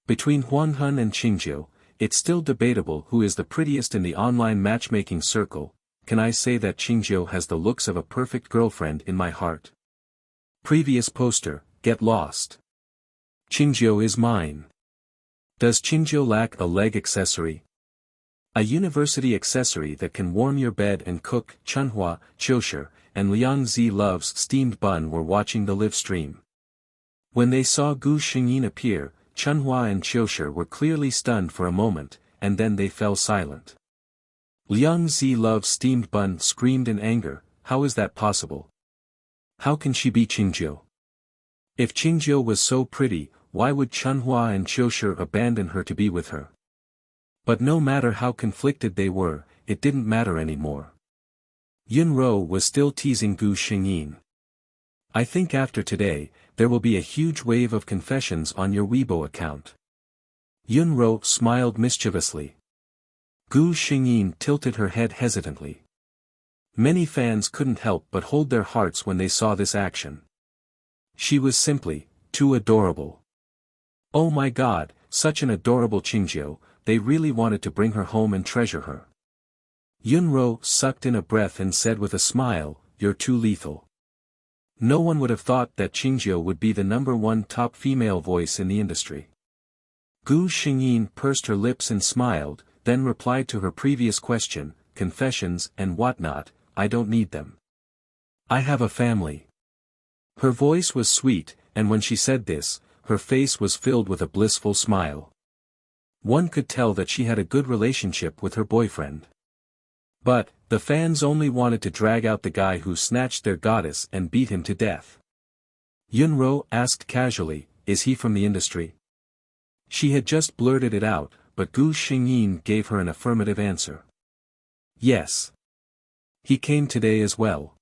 Between Huanghun and Qingjiu, it's still debatable who is the prettiest in the online matchmaking circle. Can I say that Qingjiu has the looks of a perfect girlfriend in my heart? Previous poster, get lost. Qingjiu is mine. Does Qingjiu lack a leg accessory? A university accessory that can warm your bed and cook. Chunhua, Qiushi, and Liang Zi loves steamed bun were watching the live stream. When they saw Gu Xingyin appear, Chunhua and Qiushi were clearly stunned for a moment, and then they fell silent. Liang Zi loves steamed bun screamed in anger, how is that possible? How can she be Qingjiu? If Qingjiu was so pretty, why would Chunhua and Qiushi abandon her to be with her? But no matter how conflicted they were, it didn't matter anymore. Yunro was still teasing Gu Xingyin. I think after today, there will be a huge wave of confessions on your Weibo account. Yunro smiled mischievously. Gu Xingyin tilted her head hesitantly. Many fans couldn't help but hold their hearts when they saw this action. She was simply too adorable. Oh my god, such an adorable Qingjiu, they really wanted to bring her home and treasure her. Yunro sucked in a breath and said with a smile, "You're too lethal." No one would have thought that Qingjiu would be the #1 top female voice in the industry. Gu Xingyin pursed her lips and smiled, then replied to her previous question, "Confessions and whatnot, I don't need them. I have a family." Her voice was sweet, and when she said this, her face was filled with a blissful smile. One could tell that she had a good relationship with her boyfriend. But, the fans only wanted to drag out the guy who snatched their goddess and beat him to death. Yunro asked casually, "Is he from the industry?" She had just blurted it out, but Gu Xingyin gave her an affirmative answer. "Yes. He came today as well."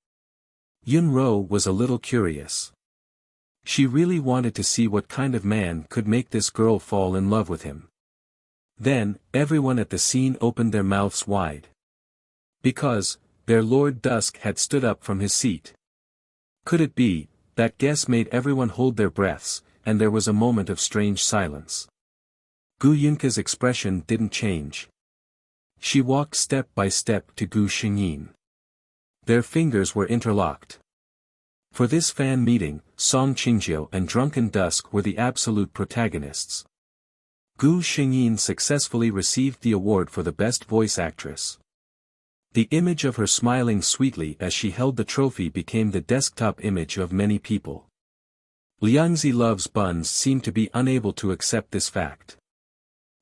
Yunro was a little curious. She really wanted to see what kind of man could make this girl fall in love with him. Then, everyone at the scene opened their mouths wide. Because, their Lord Dusk had stood up from his seat. Could it be, that guess made everyone hold their breaths, and there was a moment of strange silence. Gu Yunka's expression didn't change. She walked step by step to Gu Xingyin. Their fingers were interlocked. For this fan meeting, Song Qingjiu and Drunken Dusk were the absolute protagonists. Gu Xingyin successfully received the award for the Best Voice Actress. The image of her smiling sweetly as she held the trophy became the desktop image of many people. Liangzi Loves Buns seemed to be unable to accept this fact.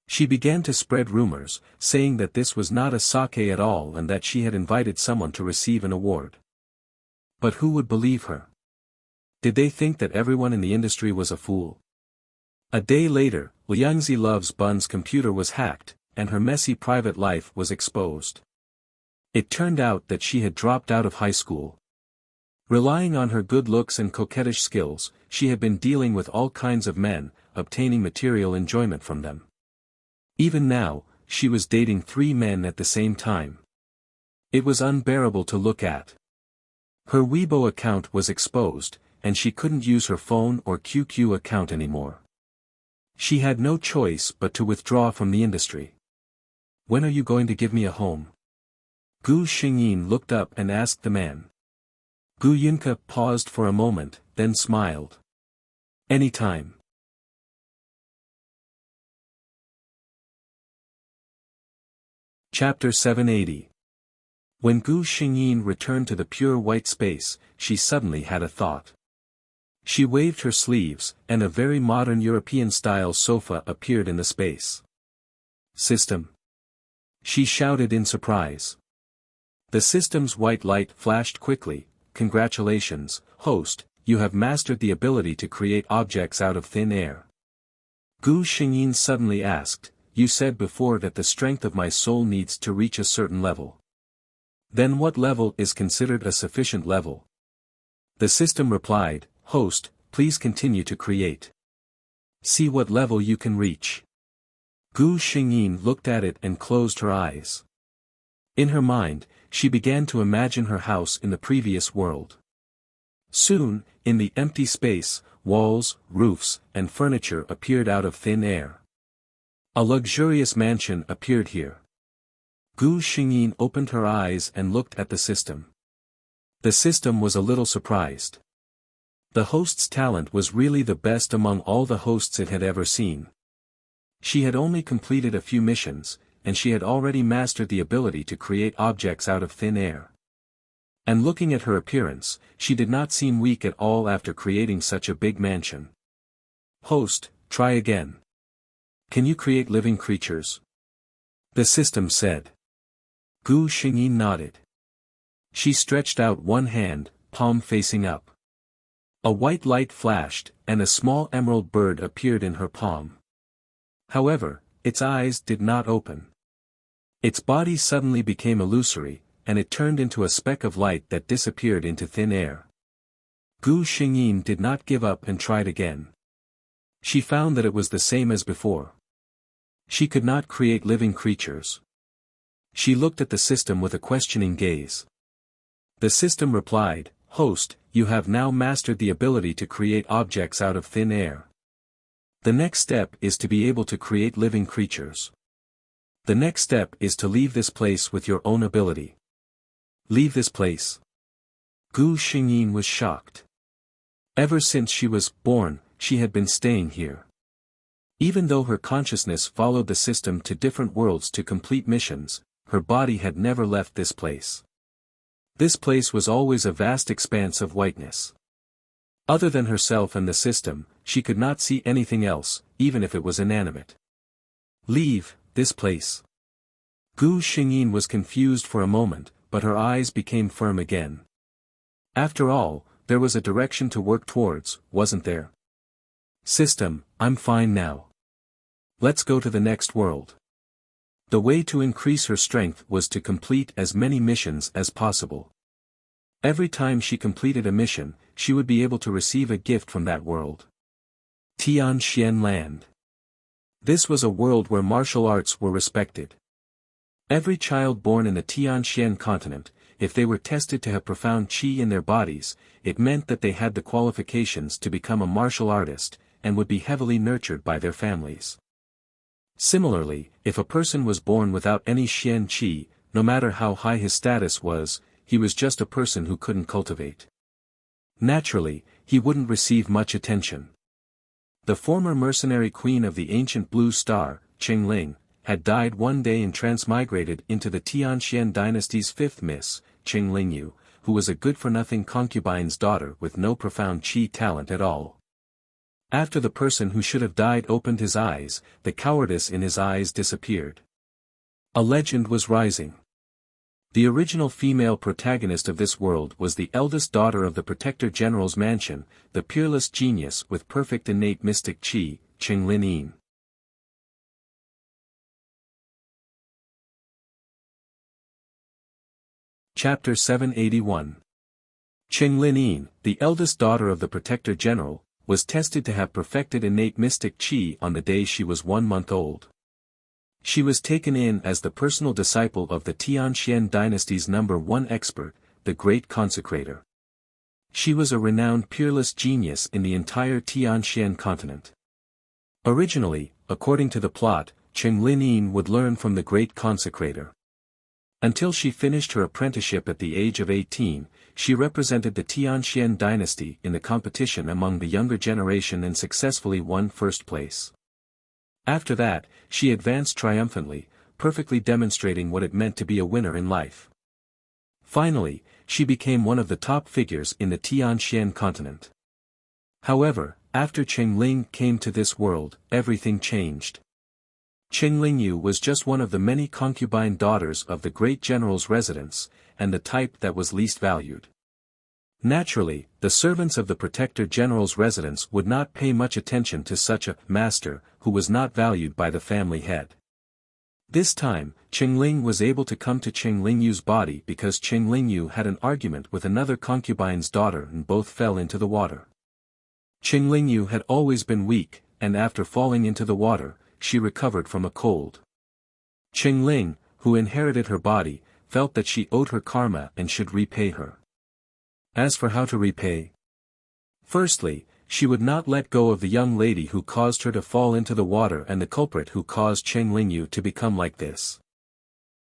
She began to spread rumors, saying that this was not a sake at all and that she had invited someone to receive an award. But who would believe her? Did they think that everyone in the industry was a fool? A day later, Liangzi Loves Bun's computer was hacked, and her messy private life was exposed. It turned out that she had dropped out of high school. Relying on her good looks and coquettish skills, she had been dealing with all kinds of men, obtaining material enjoyment from them. Even now, she was dating 3 men at the same time. It was unbearable to look at. Her Weibo account was exposed, and she couldn't use her phone or QQ account anymore. She had no choice but to withdraw from the industry. "When are you going to give me a home?" Gu Xingyin looked up and asked the man. Gu Yunka paused for a moment, then smiled. "Anytime." Chapter 780. When Gu Xingyin returned to the pure white space, she suddenly had a thought. She waved her sleeves, and a very modern European-style sofa appeared in the space. "System!" she shouted in surprise. The system's white light flashed quickly. "Congratulations, host, you have mastered the ability to create objects out of thin air." Gu Xingyin suddenly asked, "You said before that the strength of my soul needs to reach a certain level. Then what level is considered a sufficient level?" The system replied, "Host, please continue to create. See what level you can reach." Gu Xingyin looked at it and closed her eyes. In her mind, she began to imagine her house in the previous world. Soon, in the empty space, walls, roofs, and furniture appeared out of thin air. A luxurious mansion appeared here. Gu Xingyin opened her eyes and looked at the system. The system was a little surprised. The host's talent was really the best among all the hosts it had ever seen. She had only completed a few missions, and she had already mastered the ability to create objects out of thin air. And looking at her appearance, she did not seem weak at all after creating such a big mansion. "Host, try again. Can you create living creatures?" the system said. Gu Xingyin nodded. She stretched out one hand, palm facing up. A white light flashed, and a small emerald bird appeared in her palm. However, its eyes did not open. Its body suddenly became illusory, and it turned into a speck of light that disappeared into thin air. Gu Xingyin did not give up and tried again. She found that it was the same as before. She could not create living creatures. She looked at the system with a questioning gaze. The system replied, "Host, you have now mastered the ability to create objects out of thin air. The next step is to be able to create living creatures. The next step is to leave this place with your own ability. Leave this place? Gu Xingyin was shocked. Ever since she was born, she had been staying here. Even though her consciousness followed the system to different worlds to complete missions, her body had never left this place. This place was always a vast expanse of whiteness. Other than herself and the system, she could not see anything else, even if it was inanimate. Leave this place. Gu Xingyin was confused for a moment, but her eyes became firm again. After all, there was a direction to work towards, wasn't there? System, I'm fine now. Let's go to the next world. The way to increase her strength was to complete as many missions as possible. Every time she completed a mission, she would be able to receive a gift from that world. Tianxian Land. This was a world where martial arts were respected. Every child born in the Tianxian continent, if they were tested to have profound qi in their bodies, it meant that they had the qualifications to become a martial artist, and would be heavily nurtured by their families. Similarly, if a person was born without any xian qi, no matter how high his status was, he was just a person who couldn't cultivate. Naturally, he wouldn't receive much attention. The former mercenary queen of the ancient Blue Star, Qingling, had died one day and transmigrated into the Tianxian dynasty's fifth miss, Qinglingyu, who was a good-for-nothing concubine's daughter with no profound qi talent at all. After the person who should have died opened his eyes, the cowardice in his eyes disappeared. A legend was rising. The original female protagonist of this world was the eldest daughter of the Protector General's mansion, the peerless genius with perfect innate mystic qi, Qinglin. Chapter 781. Qinglin, the eldest daughter of the Protector General, was tested to have perfected innate mystic qi on the day she was 1 month old. She was taken in as the personal disciple of the Tianxian dynasty's #1 expert, the Great Consecrator. She was a renowned peerless genius in the entire Tianxian continent. Originally, according to the plot, Qinglin would learn from the Great Consecrator. Until she finished her apprenticeship at the age of 18, she represented the Tianxian dynasty in the competition among the younger generation and successfully won first place. After that, she advanced triumphantly, perfectly demonstrating what it meant to be a winner in life. Finally, she became one of the top figures in the Tianxian continent. However, after Qingling came to this world, everything changed. Qinglingyu was just one of the many concubine daughters of the great general's residence, and the type that was least valued. Naturally, the servants of the Protector General's residence would not pay much attention to such a master, who was not valued by the family head. This time, Qingling was able to come to Qinglingyu's body because Qinglingyu had an argument with another concubine's daughter and both fell into the water. Qinglingyu had always been weak, and after falling into the water, she recovered from a cold. Qingling, who inherited her body, felt that she owed her karma and should repay her. As for how to repay? Firstly, she would not let go of the young lady who caused her to fall into the water and the culprit who caused Qinglingyu to become like this.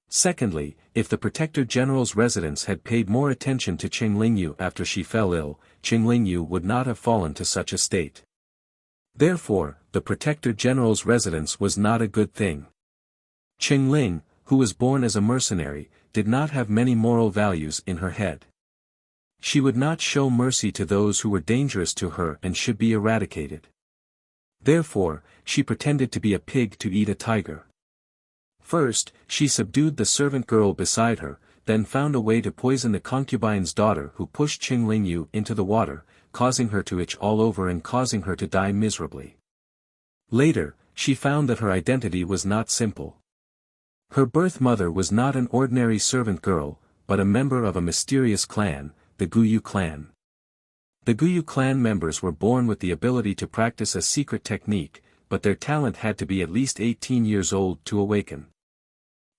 Secondly, if the Protector General's residence had paid more attention to Qinglingyu after she fell ill, Qinglingyu would not have fallen to such a state. Therefore, the Protector General's residence was not a good thing. Qingling, who was born as a mercenary, did not have many moral values in her head. She would not show mercy to those who were dangerous to her and should be eradicated. Therefore, she pretended to be a pig to eat a tiger. First, she subdued the servant girl beside her, then found a way to poison the concubine's daughter who pushed Qinglingyu into the water, causing her to itch all over and causing her to die miserably. Later, she found that her identity was not simple. Her birth mother was not an ordinary servant girl, but a member of a mysterious clan, the Guyu clan. The Guyu clan members were born with the ability to practice a secret technique, but their talent had to be at least 18 years old to awaken.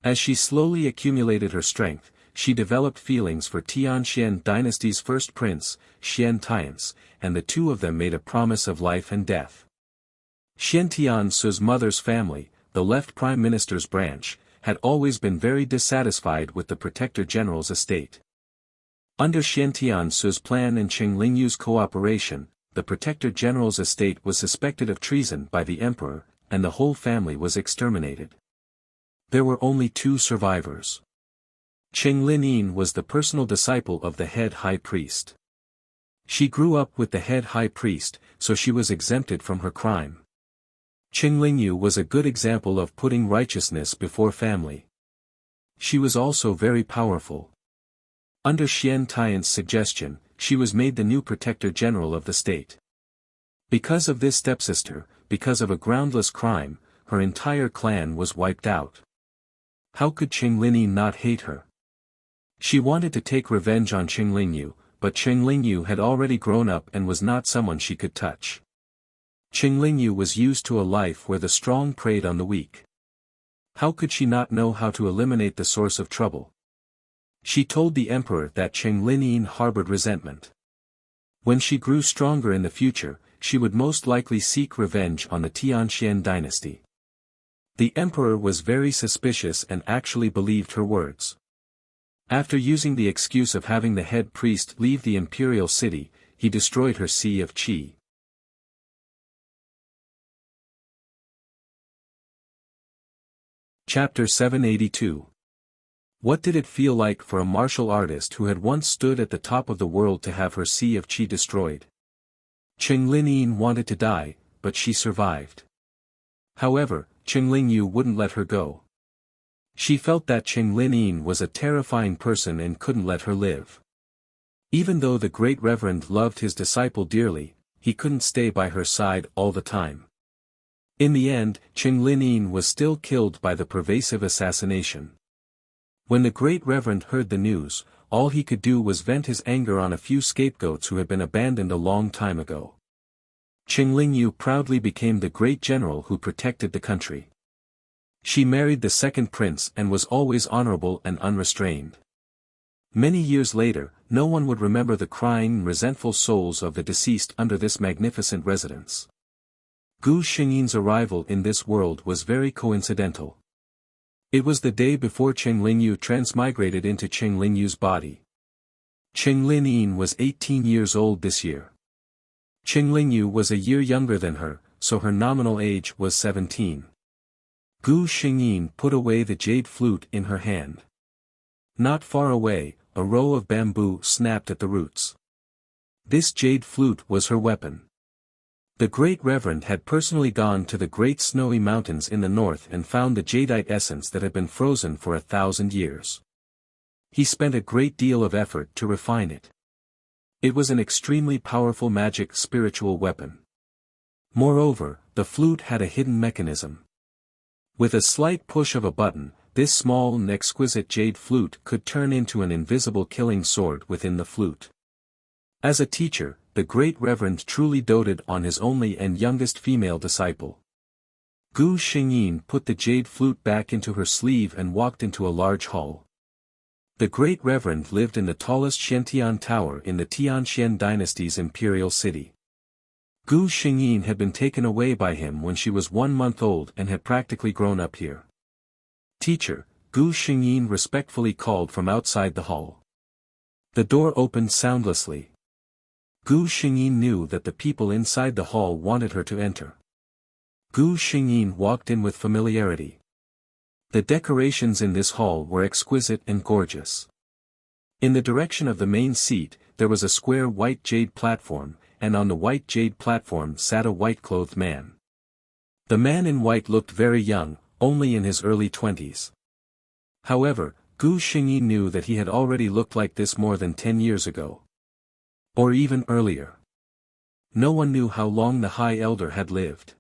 As she slowly accumulated her strength, she developed feelings for Tianxian dynasty's first prince, Xian Tian's, and the two of them made a promise of life and death. Xian Tian's mother's family, the left prime minister's branch, had always been very dissatisfied with the Protector General's estate. Under Xian Tianzu's plan and Qing Lingyu's cooperation, the Protector General's estate was suspected of treason by the emperor, and the whole family was exterminated. There were only 2 survivors. Qing Linyin was the personal disciple of the head high priest. She grew up with the head high priest, so she was exempted from her crime. Qing Lingyu was a good example of putting righteousness before family. She was also very powerful. Under Xian Tian's suggestion, she was made the new Protector General of the state. Because of this stepsister, because of a groundless crime, her entire clan was wiped out. How could Qing Linyi not hate her? She wanted to take revenge on Qing Lingyu, but Qing Lingyu had already grown up and was not someone she could touch. Qing Lingyu was used to a life where the strong preyed on the weak. How could she not know how to eliminate the source of trouble? She told the emperor that Qing Linyin harbored resentment. When she grew stronger in the future, she would most likely seek revenge on the Tianxian dynasty. The emperor was very suspicious and actually believed her words. After using the excuse of having the head priest leave the imperial city, he destroyed her Sea of Qi. Chapter 782. What did it feel like for a martial artist who had once stood at the top of the world to have her Sea of Qi destroyed? Qing Linyin wanted to die, but she survived. However, Qing Lingyu wouldn't let her go. She felt that Qing Linyin was a terrifying person and couldn't let her live. Even though the great reverend loved his disciple dearly, he couldn't stay by her side all the time. In the end, Qing Linyin was still killed by the pervasive assassination. When the great reverend heard the news, all he could do was vent his anger on a few scapegoats who had been abandoned a long time ago. Qing Lingyu proudly became the great general who protected the country. She married the second prince and was always honorable and unrestrained. Many years later, no one would remember the crying, resentful souls of the deceased under this magnificent residence. Gu Xingyin's arrival in this world was very coincidental. It was the day before Qing Lingyu transmigrated into Qing Lingyu's body. Qing Linyin was 18 years old this year. Qing Lingyu was a year younger than her, so her nominal age was 17. Gu Xingyin put away the jade flute in her hand. Not far away, a row of bamboo snapped at the roots. This jade flute was her weapon. The great reverend had personally gone to the great snowy mountains in the north and found the jadeite essence that had been frozen for 1,000 years. He spent a great deal of effort to refine it. It was an extremely powerful magic spiritual weapon. Moreover, the flute had a hidden mechanism. With a slight push of a button, this small and exquisite jade flute could turn into an invisible killing sword within the flute. As a teacher, the great reverend truly doted on his only and youngest female disciple. Gu Xingyin put the jade flute back into her sleeve and walked into a large hall. The great reverend lived in the tallest Xiantian tower in the Tianxian dynasty's imperial city. Gu Xingyin had been taken away by him when she was 1 month old and had practically grown up here. "Teacher," Gu Xingyin respectfully called from outside the hall. The door opened soundlessly. Gu Xingyin knew that the people inside the hall wanted her to enter. Gu Xingyin walked in with familiarity. The decorations in this hall were exquisite and gorgeous. In the direction of the main seat, there was a square white jade platform, and on the white jade platform sat a white-clothed man. The man in white looked very young, only in his early 20s. However, Gu Xingyin knew that he had already looked like this more than 10 years ago. Or even earlier. No one knew how long the High Elder had lived.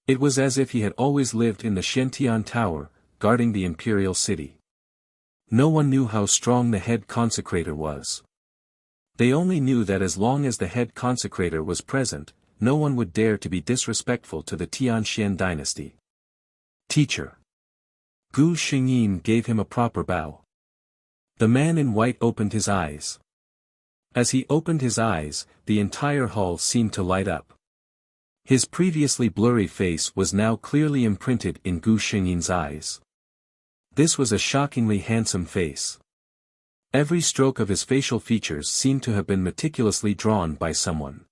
It was as if he had always lived in the Xiantian Tower, guarding the imperial city. No one knew how strong the head consecrator was. They only knew that as long as the head consecrator was present, no one would dare to be disrespectful to the Tianxian dynasty. "Teacher." Gu Xingyin gave him a proper bow. The man in white opened his eyes. As he opened his eyes, the entire hall seemed to light up. His previously blurry face was now clearly imprinted in Gu Xingyin's eyes. This was a shockingly handsome face. Every stroke of his facial features seemed to have been meticulously drawn by someone.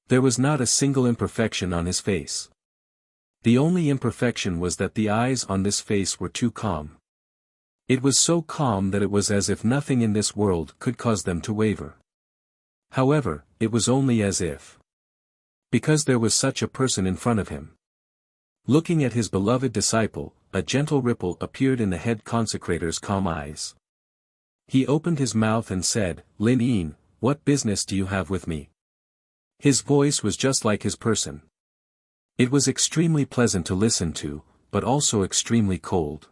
There was not a single imperfection on his face. The only imperfection was that the eyes on this face were too calm. It was so calm that it was as if nothing in this world could cause them to waver. However, it was only as if. Because there was such a person in front of him. Looking at his beloved disciple, a gentle ripple appeared in the head consecrator's calm eyes. He opened his mouth and said, "Lin Yin, what business do you have with me?" His voice was just like his person. It was extremely pleasant to listen to, but also extremely cold.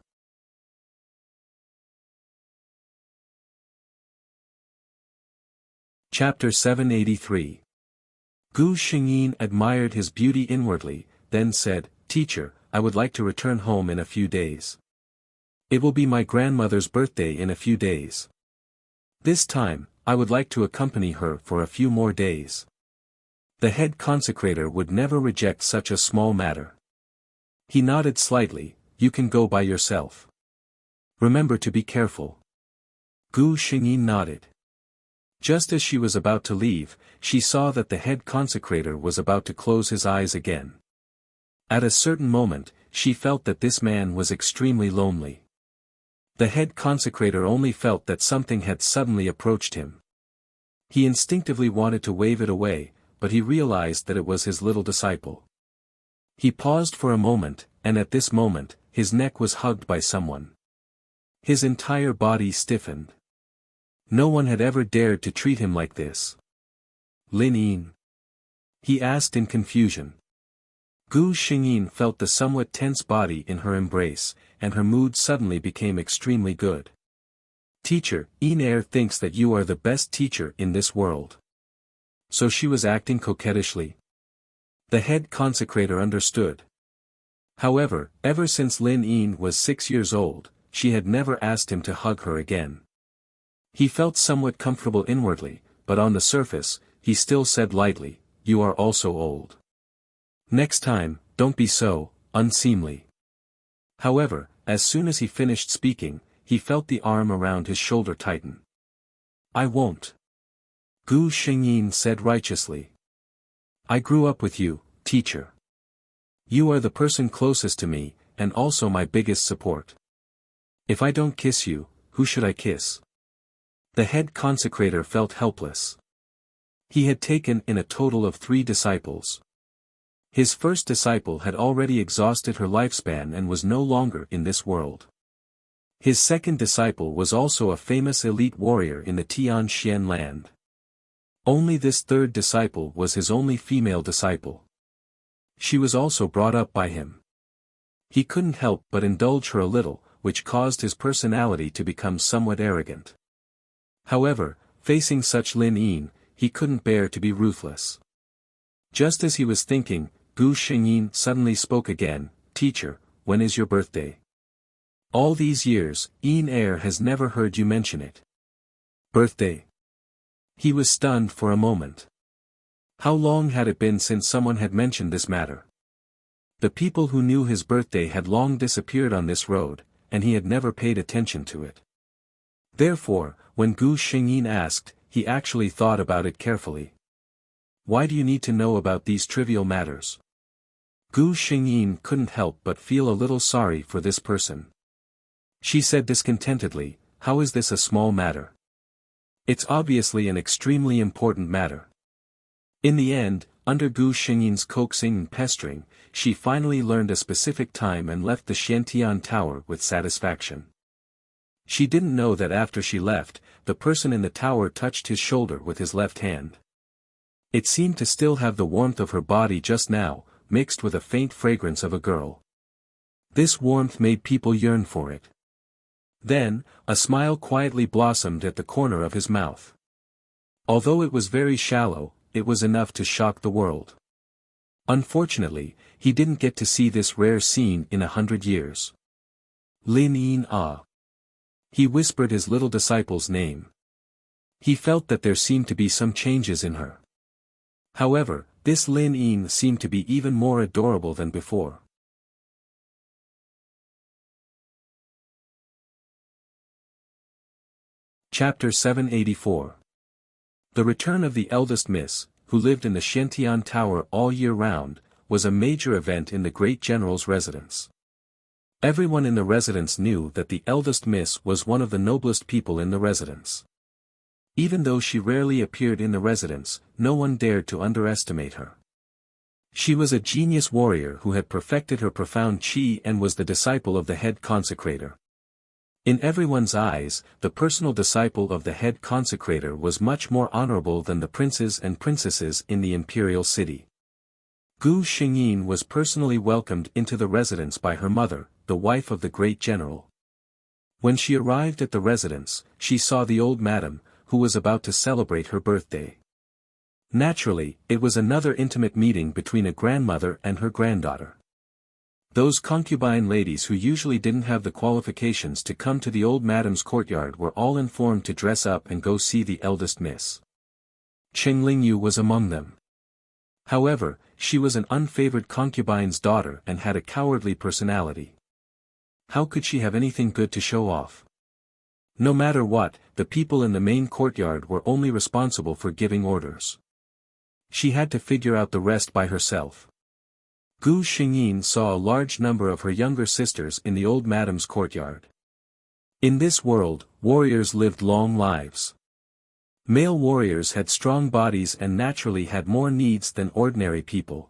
Chapter 783. Gu Xingyin admired his beauty inwardly, then said, "Teacher, I would like to return home in a few days. It will be my grandmother's birthday in a few days. This time, I would like to accompany her for a few more days." The head consecrator would never reject such a small matter. He nodded slightly, "You can go by yourself. Remember to be careful." Gu Xingyin nodded. Just as she was about to leave, she saw that the head consecrator was about to close his eyes again. At a certain moment, she felt that this man was extremely lonely. The head consecrator only felt that something had suddenly approached him. He instinctively wanted to wave it away, but he realized that it was his little disciple. He paused for a moment, and at this moment, his neck was hugged by someone. His entire body stiffened. No one had ever dared to treat him like this. "Lin Yin?" he asked in confusion. Gu Xingyin felt the somewhat tense body in her embrace, and her mood suddenly became extremely good. "Teacher, Yin Er thinks that you are the best teacher in this world." So she was acting coquettishly. The head consecrator understood. However, ever since Lin Yin was 6 years old, she had never asked him to hug her again. He felt somewhat comfortable inwardly, but on the surface, he still said lightly, "You are also old. Next time, don't be so unseemly." However, as soon as he finished speaking, he felt the arm around his shoulder tighten. "I won't," Gu Xingyin said righteously. "I grew up with you, teacher. You are the person closest to me, and also my biggest support. If I don't kiss you, who should I kiss?" The head consecrator felt helpless. He had taken in a total of 3 disciples. His first disciple had already exhausted her lifespan and was no longer in this world. His second disciple was also a famous elite warrior in the Tianxian land. Only this third disciple was his only female disciple. She was also brought up by him. He couldn't help but indulge her a little, which caused his personality to become somewhat arrogant. However, facing such Lin Yin, he couldn't bear to be ruthless. Just as he was thinking, Gu Xingyin suddenly spoke again, "Teacher, when is your birthday? All these years, Yin Er has never heard you mention it." Birthday? He was stunned for a moment. How long had it been since someone had mentioned this matter? The people who knew his birthday had long disappeared on this road, and he had never paid attention to it. Therefore, when Gu Xingyin asked, he actually thought about it carefully. "Why do you need to know about these trivial matters?" Gu Xingyin couldn't help but feel a little sorry for this person. She said discontentedly, "How is this a small matter? It's obviously an extremely important matter." In the end, under Gu Xingyin's coaxing and pestering, she finally learned a specific time and left the Xiantian Tower with satisfaction. She didn't know that after she left, the person in the tower touched his shoulder with his left hand. It seemed to still have the warmth of her body just now, mixed with a faint fragrance of a girl. This warmth made people yearn for it. Then, a smile quietly blossomed at the corner of his mouth. Although it was very shallow, it was enough to shock the world. Unfortunately, he didn't get to see this rare scene in 100 years. Lin Yin Ah. He whispered his little disciple's name. He felt that there seemed to be some changes in her. However, this Lin Yin seemed to be even more adorable than before. Chapter 784. The return of the eldest miss, who lived in the Xiantian Tower all year round, was a major event in the great general's residence. Everyone in the residence knew that the eldest miss was one of the noblest people in the residence. Even though she rarely appeared in the residence, no one dared to underestimate her. She was a genius warrior who had perfected her profound qi and was the disciple of the head consecrator. In everyone's eyes, the personal disciple of the head consecrator was much more honorable than the princes and princesses in the imperial city. Gu Xingyin was personally welcomed into the residence by her mother, the wife of the great general. When she arrived at the residence, she saw the old madam, who was about to celebrate her birthday. Naturally, it was another intimate meeting between a grandmother and her granddaughter. Those concubine ladies who usually didn't have the qualifications to come to the old madam's courtyard were all informed to dress up and go see the eldest miss. Qing Lingyu was among them. However, she was an unfavored concubine's daughter and had a cowardly personality. How could she have anything good to show off? No matter what, the people in the main courtyard were only responsible for giving orders. She had to figure out the rest by herself. Gu Xingyin saw a large number of her younger sisters in the old madam's courtyard. In this world, warriors lived long lives. Male warriors had strong bodies and naturally had more needs than ordinary people.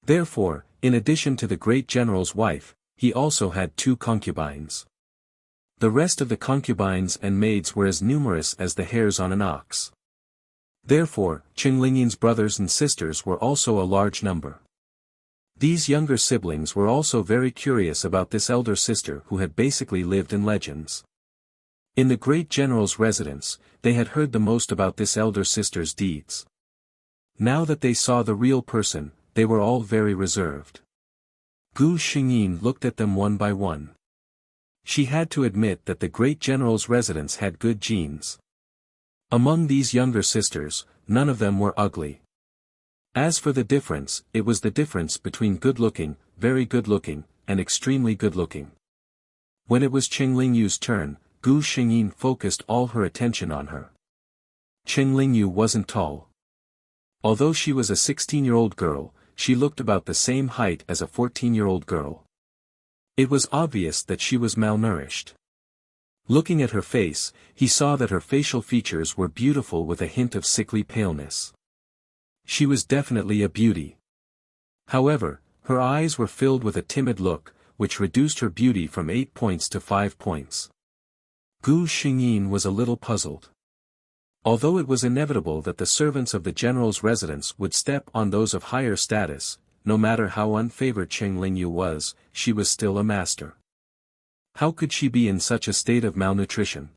Therefore, in addition to the great general's wife, he also had 2 concubines. The rest of the concubines and maids were as numerous as the hairs on an ox. Therefore, Qing Lingyin's brothers and sisters were also a large number. These younger siblings were also very curious about this elder sister who had basically lived in legends. In the great general's residence, they had heard the most about this elder sister's deeds. Now that they saw the real person, they were all very reserved. Gu Xingyin looked at them one by one. She had to admit that the great general's residence had good genes. Among these younger sisters, none of them were ugly. As for the difference, it was the difference between good-looking, very good-looking, and extremely good-looking. When it was Qing Lingyu's turn, Gu Xingyin focused all her attention on her. Qing Lingyu wasn't tall. Although she was a 16-year-old girl, she looked about the same height as a 14-year-old girl. It was obvious that she was malnourished. Looking at her face, he saw that her facial features were beautiful with a hint of sickly paleness. She was definitely a beauty. However, her eyes were filled with a timid look, which reduced her beauty from 8 points to 5 points. Gu Xingyin was a little puzzled. Although it was inevitable that the servants of the general's residence would step on those of higher status, no matter how unfavored Qing Lingyu was, she was still a master. How could she be in such a state of malnutrition?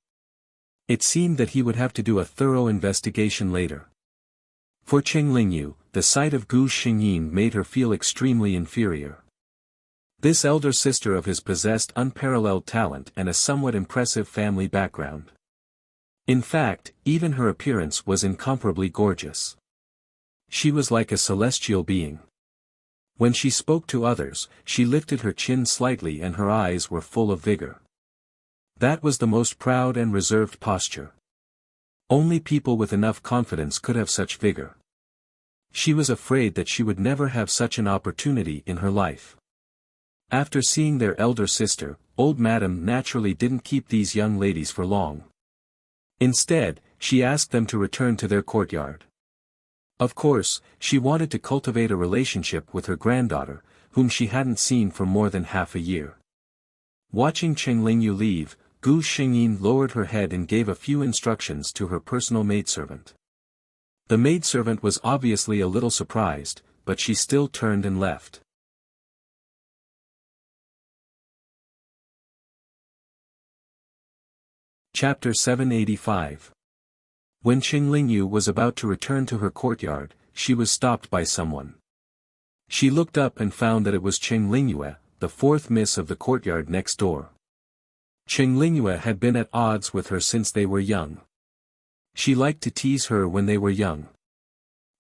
It seemed that he would have to do a thorough investigation later. For Qing Lingyu, the sight of Gu Xingyin made her feel extremely inferior. This elder sister of his possessed unparalleled talent and a somewhat impressive family background. In fact, even her appearance was incomparably gorgeous. She was like a celestial being. When she spoke to others, she lifted her chin slightly and her eyes were full of vigor. That was the most proud and reserved posture. Only people with enough confidence could have such vigor. She was afraid that she would never have such an opportunity in her life. After seeing their elder sister, old madam naturally didn't keep these young ladies for long. Instead, she asked them to return to their courtyard. Of course, she wanted to cultivate a relationship with her granddaughter, whom she hadn't seen for more than half a year. Watching Qing Lingyu leave, Gu Xingyin lowered her head and gave a few instructions to her personal maidservant. The maidservant was obviously a little surprised, but she still turned and left. Chapter 785. When Qing Lingyu was about to return to her courtyard, she was stopped by someone. She looked up and found that it was Qing Lingyue, the 4th miss of the courtyard next door. Qing Lingyue had been at odds with her since they were young. She liked to tease her when they were young.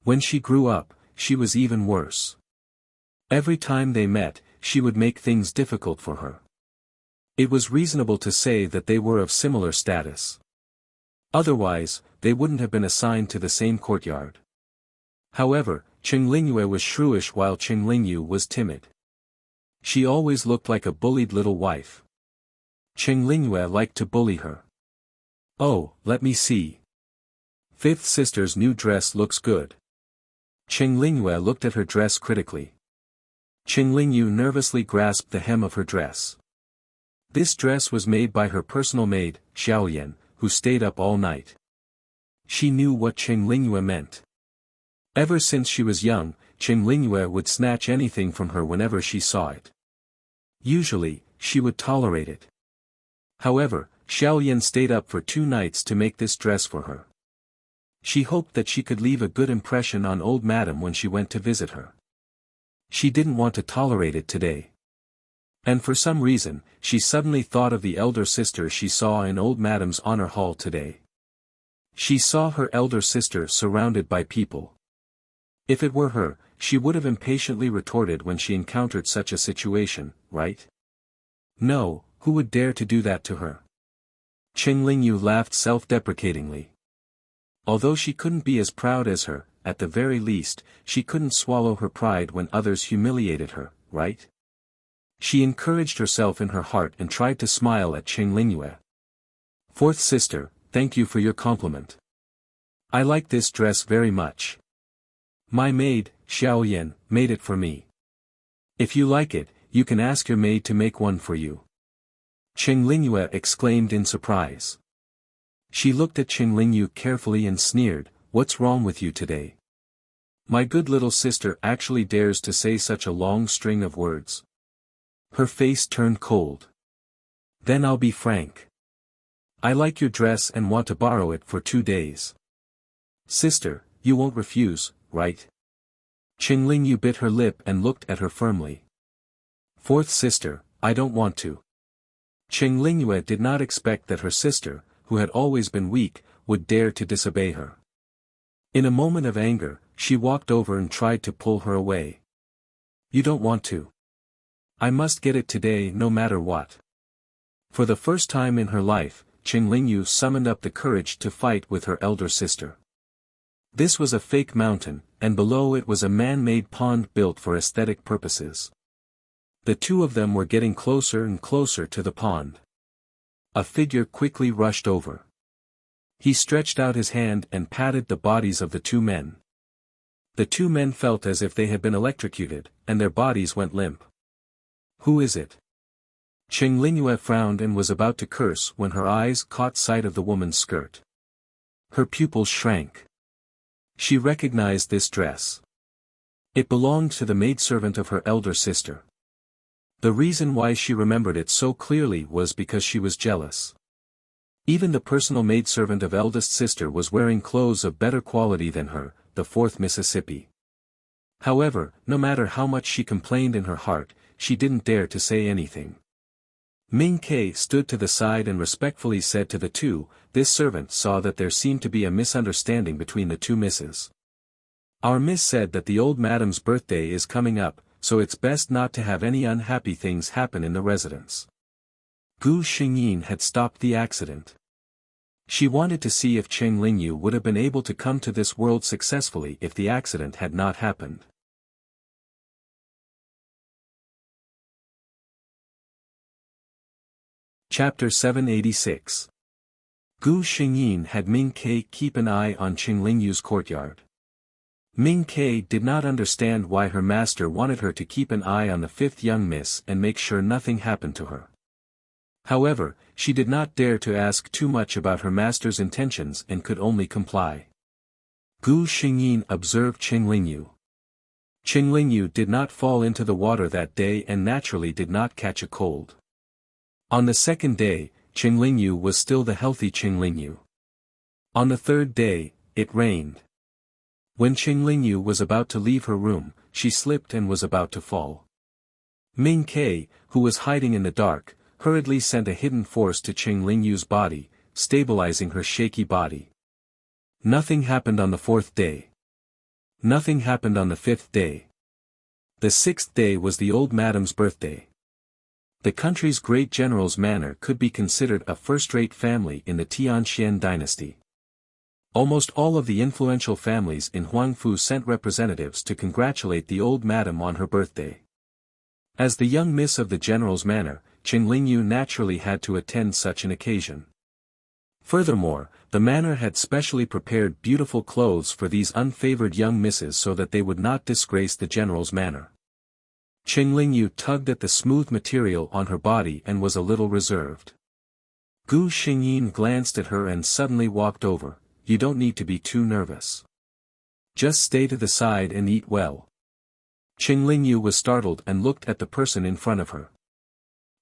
When she grew up, she was even worse. Every time they met, she would make things difficult for her. It was reasonable to say that they were of similar status. Otherwise, they wouldn't have been assigned to the same courtyard. However, Qing Lingyue was shrewish while Qing Lingyu was timid. She always looked like a bullied little wife. Qing Lingyue liked to bully her. Oh, let me see. Fifth sister's new dress looks good. Qing Lingyue looked at her dress critically. Qing Lingyu nervously grasped the hem of her dress. This dress was made by her personal maid, Xiaoyan, who stayed up all night. She knew what Qing Lingyue meant. Ever since she was young, Qing Lingyue would snatch anything from her whenever she saw it. Usually, she would tolerate it. However, Xiaoyan stayed up for 2 nights to make this dress for her. She hoped that she could leave a good impression on old madam when she went to visit her. She didn't want to tolerate it today. And for some reason, she suddenly thought of the elder sister she saw in old madam's honor hall today. She saw her elder sister surrounded by people. If it were her, she would have impatiently retorted when she encountered such a situation, right? No, who would dare to do that to her? Qing Lingyu laughed self-deprecatingly. Although she couldn't be as proud as her, at the very least, she couldn't swallow her pride when others humiliated her, right? She encouraged herself in her heart and tried to smile at Qing Lingyue. Fourth sister, thank you for your compliment. I like this dress very much. My maid, Xiaoyan, made it for me. If you like it, you can ask your maid to make one for you. Qing Lingyue exclaimed in surprise. She looked at Qing Lingyu carefully and sneered, "What's wrong with you today? My good little sister actually dares to say such a long string of words." Her face turned cold. "Then I'll be frank. I like your dress and want to borrow it for 2 days. Sister, you won't refuse, right?" Qing Lingyu bit her lip and looked at her firmly. "Fourth sister, I don't want to." Qing Lingyue did not expect that her sister, who had always been weak, would dare to disobey her. In a moment of anger, she walked over and tried to pull her away. "You don't want to. I must get it today no matter what." For the first time in her life, Qing Lingyu summoned up the courage to fight with her elder sister. This was a fake mountain, and below it was a man-made pond built for aesthetic purposes. The two of them were getting closer and closer to the pond. A figure quickly rushed over. He stretched out his hand and patted the bodies of the 2 men. The 2 men felt as if they had been electrocuted, and their bodies went limp. "Who is it?" Qing Lingyue frowned and was about to curse when her eyes caught sight of the woman's skirt. Her pupils shrank. She recognized this dress. It belonged to the maidservant of her elder sister. The reason why she remembered it so clearly was because she was jealous. Even the personal maidservant of eldest sister was wearing clothes of better quality than her, the 4th Mississippi. However, no matter how much she complained in her heart, she didn't dare to say anything. Ming Ke stood to the side and respectfully said to the 2, "This servant saw that there seemed to be a misunderstanding between the 2 misses. Our miss said that the old madam's birthday is coming up, so it's best not to have any unhappy things happen in the residence." Gu Xingyin had stopped the accident. She wanted to see if Qing Lingyu would have been able to come to this world successfully if the accident had not happened. Chapter 786. Gu Xingyin had Ming Ke keep an eye on Qing Lingyu's courtyard. Ming Ke did not understand why her master wanted her to keep an eye on the 5th young miss and make sure nothing happened to her. However, she did not dare to ask too much about her master's intentions and could only comply. Gu Xingyin observed Qing Lingyu. Qing Lingyu did not fall into the water that day and naturally did not catch a cold. On the 2nd day, Qing Lingyu was still the healthy Qing Lingyu. On the 3rd day, it rained. When Qing Lingyu was about to leave her room, she slipped and was about to fall. Ming Ke, who was hiding in the dark, hurriedly sent a hidden force to Qing Lingyu's body, stabilizing her shaky body. Nothing happened on the 4th day. Nothing happened on the 5th day. The 6th day was the old madam's birthday. The country's great general's manor could be considered a first-rate family in the Tianxian dynasty. Almost all of the influential families in Huangfu sent representatives to congratulate the old madam on her birthday. As the young miss of the general's manor, Qing Lingyu naturally had to attend such an occasion. Furthermore, the manor had specially prepared beautiful clothes for these unfavored young misses so that they would not disgrace the general's manor. Qing Lingyu tugged at the smooth material on her body and was a little reserved. Gu Xingyin glanced at her and suddenly walked over. You don't need to be too nervous. Just stay to the side and eat well. Qing Lingyu was startled and looked at the person in front of her.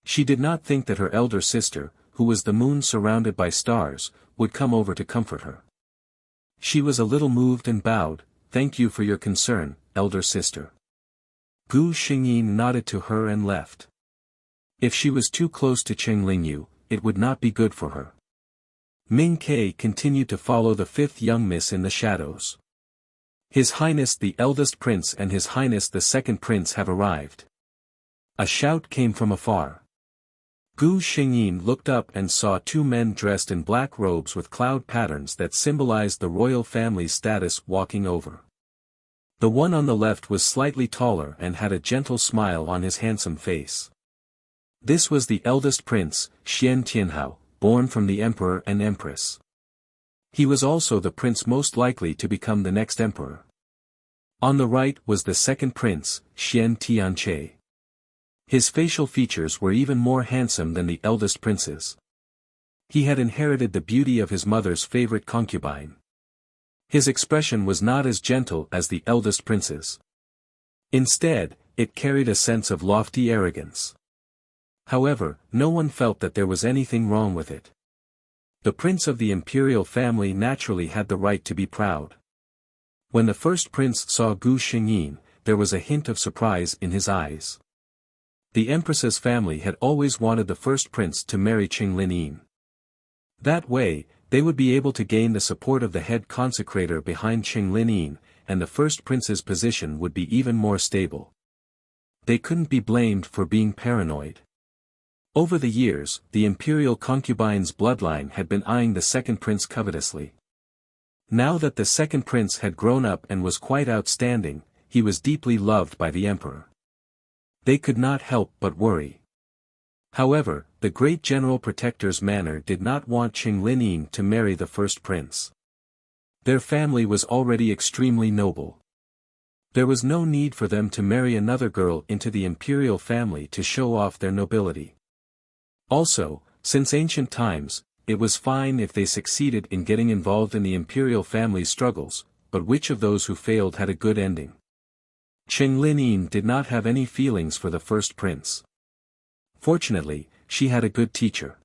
She did not think that her elder sister, who was the moon surrounded by stars, would come over to comfort her. She was a little moved and bowed. Thank you for your concern, elder sister. Gu Xingyin nodded to her and left. If she was too close to Qing Lingyu, it would not be good for her. Ming Ke continued to follow the fifth young miss in the shadows. His Highness the eldest prince and His Highness the second prince have arrived. A shout came from afar. Gu Xingyin looked up and saw two men dressed in black robes with cloud patterns that symbolized the royal family's status walking over. The one on the left was slightly taller and had a gentle smile on his handsome face. This was the eldest prince, Xian Tianhao, born from the emperor and empress. He was also the prince most likely to become the next emperor. On the right was the second prince, Xian Tianche. His facial features were even more handsome than the eldest prince's. He had inherited the beauty of his mother's favorite concubine. His expression was not as gentle as the eldest prince's. Instead, it carried a sense of lofty arrogance. However, no one felt that there was anything wrong with it. The prince of the imperial family naturally had the right to be proud. When the first prince saw Gu Xingyin, there was a hint of surprise in his eyes. The empress's family had always wanted the first prince to marry Qing Lingyin. That way, they would be able to gain the support of the head consecrator behind Qing Lingyin, and the first prince's position would be even more stable. They couldn't be blamed for being paranoid. Over the years, the imperial concubine's bloodline had been eyeing the second prince covetously. Now that the second prince had grown up and was quite outstanding, he was deeply loved by the emperor. They could not help but worry. However, the great general protector's manor did not want Qing Lingyin to marry the first prince. Their family was already extremely noble. There was no need for them to marry another girl into the imperial family to show off their nobility. Also, since ancient times, it was fine if they succeeded in getting involved in the imperial family's struggles, but which of those who failed had a good ending? Qing Lingyin did not have any feelings for the first prince. Fortunately, she had a good teacher.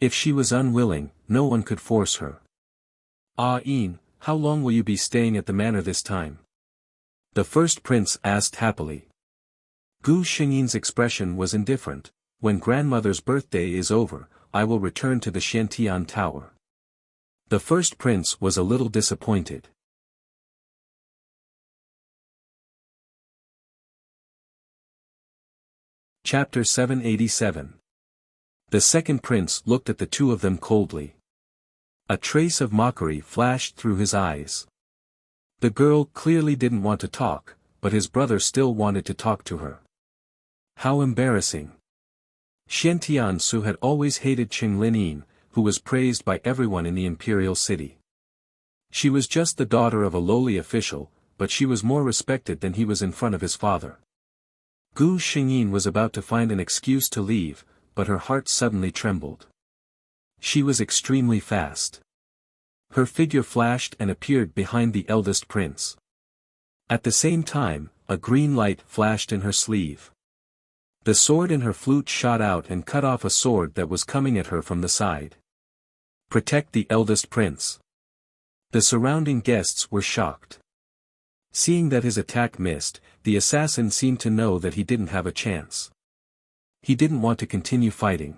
If she was unwilling, no one could force her. "Ah-in, how long will you be staying at the manor this time?" the first prince asked happily. Gu Xingyin's expression was indifferent. When grandmother's birthday is over, I will return to the Xiantian Tower. The first prince was a little disappointed. Chapter 787. The second prince looked at the two of them coldly. A trace of mockery flashed through his eyes. The girl clearly didn't want to talk, but his brother still wanted to talk to her. How embarrassing. Xiantian Su had always hated Qing Lingyin, who was praised by everyone in the imperial city. She was just the daughter of a lowly official, but she was more respected than he was in front of his father. Gu Xingyin was about to find an excuse to leave, but her heart suddenly trembled. She was extremely fast. Her figure flashed and appeared behind the eldest prince. At the same time, a green light flashed in her sleeve. The sword in her flute shot out and cut off a sword that was coming at her from the side. Protect the eldest prince. The surrounding guests were shocked. Seeing that his attack missed, the assassin seemed to know that he didn't have a chance. He didn't want to continue fighting.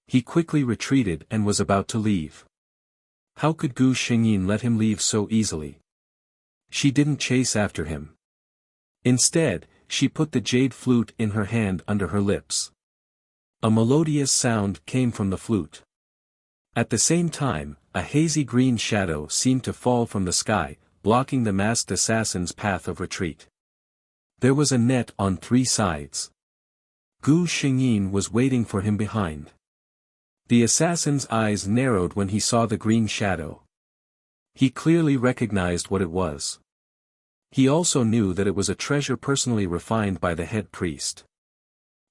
He quickly retreated and was about to leave. How could Gu Xingyin let him leave so easily? She didn't chase after him. Instead, she put the jade flute in her hand under her lips. A melodious sound came from the flute. At the same time, a hazy green shadow seemed to fall from the sky, blocking the masked assassin's path of retreat. There was a net on 3 sides. Gu Xingyin was waiting for him behind. The assassin's eyes narrowed when he saw the green shadow. He clearly recognized what it was. He also knew that it was a treasure personally refined by the head priest.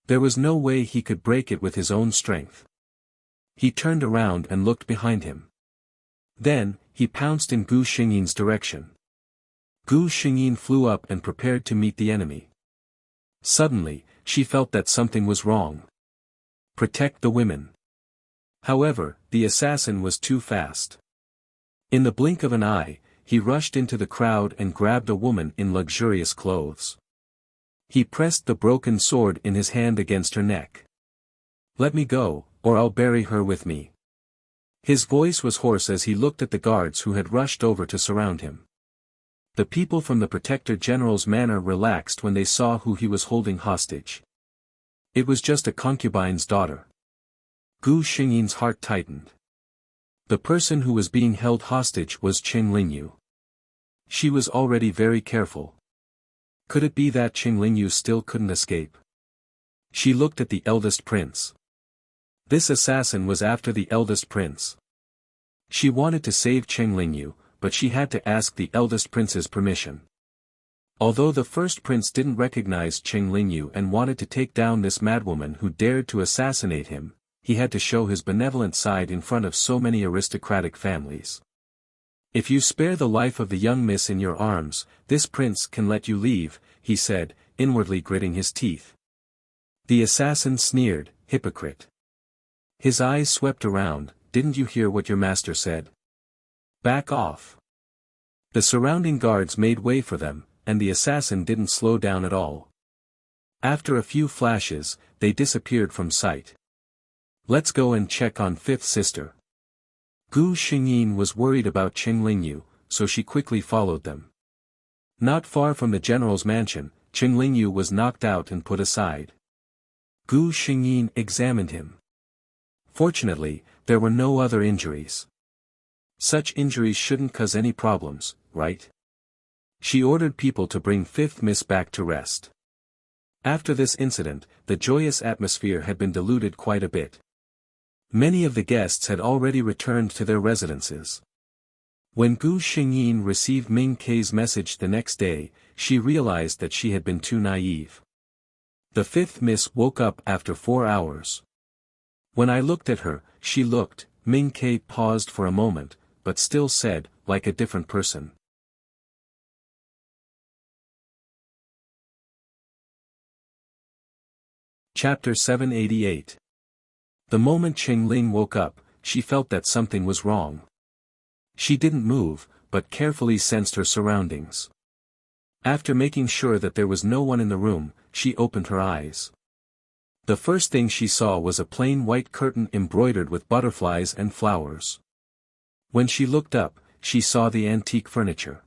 There was no way he could break it with his own strength. He turned around and looked behind him. Then, he pounced in Gu Xingyin's direction. Gu Xingyin flew up and prepared to meet the enemy. Suddenly, she felt that something was wrong. Protect the women. However, the assassin was too fast. In the blink of an eye, he rushed into the crowd and grabbed a woman in luxurious clothes. He pressed the broken sword in his hand against her neck. "Let me go, or I'll bury her with me." His voice was hoarse as he looked at the guards who had rushed over to surround him. The people from the Protector General's manor relaxed when they saw who he was holding hostage. It was just a concubine's daughter. Gu Xingyin's heart tightened. The person who was being held hostage was Qing Lingyu. She was already very careful. Could it be that Qing Lingyu still couldn't escape? She looked at the eldest prince. This assassin was after the eldest prince. She wanted to save Qing Lingyu, but she had to ask the eldest prince's permission. Although the first prince didn't recognize Qing Lingyu and wanted to take down this madwoman who dared to assassinate him, he had to show his benevolent side in front of so many aristocratic families. "If you spare the life of the young miss in your arms, this prince can let you leave," he said, inwardly gritting his teeth. The assassin sneered, "Hypocrite." His eyes swept around. "Didn't you hear what your master said? Back off." The surrounding guards made way for them, and the assassin didn't slow down at all. After a few flashes, they disappeared from sight. "Let's go and check on fifth sister." Gu Xingyin was worried about Qing Lingyu, so she quickly followed them. Not far from the general's mansion, Qing Lingyu was knocked out and put aside. Gu Xingyin examined him. Fortunately, there were no other injuries. Such injuries shouldn't cause any problems, right? She ordered people to bring Fifth Miss back to rest. After this incident, the joyous atmosphere had been diluted quite a bit. Many of the guests had already returned to their residences. When Gu Xingyin received Ming Kei's message the next day, she realized that she had been too naive. The fifth miss woke up after 4 hours. When I looked at her, she looked, Ming Kei paused for a moment, but still said, like a different person. Chapter 788. The moment Qing Ling woke up, she felt that something was wrong. She didn't move, but carefully sensed her surroundings. After making sure that there was no one in the room, she opened her eyes. The first thing she saw was a plain white curtain embroidered with butterflies and flowers. When she looked up, she saw the antique furniture.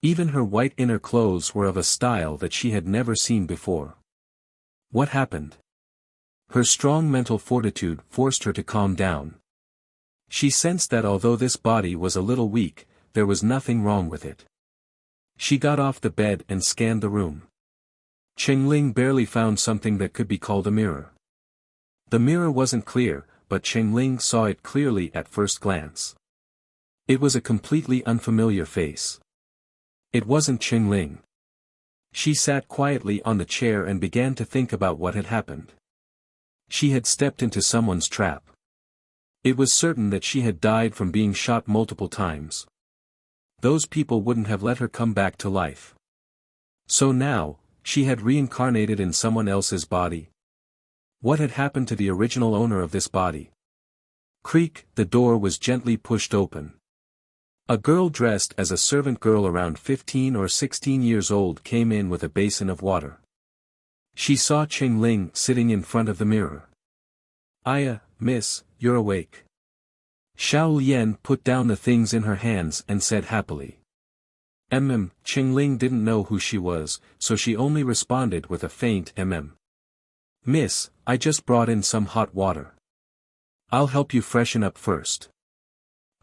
Even her white inner clothes were of a style that she had never seen before. What happened? Her strong mental fortitude forced her to calm down. She sensed that although this body was a little weak, there was nothing wrong with it. She got off the bed and scanned the room. Qing Ling barely found something that could be called a mirror. The mirror wasn't clear, but Qing Ling saw it clearly at first glance. It was a completely unfamiliar face. It wasn't Qing Ling. She sat quietly on the chair and began to think about what had happened. She had stepped into someone's trap. It was certain that she had died from being shot multiple times. Those people wouldn't have let her come back to life. So now, she had reincarnated in someone else's body. What had happened to the original owner of this body? Creak, the door was gently pushed open. A girl dressed as a servant girl around 15 or 16 years old came in with a basin of water. She saw Qing Ling sitting in front of the mirror. "Aya, miss, you're awake." Xiao Lian put down the things in her hands and said happily. Qing Ling didn't know who she was, so she only responded with a faint "Miss, I just brought in some hot water. I'll help you freshen up first."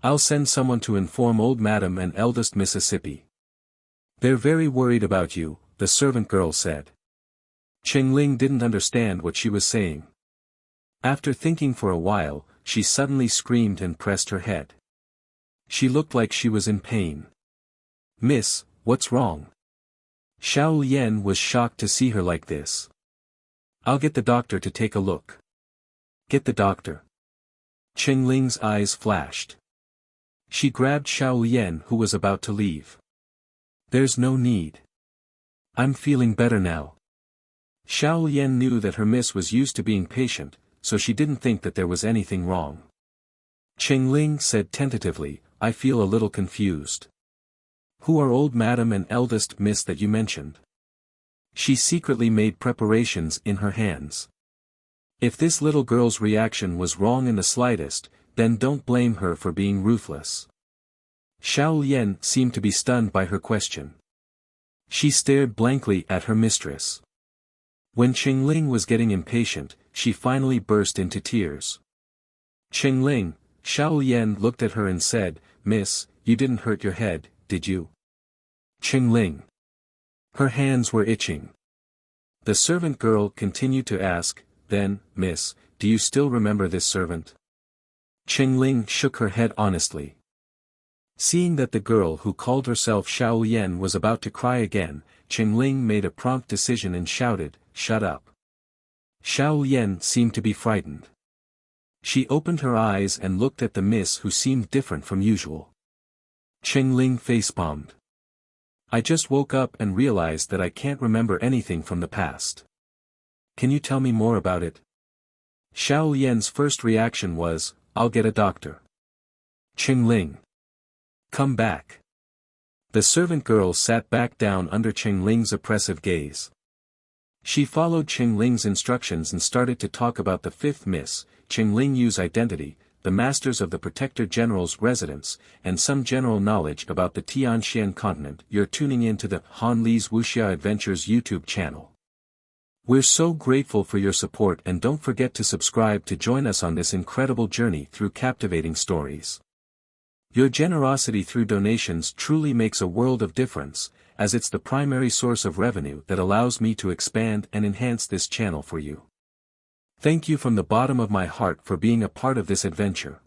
I'll send someone to inform old Madam and eldest Mississippi. They're very worried about you, the servant girl said. Qingling didn't understand what she was saying. After thinking for a while, she suddenly screamed and pressed her head. She looked like she was in pain. Miss, what's wrong? Xiao Lian was shocked to see her like this. I'll get the doctor to take a look. Get the doctor. Qingling's eyes flashed. She grabbed Xiao Lian who was about to leave. There's no need. I'm feeling better now. Xiao Lian knew that her miss was used to being patient, so she didn't think that there was anything wrong. Qingling said tentatively, I feel a little confused. Who are old Madam and eldest miss that you mentioned? She secretly made preparations in her hands. If this little girl's reaction was wrong in the slightest, then don't blame her for being ruthless. Xiao Lian seemed to be stunned by her question. She stared blankly at her mistress. When Qingling was getting impatient, she finally burst into tears. Qingling, Xiao Lian looked at her and said, Miss, you didn't hurt your head, did you? Qingling. Her hands were itching. The servant girl continued to ask, then, Miss, do you still remember this servant? Qingling shook her head honestly. Seeing that the girl who called herself Xiao Lian was about to cry again, Qingling made a prompt decision and shouted, Shut up. Xiao Lian seemed to be frightened. She opened her eyes and looked at the miss who seemed different from usual. Qingling facepalmed. I just woke up and realized that I can't remember anything from the past. Can you tell me more about it? Xiao Lian's first reaction was, I'll get a doctor. Qingling. Come back. The servant girl sat back down under Qingling's oppressive gaze. She followed Qingling's instructions and started to talk about the fifth miss, Qingling Yu's identity, the masters of the Protector General's residence, and some general knowledge about the Tianxian continent. You're tuning in to the Han Li's Wuxia Adventures YouTube channel. We're so grateful for your support and don't forget to subscribe to join us on this incredible journey through captivating stories. Your generosity through donations truly makes a world of difference, as it's the primary source of revenue that allows me to expand and enhance this channel for you. Thank you from the bottom of my heart for being a part of this adventure.